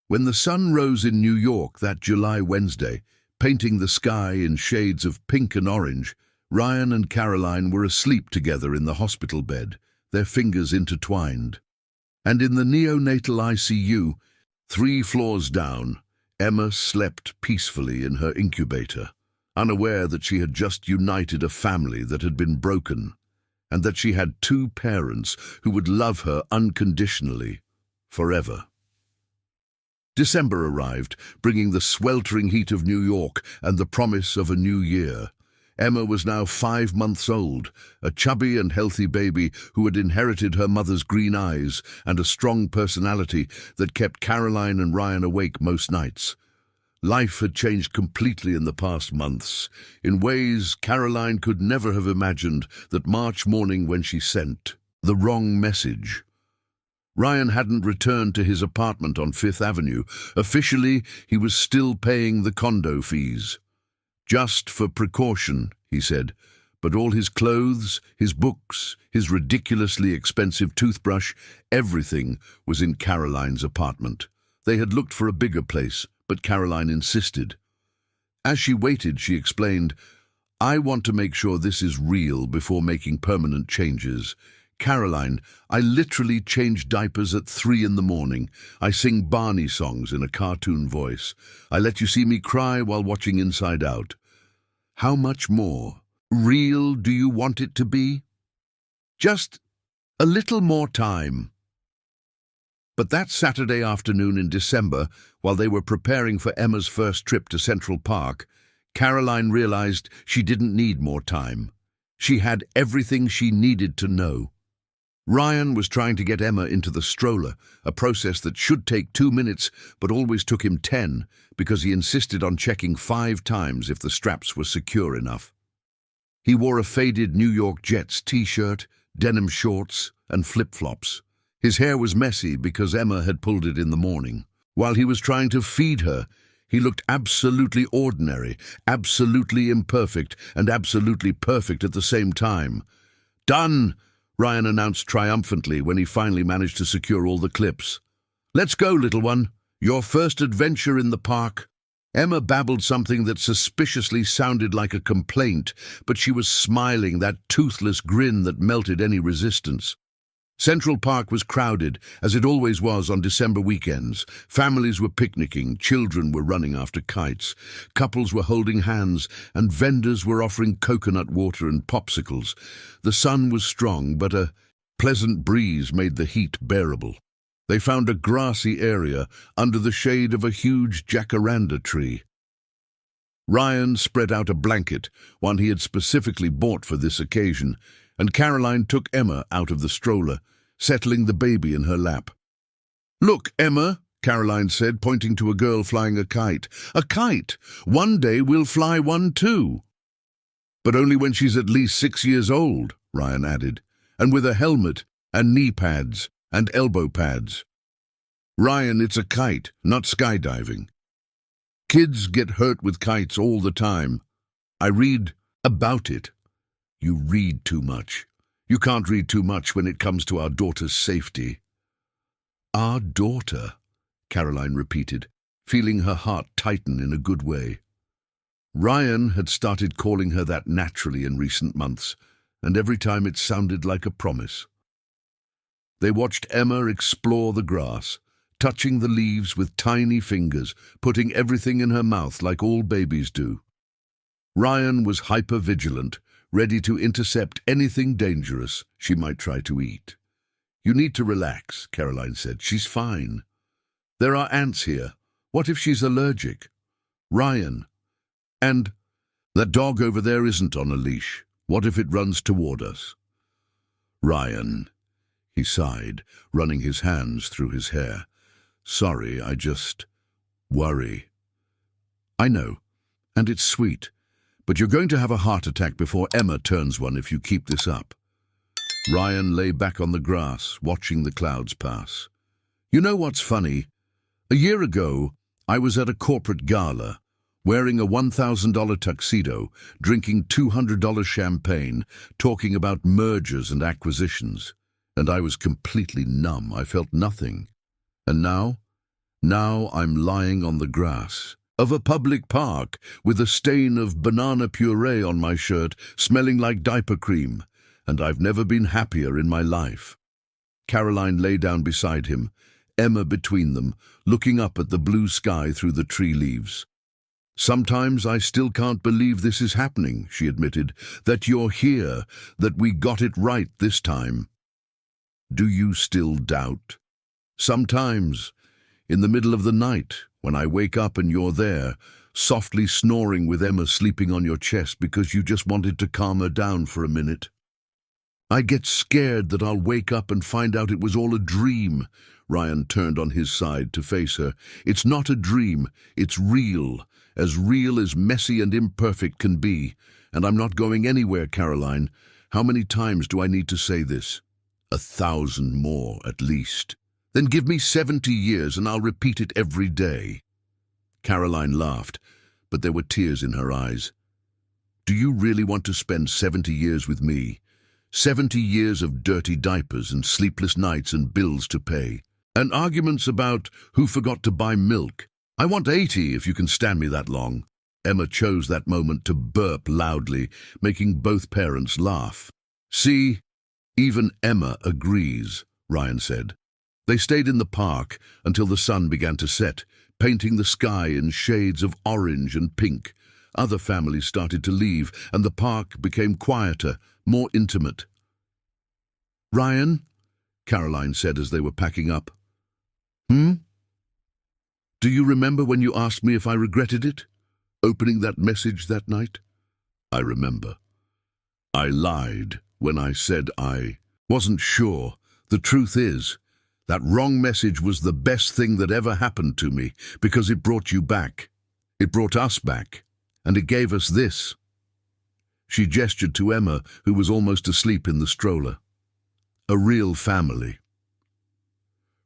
When the sun rose in New York that July Wednesday, painting the sky in shades of pink and orange, Ryan and Caroline were asleep together in the hospital bed, their fingers intertwined. And in the neonatal ICU, 3 floors down, Emma slept peacefully in her incubator, unaware that she had just united a family that had been broken, and that she had 2 parents who would love her unconditionally, forever. December arrived, bringing the sweltering heat of New York and the promise of a new year. Emma was now 5 months old, a chubby and healthy baby who had inherited her mother's green eyes and a strong personality that kept Caroline and Ryan awake most nights. Life had changed completely in the past months, in ways Caroline could never have imagined that March morning when she sent the wrong message. Ryan hadn't returned to his apartment on Fifth Avenue. Officially, he was still paying the condo fees. "Just for precaution," he said, but all his clothes, his books, his ridiculously expensive toothbrush, everything was in Caroline's apartment. They had looked for a bigger place, but Caroline insisted. As she waited, she explained, "I want to make sure this is real before making permanent changes. Caroline, I literally change diapers at 3 in the morning. I sing Barney songs in a cartoon voice. I let you see me cry while watching Inside Out. How much more real do you want it to be? Just a little more time." But that Saturday afternoon in December, while they were preparing for Emma's first trip to Central Park, Caroline realized she didn't need more time. She had everything she needed to know. Ryan was trying to get Emma into the stroller, a process that should take 2 minutes but always took him 10 because he insisted on checking 5 times if the straps were secure enough. He wore a faded New York Jets t-shirt, denim shorts, and flip-flops. His hair was messy because Emma had pulled it in the morning. While he was trying to feed her, he looked absolutely ordinary, absolutely imperfect, and absolutely perfect at the same time. "Done!" Ryan announced triumphantly when he finally managed to secure all the clips. "Let's go, little one. Your first adventure in the park." Emma babbled something that suspiciously sounded like a complaint, but she was smiling, that toothless grin that melted any resistance. Central Park was crowded, as it always was on December weekends. Families were picnicking, children were running after kites, couples were holding hands, and vendors were offering coconut water and popsicles. The sun was strong, but a pleasant breeze made the heat bearable. They found a grassy area under the shade of a huge jacaranda tree. Ryan spread out a blanket, one he had specifically bought for this occasion, and Caroline took Emma out of the stroller, settling the baby in her lap. "Look, Emma," Caroline said, pointing to a girl flying a kite. "A kite! One day we'll fly one too." "But only when she's at least 6 years old," Ryan added, "and with a helmet and knee pads and elbow pads." "Ryan, it's a kite, not skydiving. Kids get hurt with kites all the time. I read about it." "You read too much. You can't read too much when it comes to our daughter's safety." Our daughter, Caroline repeated, feeling her heart tighten in a good way. Ryan had started calling her that naturally in recent months, and every time it sounded like a promise. They watched Emma explore the grass, touching the leaves with tiny fingers, putting everything in her mouth like all babies do. Ryan was hyper-vigilant, ready to intercept anything dangerous she might try to eat. "You need to relax," Caroline said. "She's fine. There are ants here. What if she's allergic? Ryan. And that dog over there isn't on a leash. What if it runs toward us?" "Ryan," he sighed, running his hands through his hair. "Sorry, I just worry." "I know, and it's sweet, but you're going to have a heart attack before Emma turns one if you keep this up." Ryan lay back on the grass, watching the clouds pass. "You know what's funny? A year ago, I was at a corporate gala, wearing a $1,000 tuxedo, drinking $200 champagne, talking about mergers and acquisitions, and I was completely numb. I felt nothing. And now I'm lying on the grass of a public park with a stain of banana puree on my shirt, smelling like diaper cream, and I've never been happier in my life." Caroline lay down beside him, Emma between them, looking up at the blue sky through the tree leaves. "Sometimes I still can't believe this is happening," she admitted, "that you're here, that we got it right this time." "Do you still doubt?" "Sometimes, in the middle of the night, when I wake up and you're there, softly snoring with Emma sleeping on your chest because you just wanted to calm her down for a minute. I get scared that I'll wake up and find out it was all a dream." Ryan turned on his side to face her. "It's not a dream, it's real as messy and imperfect can be. And I'm not going anywhere, Caroline. How many times do I need to say this? 1,000 more, at least. Then give me 70 years and I'll repeat it every day." Caroline laughed, but there were tears in her eyes. "Do you really want to spend 70 years with me? 70 years of dirty diapers and sleepless nights and bills to pay, and arguments about who forgot to buy milk? I want 80 if you can stand me that long." Emma chose that moment to burp loudly, making both parents laugh. "See, even Emma agrees," Ryan said. They stayed in the park until the sun began to set, painting the sky in shades of orange and pink. Other families started to leave, and the park became quieter, more intimate. "Ryan," Caroline said as they were packing up. "Do you remember when you asked me if I regretted it? Opening that message that night?" "I remember. I lied when I said I wasn't sure. The truth is, that wrong message was the best thing that ever happened to me, because it brought you back. It brought us back, and it gave us this." She gestured to Emma, who was almost asleep in the stroller. "A real family."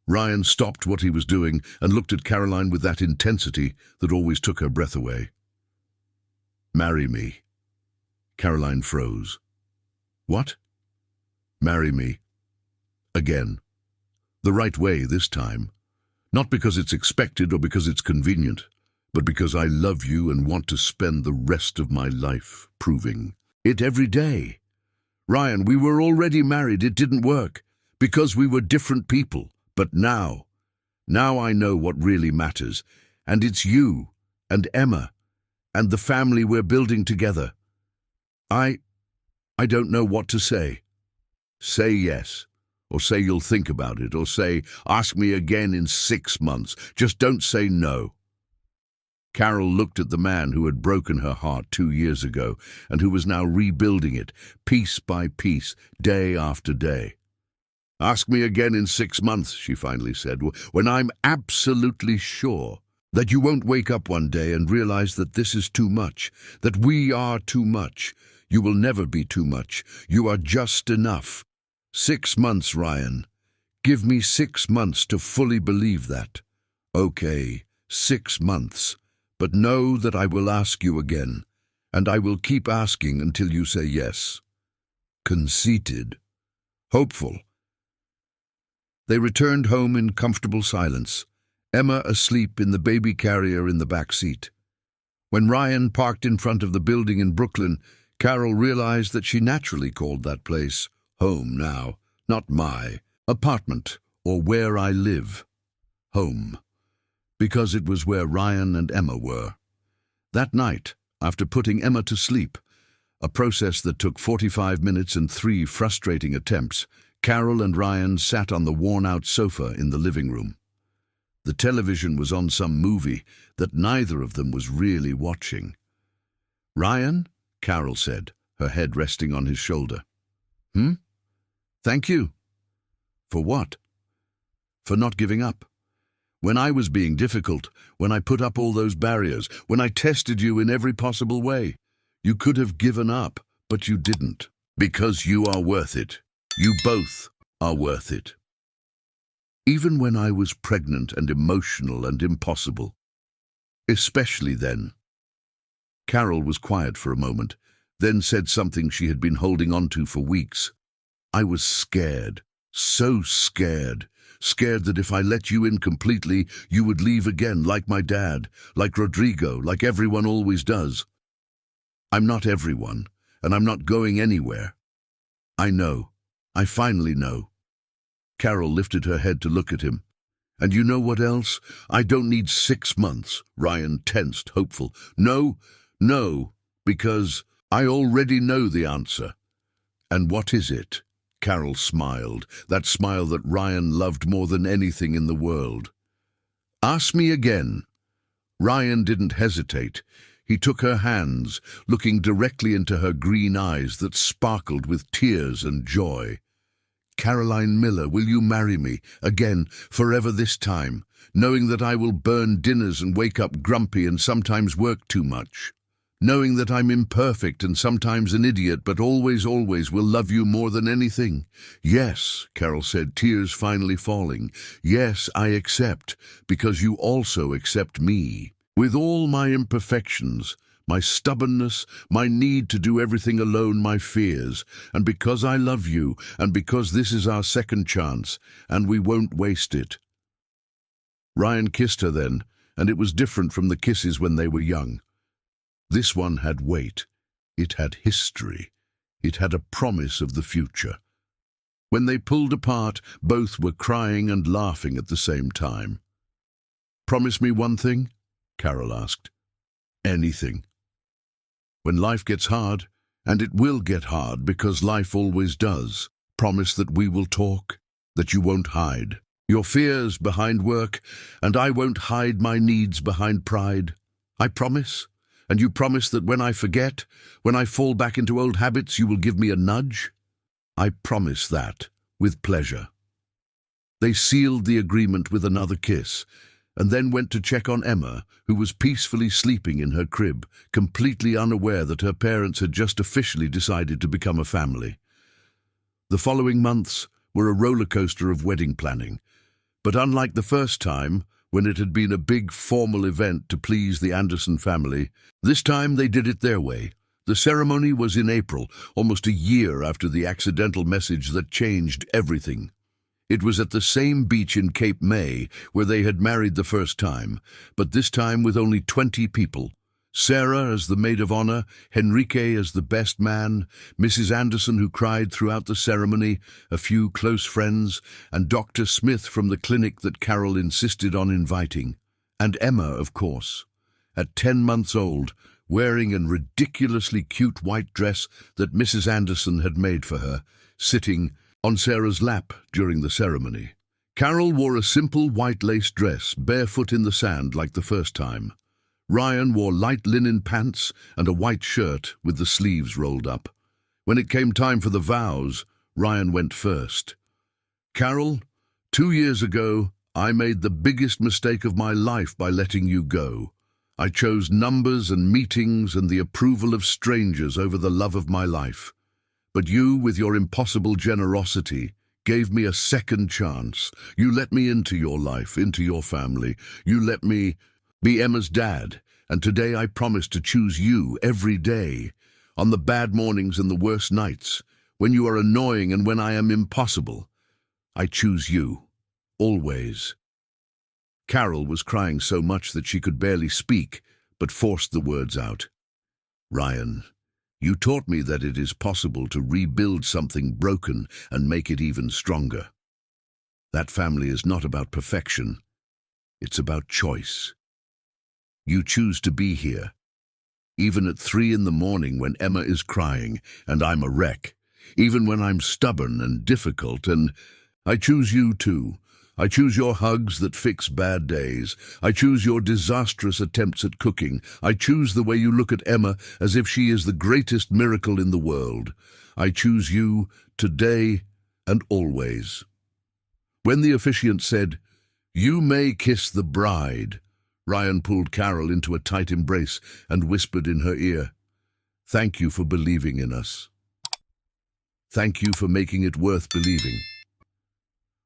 Ryan stopped what he was doing and looked at Caroline with that intensity that always took her breath away. "Marry me." Caroline froze. "What?" "Marry me. Again. The right way this time. Not because it's expected or because it's convenient, but because I love you and want to spend the rest of my life proving it every day. Ryan, we were already married. It didn't work because we were different people. But now I know what really matters, and it's you and Emma and the family we're building together. I don't know what to say. Say yes, or say you'll think about it, or say, ask me again in 6 months. Just don't say no." Carol looked at the man who had broken her heart 2 years ago and who was now rebuilding it, piece by piece, day after day. "Ask me again in 6 months, she finally said, "when I'm absolutely sure that you won't wake up one day and realize that this is too much, that we are too much. You will never be too much. You are just enough. 6 months, Ryan. Give me 6 months to fully believe that. Okay, 6 months. But know that I will ask you again, and I will keep asking until you say yes." Conceited. Hopeful. They returned home in comfortable silence, Emma asleep in the baby carrier in the back seat. When Ryan parked in front of the building in Brooklyn, Carol realized that she naturally called that place home now, not my apartment or where I live. Home. Because it was where Ryan and Emma were. That night, after putting Emma to sleep, a process that took 45 minutes and 3 frustrating attempts, Carol and Ryan sat on the worn-out sofa in the living room. The television was on some movie that neither of them was really watching. "Ryan?" Carol said, her head resting on his shoulder. "Thank you." "For what?" "For not giving up. When I was being difficult, when I put up all those barriers, when I tested you in every possible way. You could have given up, but you didn't. Because you are worth it. You both are worth it. Even when I was pregnant and emotional and impossible. Especially then." Carol was quiet for a moment, then said something she had been holding on to for weeks. "I was scared, so scared. Scared that if I let you in completely, you would leave again, like my dad, like Rodrigo, like everyone always does. I'm not everyone, and I'm not going anywhere. I know. I finally know." Carol lifted her head to look at him. "And you know what else? I don't need 6 months." Ryan tensed, hopeful. No, because I already know the answer." "And what is it?" Carol smiled, that smile that Ryan loved more than anything in the world. "Ask me again." Ryan didn't hesitate. He took her hands, looking directly into her green eyes that sparkled with tears and joy. "Caroline Miller, will you marry me, again, forever this time, knowing that I will burn dinners and wake up grumpy and sometimes work too much? Knowing that I'm imperfect and sometimes an idiot, but always, always will love you more than anything?" "Yes," Carol said, tears finally falling. "Yes, I accept, because you also accept me. With all my imperfections, my stubbornness, my need to do everything alone, my fears, and because I love you, and because this is our second chance, and we won't waste it." Ryan kissed her then, and it was different from the kisses when they were young. This one had weight. It had history. It had a promise of the future. When they pulled apart, both were crying and laughing at the same time. "Promise me one thing?" Carol asked. "Anything." "When life gets hard, and it will get hard because life always does, promise that we will talk, that you won't hide your fears behind work, and I won't hide my needs behind pride. I promise. And you promise that when I forget, when I fall back into old habits, you will give me a nudge?" "I promise that, with pleasure." They sealed the agreement with another kiss, and then went to check on Emma, who was peacefully sleeping in her crib, completely unaware that her parents had just officially decided to become a family. The following months were a roller coaster of wedding planning, but unlike the first time, when it had been a big formal event to please the Anderson family, this time they did it their way. The ceremony was in April, almost a year after the accidental message that changed everything. It was at the same beach in Cape May where they had married the first time, but this time with only 20 people. Sarah as the maid of honor, Henrique as the best man, Mrs. Anderson who cried throughout the ceremony, a few close friends, and Dr. Smith from the clinic that Carol insisted on inviting. And Emma, of course. At 10 months old, wearing a ridiculously cute white dress that Mrs. Anderson had made for her, sitting on Sarah's lap during the ceremony. Carol wore a simple white lace dress, barefoot in the sand like the first time. Ryan wore light linen pants and a white shirt with the sleeves rolled up. When it came time for the vows, Ryan went first. "Carol, 2 years ago, I made the biggest mistake of my life by letting you go. I chose numbers and meetings and the approval of strangers over the love of my life. But you, with your impossible generosity, gave me a second chance. You let me into your life, into your family. You let me be Emma's dad, and today I promise to choose you every day, on the bad mornings and the worst nights, when you are annoying and when I am impossible. I choose you. always. Carol was crying so much that she could barely speak, but forced the words out. Ryan, you taught me that it is possible to rebuild something broken and make it even stronger. That family is not about perfection. It's about choice. You choose to be here, even at 3 in the morning when Emma is crying and I'm a wreck, even when I'm stubborn and difficult, and I choose you too. I choose your hugs that fix bad days. I choose your disastrous attempts at cooking. I choose the way you look at Emma as if she is the greatest miracle in the world. I choose you today and always. When the officiant said, "You may kiss the bride," Ryan pulled Carol into a tight embrace and whispered in her ear, "Thank you for believing in us. Thank you for making it worth believing."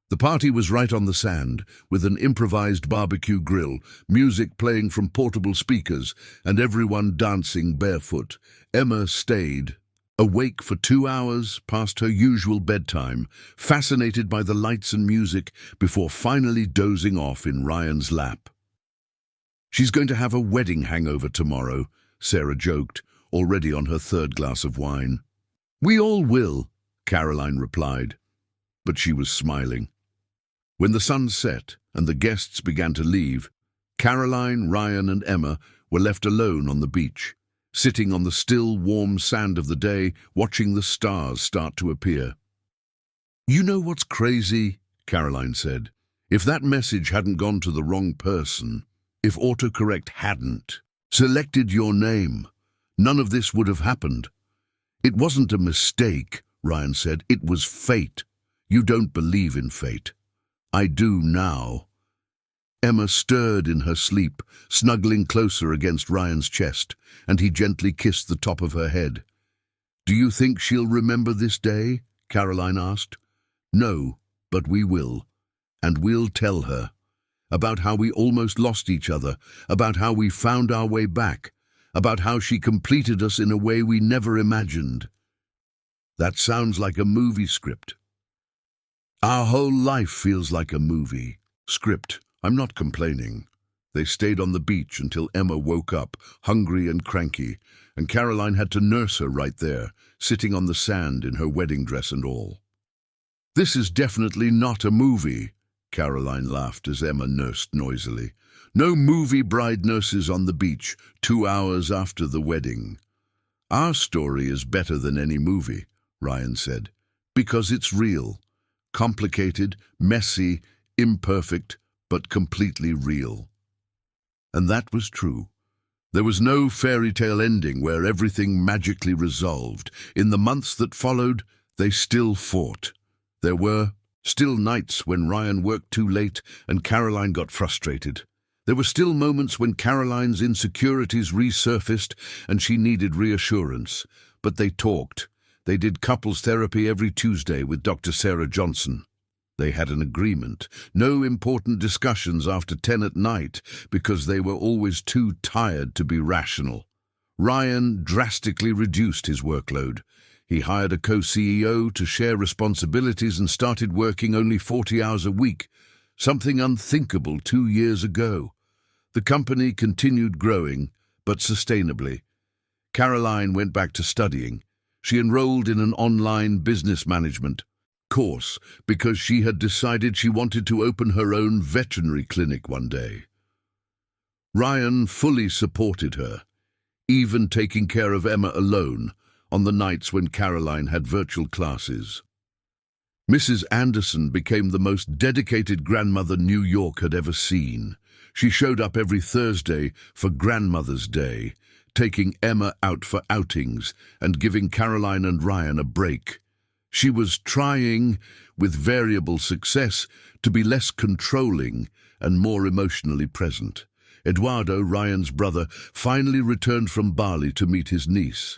The party was right on the sand, with an improvised barbecue grill, music playing from portable speakers, and everyone dancing barefoot. Emma stayed, awake for 2 hours past her usual bedtime, fascinated by the lights and music, before finally dozing off in Ryan's lap. "She's going to have a wedding hangover tomorrow," Sarah joked, already on her 3rd glass of wine. "We all will," Caroline replied, but she was smiling. When the sun set and the guests began to leave, Caroline, Ryan, and Emma were left alone on the beach, sitting on the still, warm sand of the day, watching the stars start to appear. "You know what's crazy?" Caroline said. "If that message hadn't gone to the wrong person, if autocorrect hadn't selected your name, none of this would have happened." "It wasn't a mistake," Ryan said. "It was fate. You don't believe in fate." "I do now." Emma stirred in her sleep, snuggling closer against Ryan's chest, and he gently kissed the top of her head. "Do you think she'll remember this day?" Caroline asked. "No, but we will. And we'll tell her. About how we almost lost each other, about how we found our way back, about how she completed us in a way we never imagined." "That sounds like a movie script." "Our whole life feels like a movie script. I'm not complaining." They stayed on the beach until Emma woke up, hungry and cranky, and Caroline had to nurse her right there, sitting on the sand in her wedding dress and all. "This is definitely not a movie," Caroline laughed as Emma nursed noisily. "No movie bride nurses on the beach 2 hours after the wedding." "Our story is better than any movie," Ryan said, "because it's real. Complicated, messy, imperfect, but completely real." And that was true. There was no fairy tale ending where everything magically resolved. In the months that followed, they still fought. There were still nights when Ryan worked too late and Caroline got frustrated. There were still moments when Caroline's insecurities resurfaced and she needed reassurance. But they talked. They did couples therapy every Tuesday with Dr. Sarah Johnson. They had an agreement. No important discussions after 10 at night because they were always too tired to be rational. Ryan drastically reduced his workload. He hired a co-CEO to share responsibilities and started working only 40 hours a week, something unthinkable 2 years ago. The company continued growing, but sustainably. Caroline went back to studying. She enrolled in an online business management course because she had decided she wanted to open her own veterinary clinic one day. Ryan fully supported her, even taking care of Emma alone on the nights when Caroline had virtual classes. Mrs. Anderson became the most dedicated grandmother New York had ever seen. She showed up every Thursday for Grandmother's Day, taking Emma out for outings and giving Caroline and Ryan a break. She was trying, with variable success, to be less controlling and more emotionally present. Eduardo, Ryan's brother, finally returned from Bali to meet his niece.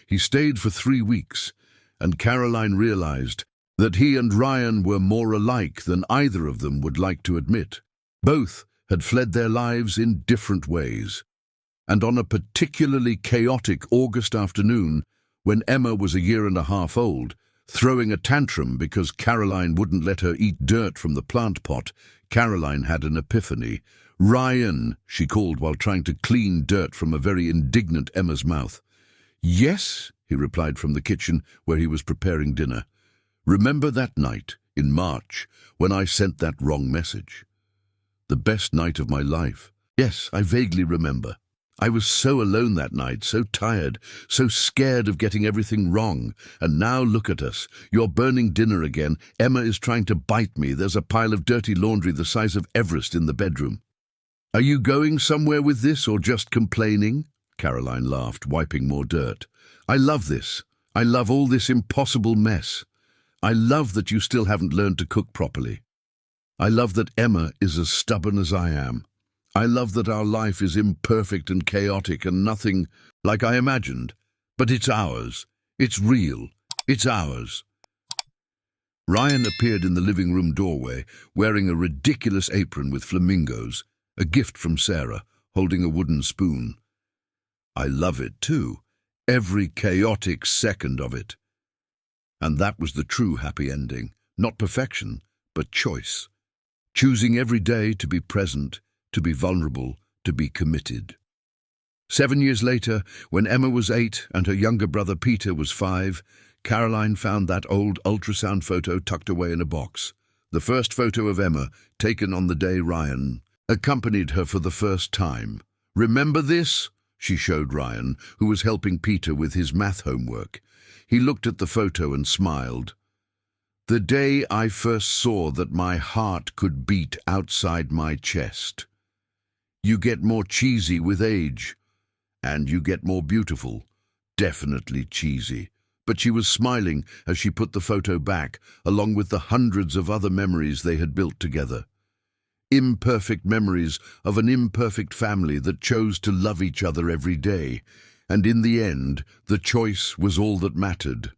He stayed for 3 weeks, and Caroline realized that he and Ryan were more alike than either of them would like to admit. Both had fled their lives in different ways. And on a particularly chaotic August afternoon, when Emma was 1.5 years old, Throwing a tantrum because Caroline wouldn't let her eat dirt from the plant pot, Caroline had an epiphany. "Ryan," she called while trying to clean dirt from a very indignant Emma's mouth. "Yes," he replied from the kitchen where he was preparing dinner. "Remember that night, in March, when I sent that wrong message? The best night of my life. Yes, I vaguely remember. I was so alone that night, so tired, so scared of getting everything wrong. And now look at us. You're burning dinner again. Emma is trying to bite me. There's a pile of dirty laundry the size of Everest in the bedroom. Are you going somewhere with this or just complaining?" Caroline laughed, wiping more dirt. "I love this. I love all this impossible mess. I love that you still haven't learned to cook properly. I love that Emma is as stubborn as I am. I love that our life is imperfect and chaotic and nothing like I imagined. But it's ours. It's real. It's ours." Ryan appeared in the living room doorway, wearing a ridiculous apron with flamingos, a gift from Sarah, holding a wooden spoon. "I love it too. Every chaotic second of it." And that was the true happy ending. Not perfection, but choice. Choosing every day to be present, to be vulnerable, to be committed. 7 years later, when Emma was 8 and her younger brother Peter was 5, Caroline found that old ultrasound photo tucked away in a box. The first photo of Emma, taken on the day Ryan accompanied her for the first time. "Remember this?" she showed Ryan, who was helping Peter with his math homework. He looked at the photo and smiled. "The day I first saw that my heart could beat outside my chest. You get more cheesy with age. And you get more beautiful. Definitely cheesy." But she was smiling as she put the photo back, along with the hundreds of other memories they had built together. Imperfect memories of an imperfect family that chose to love each other every day. And in the end, the choice was all that mattered.